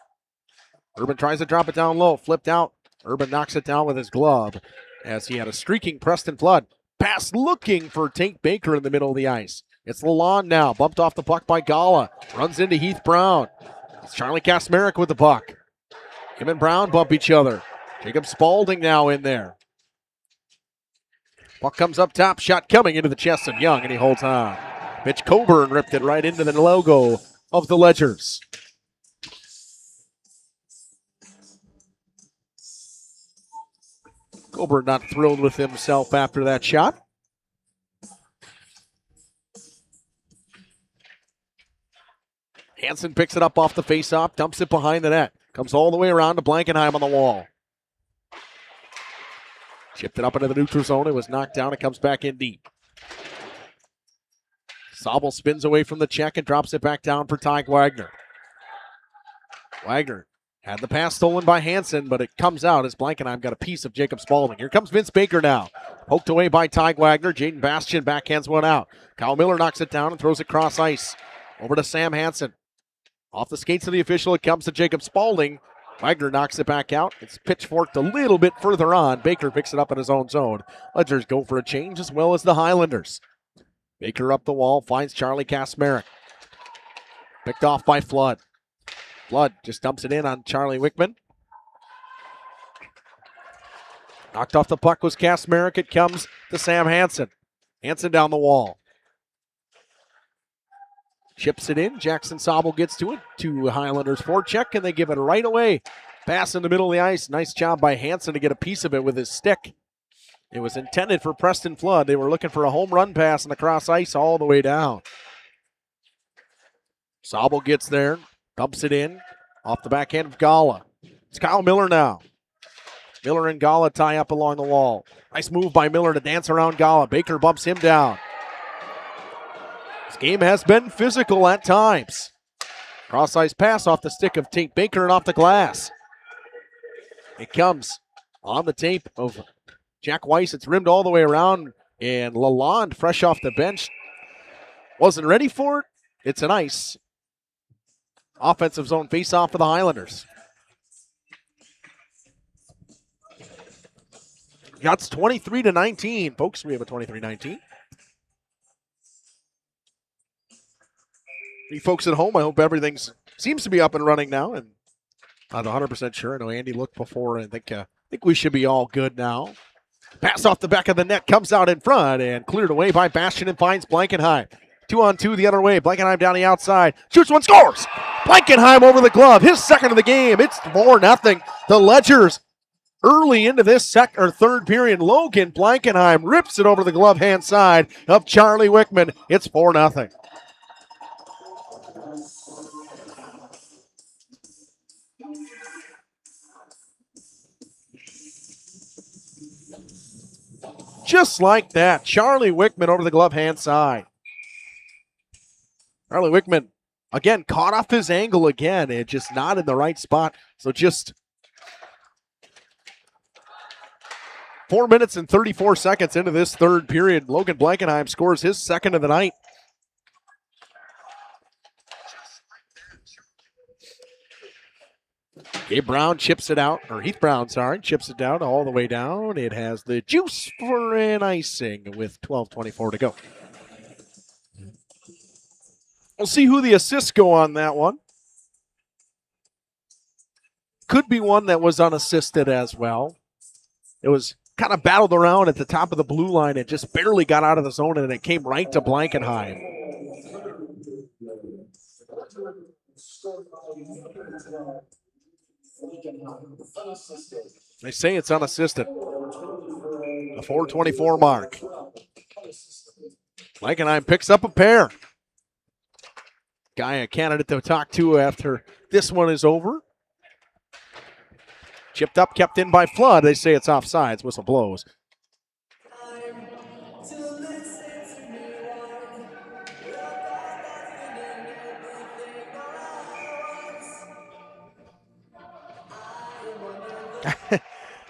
Speaker 2: Urban tries to drop it down low, flipped out. Urban knocks it down with his glove as he had a streaking Preston Flood. Pass looking for Tate Baker in the middle of the ice. It's Lalonde now, bumped off the puck by Gala. Runs into Heath Brown. It's Charlie Kasmerick with the puck. Him and Brown bump each other. Jacob Spaulding now in there. Puck comes up top, shot coming into the chest of Young, and he holds on. Mitch Coburn ripped it right into the logo of the Ledgers. Coburn not thrilled with himself after that shot. Hansen picks it up off the faceoff, dumps it behind the net. Comes all the way around to Blankenheim on the wall. Chipped it up into the neutral zone. It was knocked down. It comes back in deep. Sobel spins away from the check and drops it back down for Ty Wagner. Wagner had the pass stolen by Hansen, but it comes out as Blankenheim got a piece of Jacob Spaulding. Here comes Vince Baker now. Poked away by Ty Wagner. Jaden Bastian backhands one out. Kyle Miller knocks it down and throws it cross ice. Over to Sam Hansen. Off the skates of the official, it comes to Jacob Spaulding. Wagner knocks it back out. It's pitchforked a little bit further on. Baker picks it up in his own zone. Ledgers go for a change as well as the Highlanders. Baker up the wall, finds Charlie Kasmerick. Picked off by Flood. Flood just dumps it in on Charlie Wickman. Knocked off the puck was Kasmerick. It comes to Sam Hansen. Hansen down the wall. Chips it in. Jackson Sobel gets to it. Two Highlanders forecheck, and they give it right away. Pass in the middle of the ice. Nice job by Hansen to get a piece of it with his stick. It was intended for Preston Flood. They were looking for a home run pass on the cross ice all the way down. Sobel gets there. Dumps it in. Off the backhand of Gala. It's Kyle Miller now. Miller and Gala tie up along the wall. Nice move by Miller to dance around Gala. Baker bumps him down. This game has been physical at times. Cross-ice pass off the stick of Tate Baker and off the glass. It comes on the tape of Jack Weiss. It's rimmed all the way around, and Lalonde, fresh off the bench, wasn't ready for it. It's a nice offensive zone face-off for the Highlanders. That's 23-19. Folks, we have a 23-19. You folks at home, I hope everything seems to be up and running now, and I'm not 100% sure. I know Andy looked before, and I think we should be all good now. Pass off the back of the net, comes out in front, and cleared away by Bastian and finds Blankenheim. 2-on-2 the other way. Blankenheim down the outside. Shoots one, scores! Blankenheim over the glove. His second of the game. It's 4-0. The Ledgers early into this third period. Logan Blankenheim rips it over the glove hand side of Charlie Wickman. It's 4-0. Just like that, Charlie Wickman over the glove hand side. Charlie Wickman, again, caught off his angle again and just not in the right spot. So just 4 minutes and 34 seconds into this third period, Logan Blankenheim scores his second of the night. Gabe Brown chips it out, or Heath Brown, chips it down all the way down. It has the juice for an icing with 12:24 to go. We'll see who the assists go on that one. Could be one that was unassisted as well. It was kind of battled around at the top of the blue line. It just barely got out of the zone, and it came right to Blankenheim. They say it's unassisted. The 4:24 mark. Blankenheim picks up a pair. A candidate to talk to after this one is over. Chipped up, kept in by Flood. They say it's offsides. Whistle blows.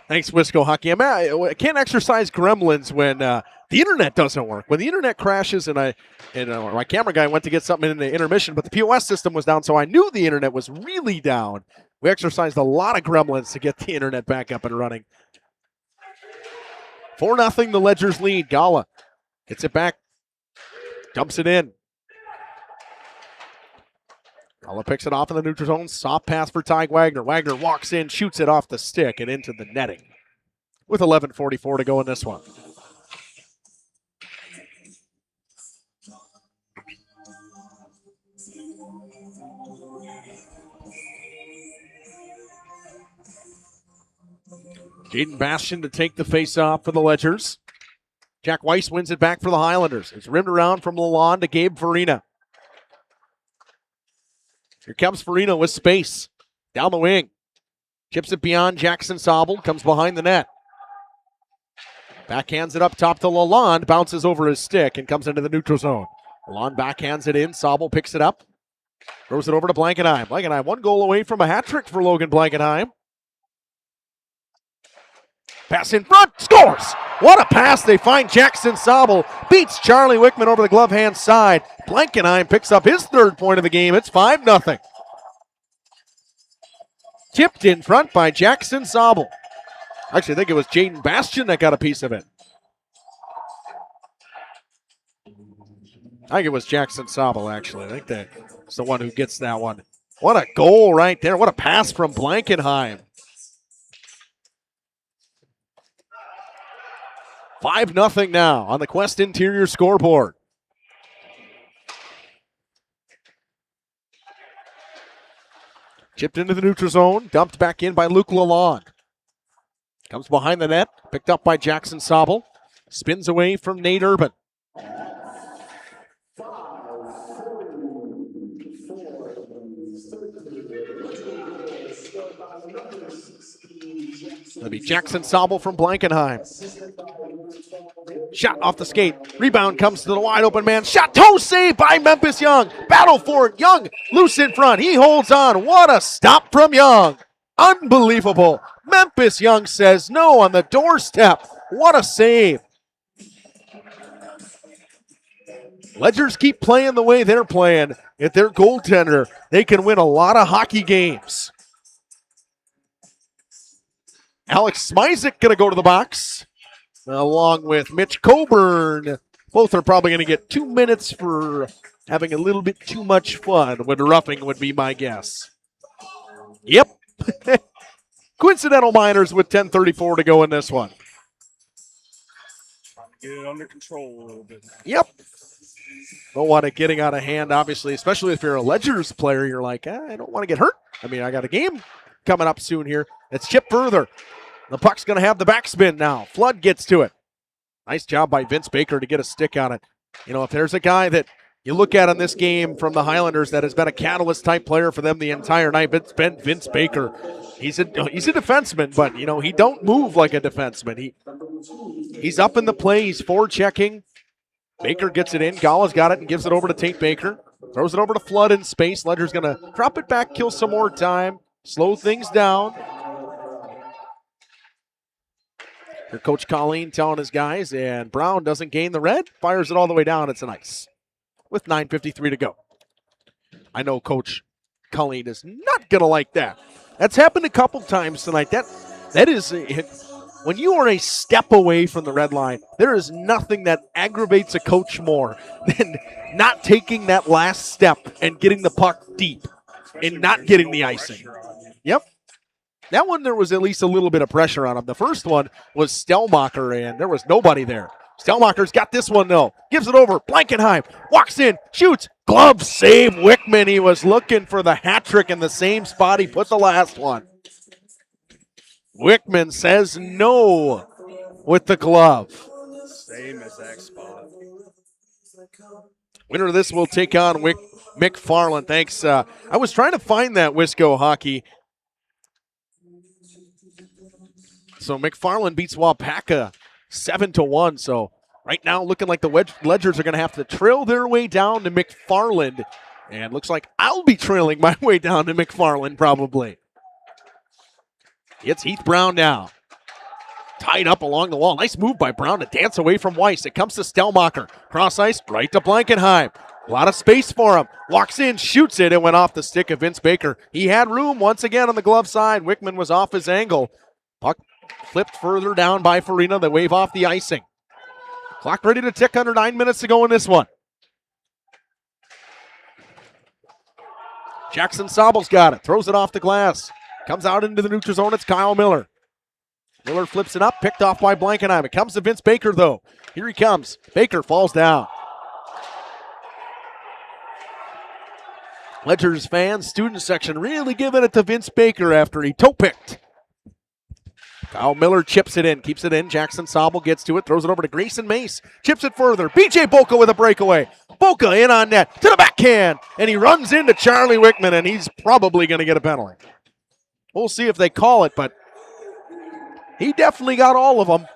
Speaker 2: Thanks, Wisco Hockey. I can't exercise gremlins when the internet doesn't work. When the internet crashes and my camera guy went to get something in the intermission, but the POS system was down, so I knew the internet was really down. We exercised a lot of gremlins to get the internet back up and running. 4-0, the Ledgers lead. Gala gets it back, dumps it in. Gala picks it off in the neutral zone. Soft pass for Ty Wagner. Wagner walks in, shoots it off the stick and into the netting. With 11:44 to go in this one. Jaden Bastian to take the face-off for the Ledgers. Jack Weiss wins it back for the Highlanders. It's rimmed around from Lalonde to Gabe Farina. Here comes Farina with space. Down the wing. Chips it beyond Jackson Sobel. Comes behind the net. Backhands it up top to Lalonde. Bounces over his stick and comes into the neutral zone. Lalonde backhands it in. Sobel picks it up. Throws it over to Blankenheim. Blankenheim 1 goal away from a hat trick for Logan Blankenheim. Pass in front, scores! What a pass, they find Jackson Sobel. Beats Charlie Wickman over the glove hand side. Blankenheim picks up his third point of the game. It's 5-0. Tipped in front by Jackson Sobel. Actually, I think it was Jaden Bastian that got a piece of it. I think it was Jackson Sobel, actually. I think that's the one who gets that one. What a goal right there. What a pass from Blankenheim. 5-0 now on the Quest Interior scoreboard. Chipped into the neutral zone, dumped back in by Luke Lalonde. Comes behind the net, picked up by Jackson Sobel. Spins away from Nate Urban. That'll be Jackson Sobel from Blankenheim. Shot off the skate. Rebound comes to the wide open man. Shot, toe save by Memphis Young. Battle for it. Young loose in front. He holds on. What a stop from Young. Unbelievable. Memphis Young says no on the doorstep. What a save. Ledgers keep playing the way they're playing. If they're goaltender, they can win a lot of hockey games. Alex Smizek going to go to the box, along with Mitch Coburn. Both are probably going to get 2 minutes for having a little bit too much fun with roughing would be my guess. Yep. Coincidental Miners with 10:34 to go in this one.
Speaker 1: Get it under control a little bit.
Speaker 2: Yep. Don't want it getting out of hand, obviously, especially if you're a Ledgers player. You're like, I don't want to get hurt. I mean, I got a game coming up soon here. It's chipped further. The puck's going to have the backspin now. Flood gets to it. Nice job by Vince Baker to get a stick on it. You know, if there's a guy that you look at in this game from the Highlanders that has been a catalyst-type player for them the entire night, it's been Vince Baker. He's a defenseman, but, you know, he don't move like a defenseman. He's up in the play. He's forechecking. Baker gets it in. Gala's got it and gives it over to Tate Baker. Throws it over to Flood in space. Ledger's going to drop it back, kill some more time, slow things down. Here, Coach Colleen telling his guys, and Brown doesn't gain the red, fires it all the way down. It's an ice with 9:53 to go. I know Coach Colleen is not going to like that. That's happened a couple times tonight. That is, when you are a step away from the red line, there is nothing that aggravates a coach more than not taking that last step and getting the puck deep and not getting the icing. Yep. That one, there was at least a little bit of pressure on him. The first one was Stelmacher, and there was nobody there. Stelmacher's got this one, though. Gives it over. Blankenheim walks in, shoots. Glove save, Wickman. He was looking for the hat trick in the same spot he put the last one. Wickman says no with the glove.
Speaker 1: Same exact spot.
Speaker 2: Winner of this will take on McFarland. Thanks. I was trying to find that Wisco hockey. So McFarland beats Wapaka 7-1. So right now looking like the Ledgers are going to have to trail their way down to McFarland. And looks like I'll be trailing my way down to McFarland probably. It's Heath Brown now. Tied up along the wall. Nice move by Brown to dance away from Weiss. It comes to Stelmacher. Cross ice, right to Blankenheim. A lot of space for him. Walks in, shoots it, and went off the stick of Vince Baker. He had room once again on the glove side. Wickman was off his angle. Puck flipped further down by Farina. They wave off the icing. Clock ready to tick, under 9 minutes to go in this one. Jackson Sobel's got it. Throws it off the glass. Comes out into the neutral zone. It's Kyle Miller. Miller flips it up. Picked off by Blankenheim. It comes to Vince Baker, though. Here he comes. Baker falls down. Ledgers fans, student section, really giving it to Vince Baker after he toe-picked. Kyle Miller chips it in, keeps it in. Jackson Sobel gets to it, throws it over to Grayson Mace. Chips it further. BJ Boca with a breakaway. Boca in on net to the backhand, and he runs into Charlie Wickman, and he's probably going to get a penalty. We'll see if they call it, but he definitely got all of them.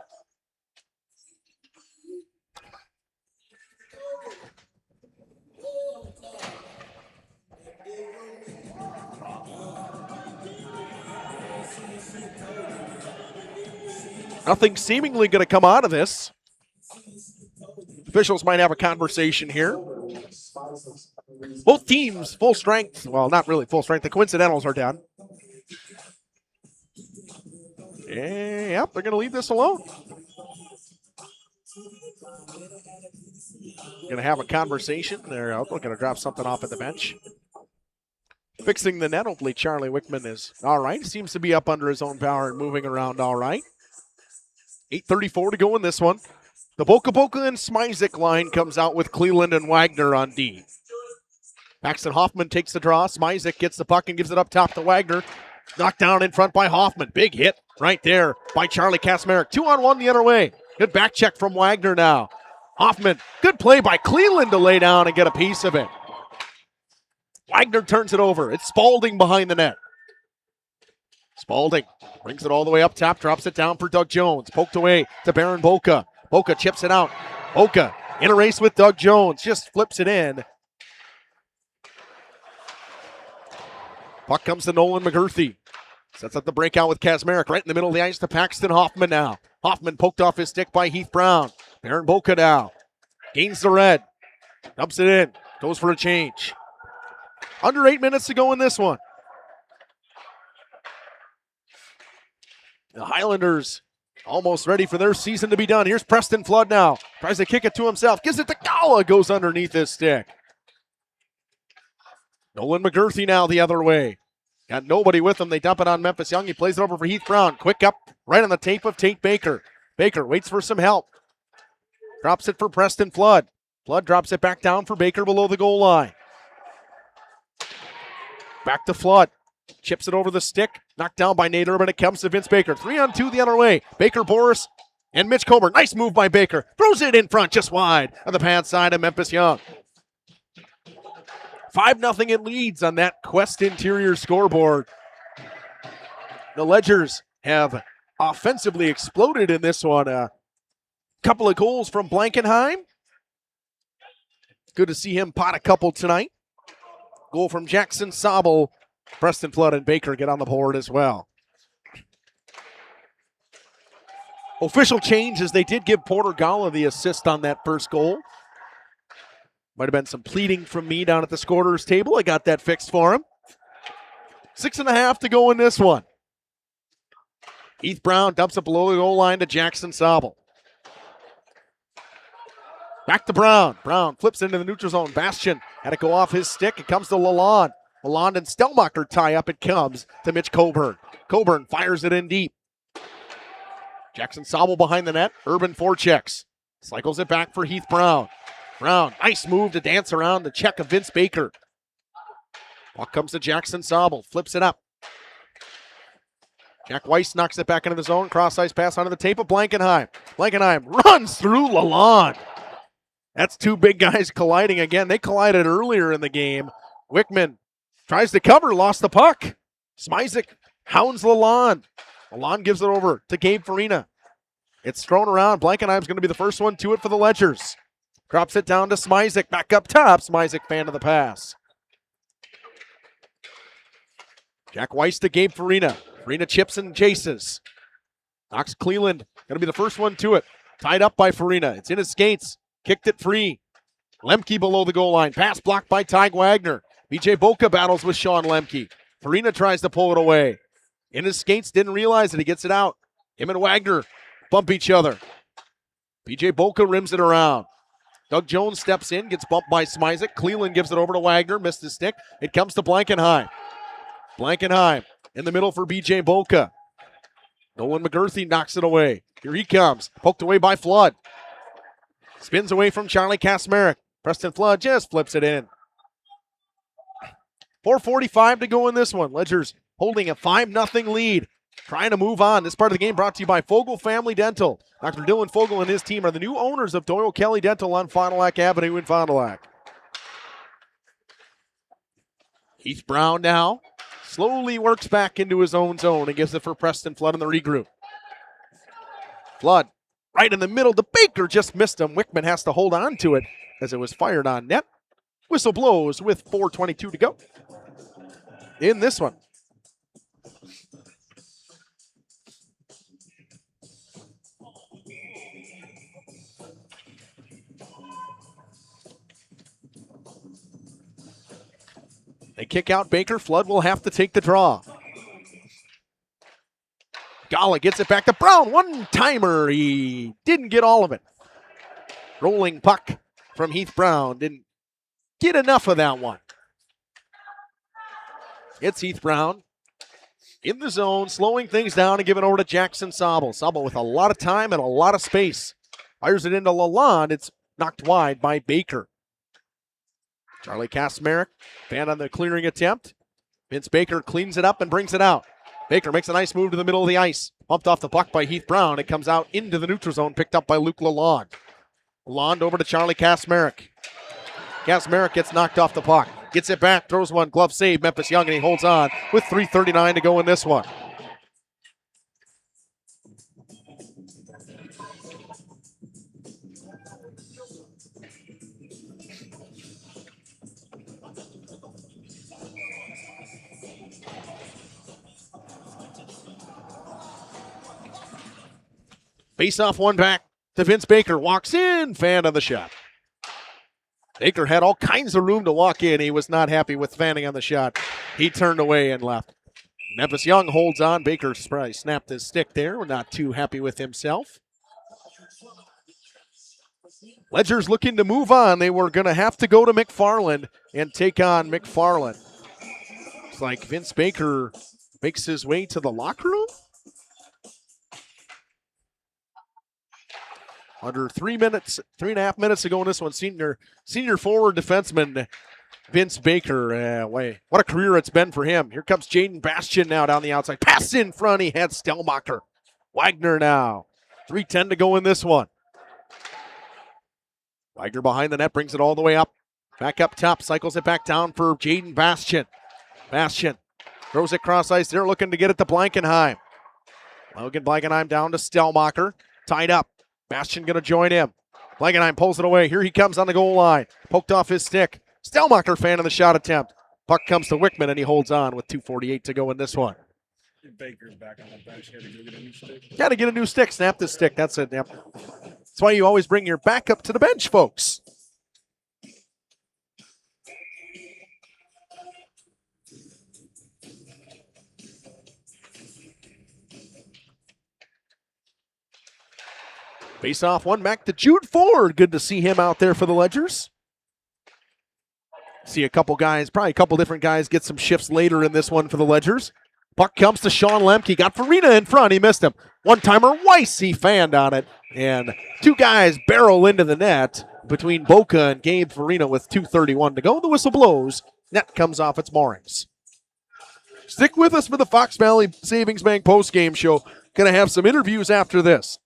Speaker 2: Nothing seemingly going to come out of this. Officials might have a conversation here. Both teams full strength. Well, not really full strength. The coincidentals are down. Yep, they're going to leave this alone. Going to have a conversation. They're going to drop something off at the bench. Fixing the net. Hopefully Charlie Wickman is all right. Seems to be up under his own power and moving around all right. 8:34 to go in this one. The Boca and Smizek line comes out with Cleland and Wagner on D. Paxton Hoffman takes the draw. Smizek gets the puck and gives it up top to Wagner. Knocked down in front by Hoffman. Big hit right there by Charlie Kasmarek. 2-on-1 the other way. Good back check from Wagner now. Hoffman, good play by Cleveland to lay down and get a piece of it. Wagner turns it over. It's Spaulding behind the net. Spaulding brings it all the way up top, drops it down for Doug Jones. Poked away to Baron Boca. Boca chips it out. Boca in a race with Doug Jones, just flips it in. Puck comes to Nolan McGurthy. Sets up the breakout with Kazmarek right in the middle of the ice to Paxton Hoffman now. Hoffman poked off his stick by Heath Brown. Baron Boca now. Gains the red. Dumps it in. Goes for a change. Under 8 minutes to go in this one. The Highlanders almost ready for their season to be done. Here's Preston Flood now. Tries to kick it to himself. Gives it to Gala. Goes underneath his stick. Nolan McGurthy now the other way. Got nobody with him. They dump it on Memphis Young. He plays it over for Heath Brown. Quick up right on the tape of Tate Baker. Baker waits for some help. Drops it for Preston Flood. Flood drops it back down for Baker below the goal line. Back to Flood. Chips it over the stick. Knocked down by Nate Urban. It comes to Vince Baker. 3-on-2 the other way. Baker, Boris, and Mitch Coburn. Nice move by Baker. Throws it in front just wide on the pad side of Memphis Young. 5-0 it leads on that Quest Interior scoreboard. The Ledgers have offensively exploded in this one. A couple of goals from Blankenheim. Good to see him pot a couple tonight. Goal from Jackson Sobel. Preston Flood and Baker get on the board as well. Official change as they did give Porter Gala the assist on that first goal. Might have been some pleading from me down at the scorers table. I got that fixed for him. 6.5 to go in this one. Heath Brown dumps it below the goal line to Jackson Sobel. Back to Brown. Brown flips into the neutral zone. Bastian had it go off his stick. It comes to Lalonde. Lalonde and Stelmacher tie up. It comes to Mitch Coburn. Coburn fires it in deep. Jackson Sobel behind the net. Urban forechecks. Cycles it back for Heath Brown. Brown, nice move to dance around the check of Vince Baker. Puck comes to Jackson Sobel. Flips it up. Jack Weiss knocks it back into the zone. Cross-ice pass onto the tape of Blankenheim. Blankenheim runs through Lalonde. That's two big guys colliding again. They collided earlier in the game. Wickman tries to cover, lost the puck. Smizek hounds Lalonde. Lalonde gives it over to Gabe Farina. It's thrown around. Blankenheim's going to be the first one to it for the Ledgers. Drops it down to Smizek. Back up top. Smizek fan of the pass. Jack Weiss to Gabe Farina. Farina chips and chases. Knocks Cleveland. Going to be the first one to it. Tied up by Farina. It's in his skates. Kicked it free. Lemke below the goal line. Pass blocked by Tyg Wagner. BJ Boca battles with Sean Lemke. Farina tries to pull it away. In his skates, didn't realize it. He gets it out. Him and Wagner bump each other. BJ Boca rims it around. Doug Jones steps in, gets bumped by Smizek. Cleveland gives it over to Wagner, missed his stick. It comes to Blankenheim. Blankenheim in the middle for BJ Boca. Nolan McGurthy knocks it away. Here he comes, poked away by Flood. Spins away from Charlie Kasmarek. Preston Flood just flips it in. 4:45 to go in this one. Ledgers holding a 5-0 lead. Trying to move on. This part of the game brought to you by Fogel Family Dental. Dr. Dylan Fogel and his team are the new owners of Doyle Kelly Dental on Fond du Lac Avenue in Fond du Lac. Heath Brown now slowly works back into his own zone and gives it for Preston Flood in the regroup. Flood right in the middle. The Baker just missed him. Wickman has to hold on to it as it was fired on net. Whistle blows with 4:22 to go in this one. They kick out Baker. Flood will have to take the draw. Gala gets it back to Brown. One-timer. He didn't get all of it. Rolling puck from Heath Brown. Didn't get enough of that one. It's Heath Brown in the zone, slowing things down and giving over to Jackson Sobel. Sobel with a lot of time and a lot of space. Fires it into Lalonde. It's knocked wide by Baker. Charlie Kasmarek, fan on the clearing attempt. Vince Baker cleans it up and brings it out. Baker makes a nice move to the middle of the ice. Bumped off the puck by Heath Brown. It comes out into the neutral zone, picked up by Luke Lalonde. Lalonde over to Charlie Kasmerick. Kasmerick gets knocked off the puck. Gets it back, throws one, glove save, Memphis Young, and he holds on with 3:39 to go in this one. Face off one back to Vince Baker. Walks in, fan on the shot. Baker had all kinds of room to walk in. He was not happy with fanning on the shot. He turned away and left. Memphis Young holds on. Baker probably snapped his stick there. We're not too happy with himself. Ledger's looking to move on. They were going to have to go to McFarland and take on McFarland. It's like Vince Baker makes his way to the locker room. Under 3.5 minutes to go in this one. Senior forward defenseman Vince Baker. What a career it's been for him. Here comes Jaden Bastian now down the outside. Pass in front. He had Stellmacher. Wagner now. 3:10 to go in this one. Wagner behind the net, brings it all the way up. Back up top, cycles it back down for Jaden Bastian. Bastian throws it cross ice. They're looking to get it to Blankenheim. Logan Blankenheim down to Stellmacher. Tied up. Bastian going to join him. Blankenheim pulls it away. Here he comes on the goal line. Poked off his stick. Stellmacher fan of the shot attempt. Puck comes to Wickman, and he holds on with 2:48 to go in this one.
Speaker 1: Baker's back on the bench. Got to go get a new stick.
Speaker 2: Got to get a new stick. Snap the stick. That's it. Yep. That's why you always bring your backup to the bench, folks. Face off one back to Jude Ford. Good to see him out there for the Ledgers. See a couple guys, probably a couple different guys get some shifts later in this one for the Ledgers. Puck comes to Sean Lemke. Got Farina in front. He missed him. One-timer Weiss, he fanned on it. And two guys barrel into the net between Boca and Gabe Farina with 2:31 to go. The whistle blows. Net comes off its moorings. Stick with us for the Fox Valley Savings Bank postgame show. Going to have some interviews after this.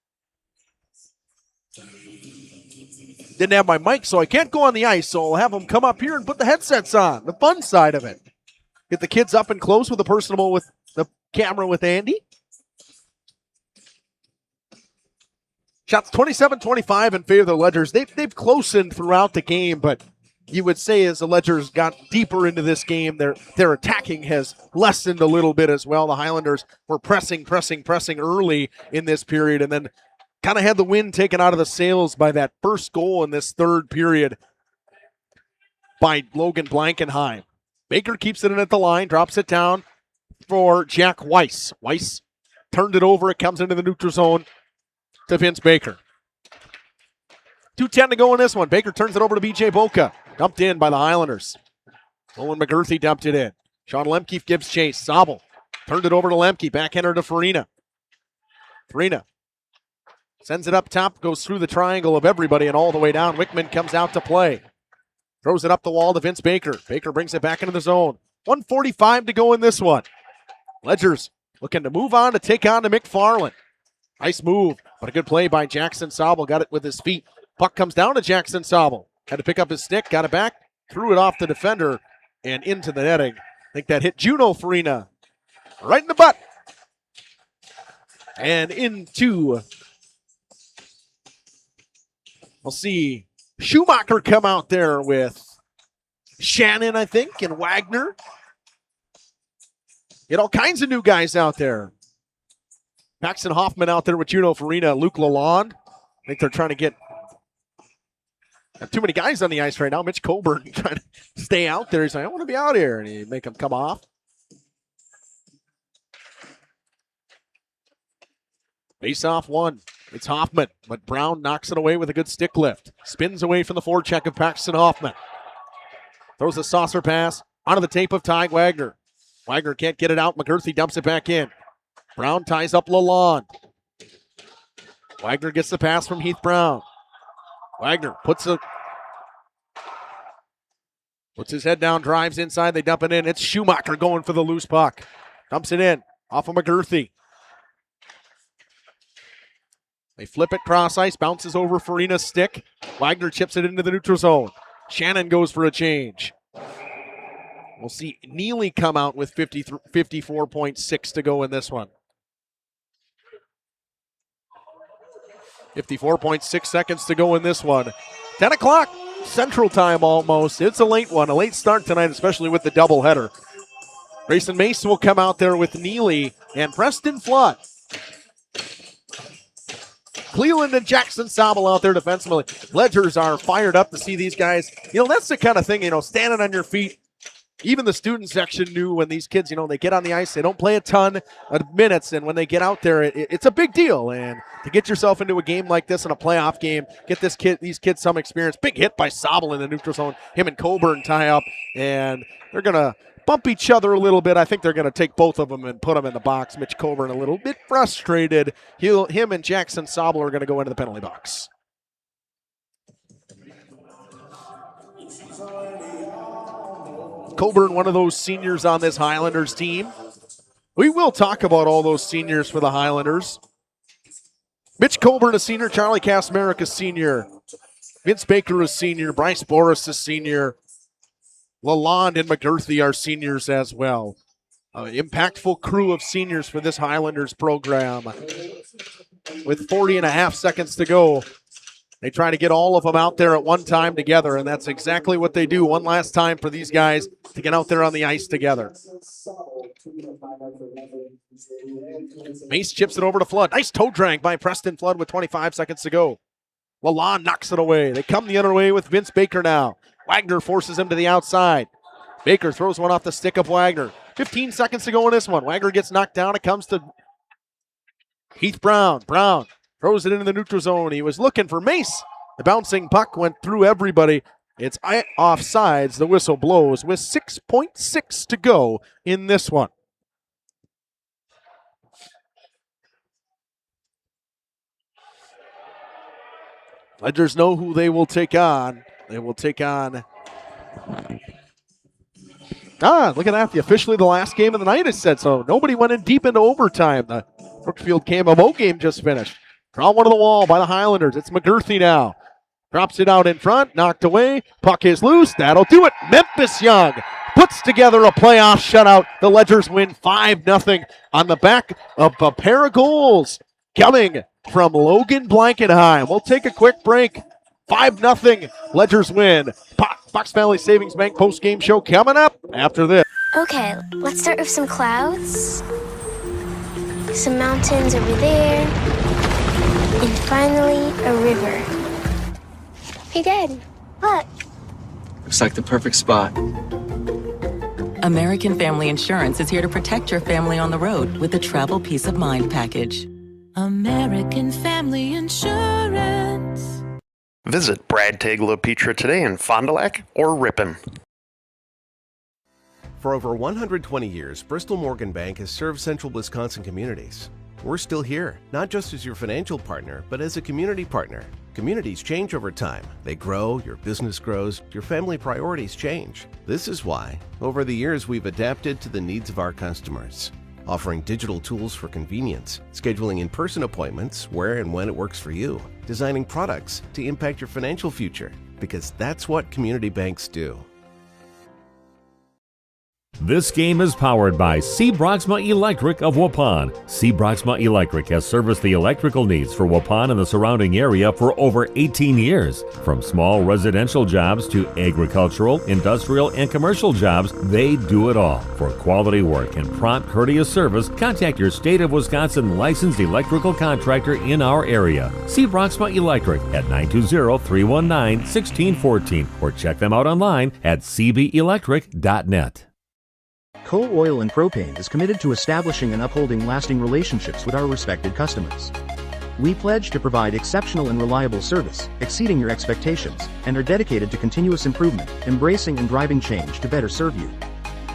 Speaker 2: Didn't have my mic, so I can't go on the ice, so I'll have them come up here and put the headsets on. The fun side of it. Get the kids up and close with the personable with the camera with Andy. Shots 27-25 in favor of the Ledgers. They've closened throughout the game, but you would say as the Ledgers got deeper into this game, their attacking has lessened a little bit as well. The Highlanders were pressing early in this period, and then kind of had the wind taken out of the sails by that first goal in this third period by Logan Blankenheim. Baker keeps it in at the line, drops it down for Jack Weiss. Weiss turned it over. It comes into the neutral zone to Vince Baker. 2:10 to go in this one. Baker turns it over to B.J. Boca. Dumped in by the Highlanders. Owen McGurthy dumped it in. Sean Lemke gives chase. Sobel turned it over to Lemke. Backhander to Farina. Farina sends it up top, goes through the triangle of everybody and all the way down. Wickman comes out to play. Throws it up the wall to Vince Baker. Baker brings it back into the zone. 1:45 to go in this one. Ledgers looking to move on to take on to McFarland. Nice move, but a good play by Jackson Sobel. Got it with his feet. Puck comes down to Jackson Sobel. Had to pick up his stick, got it back, threw it off the defender and into the netting. I think that hit Juno Farina right in the butt. And into, we'll see Schumacher come out there with Shannon, I think, and Wagner. Get all kinds of new guys out there. Paxton Hoffman out there with Juno Farina, Luke Lalonde. I think they're trying to get too many guys on the ice right now. Mitch Coburn trying to stay out there. He's like, I want to be out here. And he make him come off. Face off one. It's Hoffman, but Brown knocks it away with a good stick lift. Spins away from the forecheck of Paxton Hoffman. Throws a saucer pass onto the tape of Ty Wagner. Wagner can't get it out. McGurthy dumps it back in. Brown ties up Lalonde. Wagner gets the pass from Heath Brown. Wagner puts his head down, drives inside. They dump it in. It's Schumacher going for the loose puck. Dumps it in off of McGurthy. They flip it cross ice, bounces over Farina's stick. Wagner chips it into the neutral zone. Shannon goes for a change. We'll see Neely come out with 54.6 to go in this one. 54.6 seconds to go in this one. 10 o'clock Central Time almost. It's a late one, a late start tonight, especially with the doubleheader. Grayson Mason will come out there with Neely and Preston Flood. Cleveland and Jackson Sobel out there defensively. Ledgers are fired up to see these guys. That's the kind of thing, standing on your feet. Even the student section knew when these kids, they get on the ice, they don't play a ton of minutes, and when they get out there, it's a big deal. And to get yourself into a game like this in a playoff game, get these kids some experience. Big hit by Sobel in the neutral zone. Him and Coburn tie up, and they're going to bump each other a little bit. I think they're going to take both of them and put them in the box. Mitch Coburn a little bit frustrated. Him and Jackson Sobel are going to go into the penalty box. Coburn, one of those seniors on this Highlanders team. We will talk about all those seniors for the Highlanders. Mitch Coburn, a senior. Charlie Kasmarek, a senior. Vince Baker, a senior. Bryce Boris, a senior. Lalonde and McGurthy are seniors as well. Impactful crew of seniors for this Highlanders program. With 40.5 seconds to go, they try to get all of them out there at one time together, and that's exactly what they do. One last time for these guys to get out there on the ice together. Mace chips it over to Flood. Nice toe drag by Preston Flood with 25 seconds to go. Lalonde knocks it away. They come the other way with Vince Baker now. Wagner forces him to the outside. Baker throws one off the stick of Wagner. 15 seconds to go in this one. Wagner gets knocked down. It comes to Heath Brown. Brown throws it into the neutral zone. He was looking for Mace. The bouncing puck went through everybody. It's offsides. The whistle blows with 6.6 to go in this one. Ledgers know who they will take on. They will take on... look at that. Officially the last game of the night is said so. Nobody went in deep into overtime. The Brookfield KMMO game just finished. Draw one to the wall by the Highlanders. It's McGurthy now. Drops it out in front. Knocked away. Puck is loose. That'll do it. Memphis Young puts together a playoff shutout. The Ledgers win 5-0 on the back of a pair of goals coming from Logan Blankenheim. We'll take a quick break. 5-0 Ledgers win. Fox Valley Savings Bank post-game show coming up after this.
Speaker 8: Okay, let's start with some clouds. Some mountains over there. And finally, a river. Hey, Dad, look.
Speaker 14: Looks like the perfect spot.
Speaker 21: American Family Insurance is here to protect your family on the road with the Travel Peace of Mind package.
Speaker 22: American Family Insurance.
Speaker 24: Visit Brad Tagle Pizza today in Fond du Lac or Ripon.
Speaker 25: For over 120 years, Bristol Morgan Bank has served central Wisconsin communities. We're still here, not just as your financial partner, but as a community partner. Communities change over time. They grow, your business grows, your family priorities change. This is why, over the years, we've adapted to the needs of our customers, offering digital tools for convenience, scheduling in-person appointments where and when it works for you, designing products to impact your financial future, because that's what community banks do.
Speaker 26: This game is powered by C. Broxma Electric of Waupun. C. Broxma Electric has serviced the electrical needs for Waupun and the surrounding area for over 18 years. From small residential jobs to agricultural, industrial, and commercial jobs, they do it all. For quality work and prompt, courteous service, contact your State of Wisconsin licensed electrical contractor in our area. C. Broxma Electric at 920-319-1614 or check them out online at cbelectric.net.
Speaker 27: Coal Oil and Propane is committed to establishing and upholding lasting relationships with our respected customers. We pledge to provide exceptional and reliable service, exceeding your expectations, and are dedicated to continuous improvement, embracing and driving change to better serve you.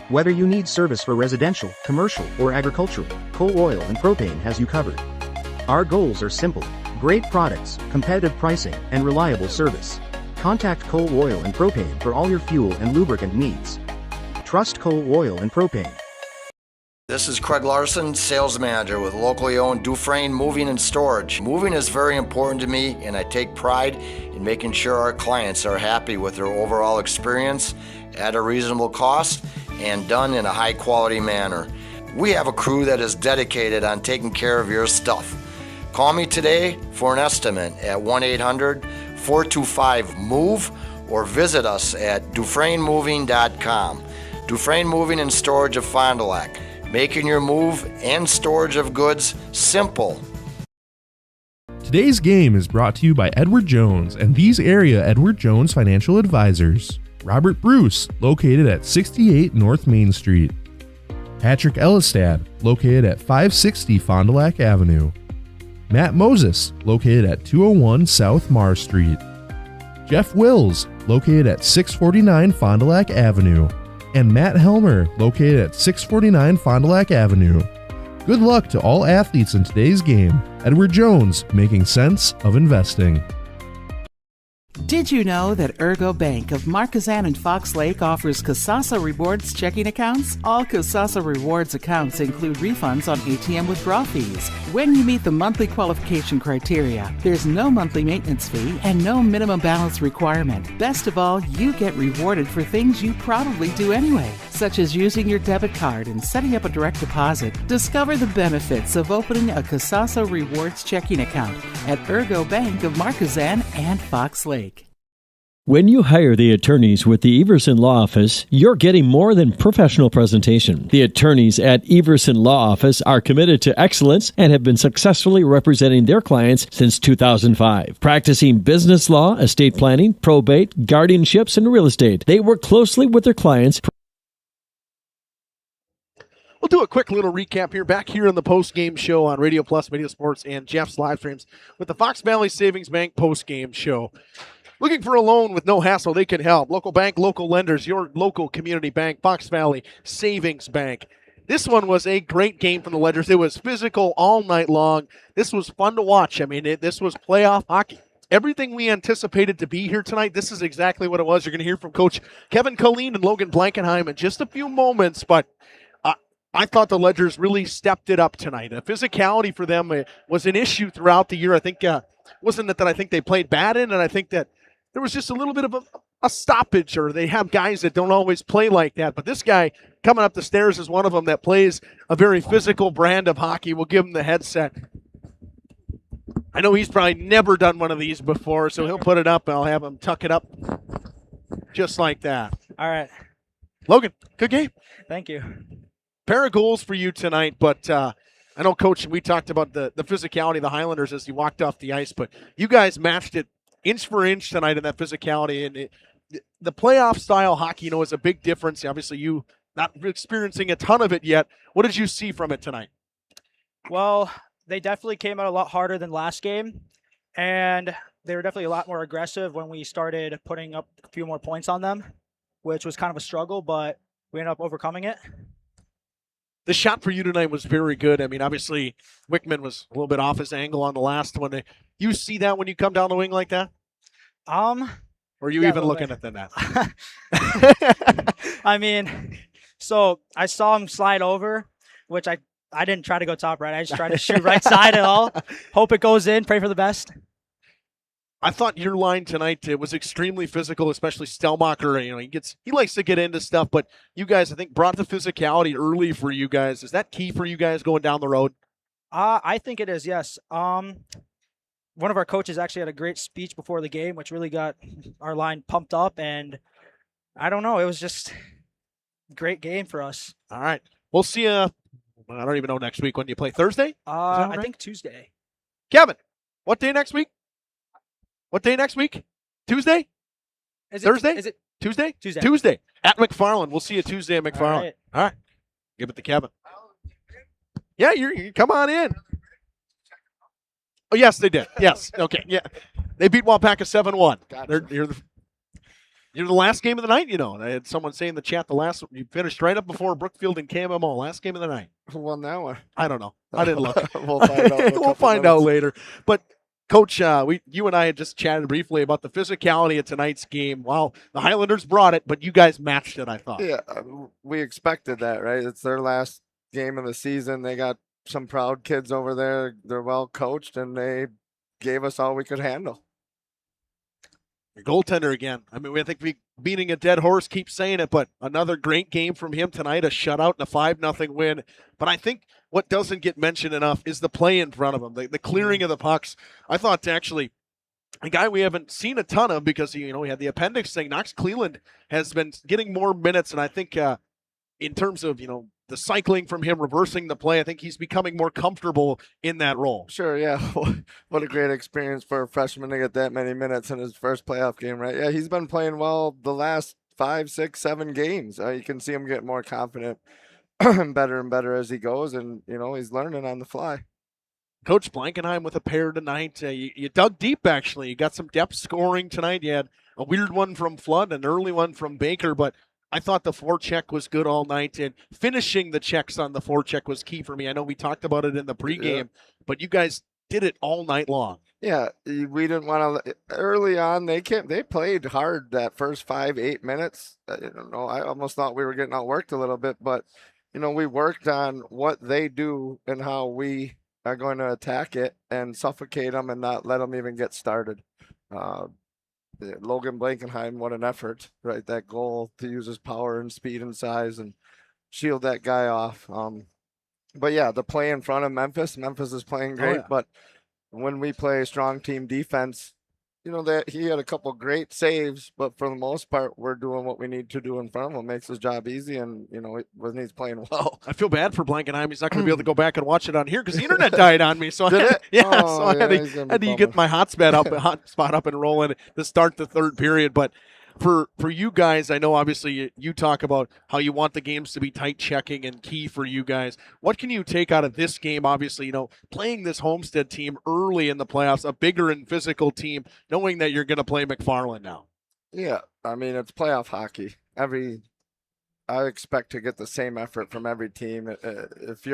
Speaker 27: Whether you need service for residential, commercial, or agricultural, Coal Oil and Propane has you covered. Our goals are simple: great products, competitive pricing, and reliable service. Contact Coal Oil and Propane for all your fuel and lubricant needs. Trust Coal Oil and Propane.
Speaker 3: This is Craig Larson, sales manager with locally owned Dufresne Moving and Storage. Moving is very important to me, and I take pride in making sure our clients are happy with their overall experience at a reasonable cost and done in a high quality manner. We have a crew that is dedicated on taking care of your stuff. Call me today for an estimate at 1-800-425-MOVE or visit us at DufresneMoving.com. Dufresne Moving and Storage of Fond du Lac. Making your move and storage of goods simple.
Speaker 4: Today's game is brought to you by Edward Jones and these area Edward Jones financial advisors. Robert Bruce, located at 68 North Main Street. Patrick Ellistad, located at 560 Fond du Lac Avenue. Matt Moses, located at 201 South Mars Street. Jeff Wills, located at 649 Fond du Lac Avenue. And Matt Helmer, located at 649 Fond du Lac Avenue. Good luck to all athletes in today's game. Edward Jones, making sense of investing.
Speaker 9: Did you know that Ergo Bank of Marquezan and Fox Lake offers Kasasa Rewards checking accounts? All Kasasa Rewards accounts include refunds on ATM withdrawal fees. When you meet the monthly qualification criteria, there's no monthly maintenance fee and no minimum balance requirement. Best of all, you get rewarded for things you probably do anyway, such as using your debit card and setting up a direct deposit. Discover the benefits of opening a Kasasa Rewards checking account at Ergo Bank of Marquezan and Fox Lake.
Speaker 15: When you hire the attorneys with the Everson Law Office, you're getting more than professional presentation. The attorneys at Everson Law Office are committed to excellence and have been successfully representing their clients since 2005. Practicing business law, estate planning, probate, guardianships, and real estate. They work closely with their clients.
Speaker 2: We'll do a quick little recap here, back here on the post-game show on Radio Plus, Media Sports, and Jeff's live streams with the Fox Valley Savings Bank post-game show. Looking for a loan with no hassle, they can help. Local bank, local lenders, your local community bank, Fox Valley Savings Bank. This one was a great game from the Ledgers. It was physical all night long. This was fun to watch. I mean, this was playoff hockey. Everything we anticipated to be here tonight, this is exactly what it was. You're going to hear from Coach Kevin Colleen and Logan Blankenheim in just a few moments, but I thought the Ledgers really stepped it up tonight. The physicality for them was an issue throughout the year. I think wasn't it that I think they played bad in, and I think that there was just a little bit of a stoppage, or they have guys that don't always play like that. But this guy coming up the stairs is one of them that plays a very physical brand of hockey. We'll give him the headset. I know he's probably never done one of these before, so he'll put it up, and I'll have him tuck it up just like that.
Speaker 16: All right.
Speaker 2: Logan, good game.
Speaker 16: Thank you.
Speaker 2: Pair of goals for you tonight, but I know, Coach, we talked about the physicality of the Highlanders as you walked off the ice, but you guys matched it inch for inch tonight in that physicality. And the playoff-style hockey, is a big difference. Obviously, you not experiencing a ton of it yet. What did you see from it tonight?
Speaker 16: Well, they definitely came out a lot harder than last game, and they were definitely a lot more aggressive when we started putting up a few more points on them, which was kind of a struggle, but we ended up overcoming it.
Speaker 2: The shot for you tonight was very good. I mean, obviously, Wickman was a little bit off his angle on the last one. You see that when you come down the wing like that? Or are you even looking at the net?
Speaker 16: I mean, so I saw him slide over, which I didn't try to go top right. I just tried to shoot right side at all. Hope it goes in. Pray for the best.
Speaker 2: I thought your line tonight was extremely physical, especially Stelmacher. He likes to get into stuff, but you guys, I think, brought the physicality early for you guys. Is that key for you guys going down the road?
Speaker 16: I think it is, yes. One of our coaches actually had a great speech before the game, which really got our line pumped up, and I don't know, it was just a great game for us.
Speaker 2: All right. We'll see you, I don't even know next week. When do you play? Thursday?
Speaker 16: I think Tuesday.
Speaker 2: Kevin, what day next week? What day next week? Tuesday? Thursday?
Speaker 16: Is it
Speaker 2: Tuesday?
Speaker 16: Tuesday.
Speaker 2: Tuesday at McFarland. We'll see you Tuesday at McFarland.
Speaker 16: All
Speaker 2: right. Give it to Kevin. Yeah, you come on in. Oh, yes, they did. Yes. Okay. Yeah. They beat Wapaka 7-1. You're the last game of the night, I had someone say in the chat you finished right up before Brookfield and KMMO. Last game of the night.
Speaker 17: Well, now
Speaker 2: I don't know. I didn't look.
Speaker 17: We'll find out.
Speaker 2: We'll find out later. But Coach, you and I had just chatted briefly about the physicality of tonight's game. Wow, the Highlanders brought it, but you guys matched it, I thought.
Speaker 17: Yeah, we expected that, right? It's their last
Speaker 5: game of the season. They got some proud kids over there. They're well coached, and they gave us all we could handle.
Speaker 2: Your goaltender again. I mean, I think we beating a dead horse, keep saying it, but another great game from him tonight, a shutout and a 5-0 win. But I think what doesn't get mentioned enough is the play in front of him, the clearing of the pucks. I thought actually a guy we haven't seen a ton of because, he had the appendix thing. Knox Cleland has been getting more minutes, and I think in terms of, the cycling from him, reversing the play, I think he's becoming more comfortable in that role.
Speaker 5: Sure, yeah. What a great experience for a freshman to get that many minutes in his first playoff game, right? Yeah, he's been playing well the last 5, 6, 7 games. You can see him get more confident better and better as he goes, and, he's learning on the fly.
Speaker 2: Coach Blankenheim with a pair tonight. You dug deep, actually. You got some depth scoring tonight. You had a weird one from Flood, an early one from Baker, but I thought the forecheck was good all night, and finishing the checks on the forecheck was key for me. I know we talked about it in the pregame, but you guys did it all night long.
Speaker 5: Yeah, we didn't want to. Early on, they played hard that first 5, 8 minutes. I almost thought we were getting outworked a little bit, but we worked on what they do and how we are going to attack it and suffocate them and not let them even get started. Logan Blankenheim, what an effort, right? That goal to use his power and speed and size and shield that guy off. But yeah, the play in front of Memphis is playing great. But when we play strong team defense, that he had a couple great saves, but for the most part, we're doing what we need to do in front of him. Makes his job easy, and when he's playing well.
Speaker 2: I feel bad for Blankenheim. He's not going to be able to go back and watch it on here because the internet died on me. So I had to get my hotspot up and rolling to start the third period. But for you guys, I know obviously you talk about how you want the games to be tight checking and key for you guys. What can you take out of this game? Obviously, playing this Homestead team early in the playoffs, a bigger and physical team, knowing that you're going to play McFarland now.
Speaker 5: Yeah, I mean, it's playoff hockey. I expect to get the same effort from every team. If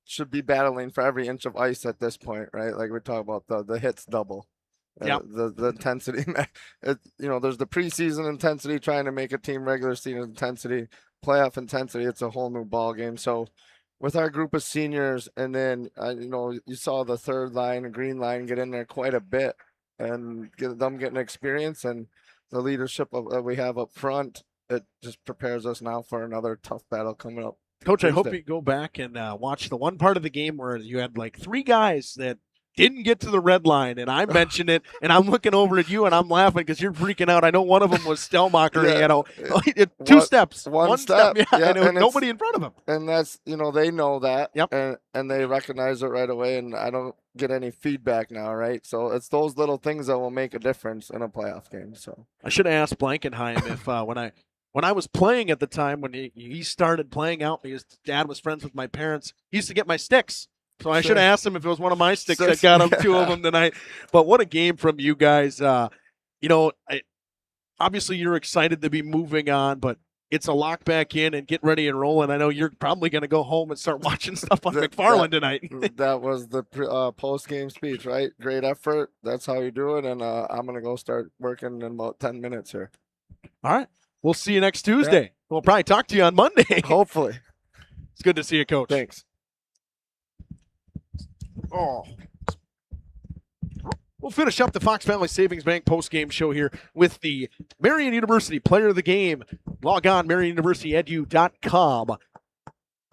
Speaker 5: should be battling for every inch of ice at this point, right? Like we talk about the hits double. The intensity, there's the preseason intensity, trying to make a team regular season intensity, playoff intensity. It's a whole new ball game. So with our group of seniors, and then, you saw the third line, green line, get in there quite a bit and get them getting experience, and the leadership that we have up front, it just prepares us now for another tough battle coming up.
Speaker 2: Coach, I hope you go back and watch the one part of the game where you had like 3 guys that didn't get to the red line, and I mentioned it, and I'm looking over at you, and I'm laughing because you're freaking out. I know one of them was Stellmacher. He had 2 steps. One step. And nobody in front of him.
Speaker 5: And that's, they know that, and they recognize it right away, and I don't get any feedback now, right? So it's those little things that will make a difference in a playoff game. So
Speaker 2: I should have asked Blankenheim if when I was playing at the time, when he started playing out, his dad was friends with my parents, he used to get my sticks. So I should have asked him if it was one of my sticks that got him 2 of them tonight. But what a game from you guys. Obviously you're excited to be moving on, but it's a lock back in and get ready and rolling. I know you're probably going to go home and start watching stuff on McFarland tonight.
Speaker 5: That was the post-game speech, right? Great effort. That's how you do it. And I'm going to go start working in about 10 minutes here.
Speaker 2: All right. We'll see you next Tuesday. Yeah. We'll probably talk to you on Monday.
Speaker 5: Hopefully.
Speaker 2: It's good to see you, Coach.
Speaker 5: Thanks.
Speaker 2: We'll finish up the Fox Family Savings Bank post-game show here with the Marion University Player of the Game. Log on, marionuniversityedu.com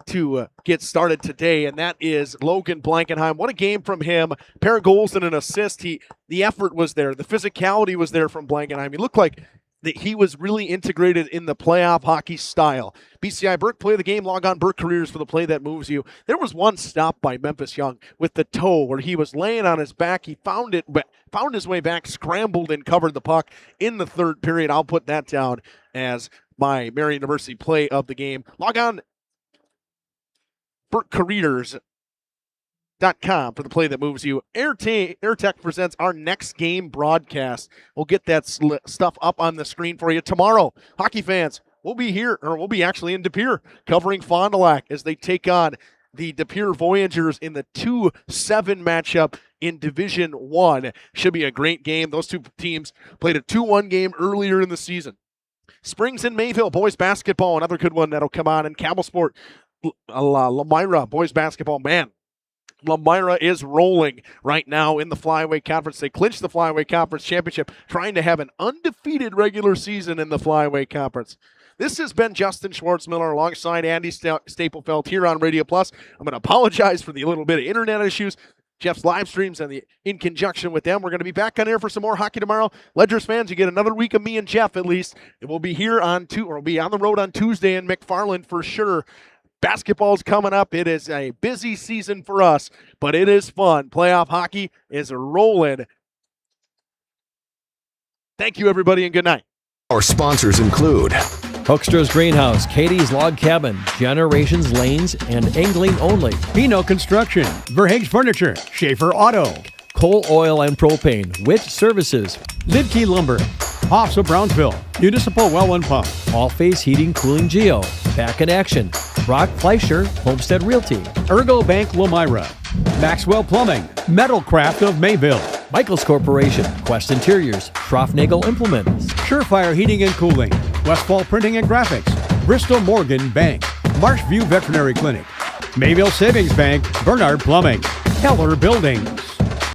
Speaker 2: to get started today, and that is Logan Blankenheim. What a game from him. Pair of goals and an assist. The effort was there. The physicality was there from Blankenheim. He looked like that he was really integrated in the playoff hockey style. BCI Burke Play of the Game. Log on Burke Careers for the play that moves you. There was one stop by Memphis Young with the toe where he was laying on his back. He found his way back, scrambled, and covered the puck in the third period. I'll put that down as my Marion University Play of the Game. Log on Burke Careers.com for the play that moves you. AirTech presents our next game broadcast. We'll get that stuff up on the screen for you tomorrow. Hockey fans, we'll be actually in De Pere covering Fond du Lac as they take on the De Pere Voyagers in the 2-7 matchup in Division 1. Should be a great game. Those 2 teams played a 2-1 game earlier in the season. Springs in Mayville, boys basketball, another good one that'll come on, and Cabell Sport Lamira boys basketball, man. Lamira is rolling right now in the Flyweight Conference. They clinched the Flyweight Conference Championship, trying to have an undefeated regular season in the Flyweight Conference. This has been Justin Schwartzmiller alongside Andy Staplefeld here on Radio Plus. I'm going to apologize for the little bit of internet issues. Jeff's live streams and in conjunction with them. We're going to be back on air for some more hockey tomorrow. Ledgers fans, you get another week of me and Jeff at least. And we'll be here we'll be on the road on Tuesday in McFarland for sure. Basketball's coming up. It is a busy season for us, but it is fun. Playoff hockey is rolling. Thank you, everybody, and good night.
Speaker 6: Our sponsors include
Speaker 15: Hoekstra's Greenhouse, Katie's Log Cabin, Generations Lanes, and Angling Only.
Speaker 13: Pino Construction, Verhaeg's Furniture, Schaefer Auto,
Speaker 15: Coal Oil and Propane, Witt Services,
Speaker 13: Lidkey Lumber, Hoffs of Brownsville, Municipal Well and Pump,
Speaker 15: All Phase Heating, Cooling Geo, Back in Action, Brock Fleischer, Homestead Realty,
Speaker 13: Ergo Bank Lamira, Maxwell Plumbing, Metalcraft of Mayville,
Speaker 15: Michaels Corporation, Quest Interiors, Schroffnagel Implements,
Speaker 13: Surefire Heating and Cooling, Westfall Printing and Graphics, Bristol Morgan Bank, Marshview Veterinary Clinic, Mayville Savings Bank, Bernard Plumbing, Keller Building,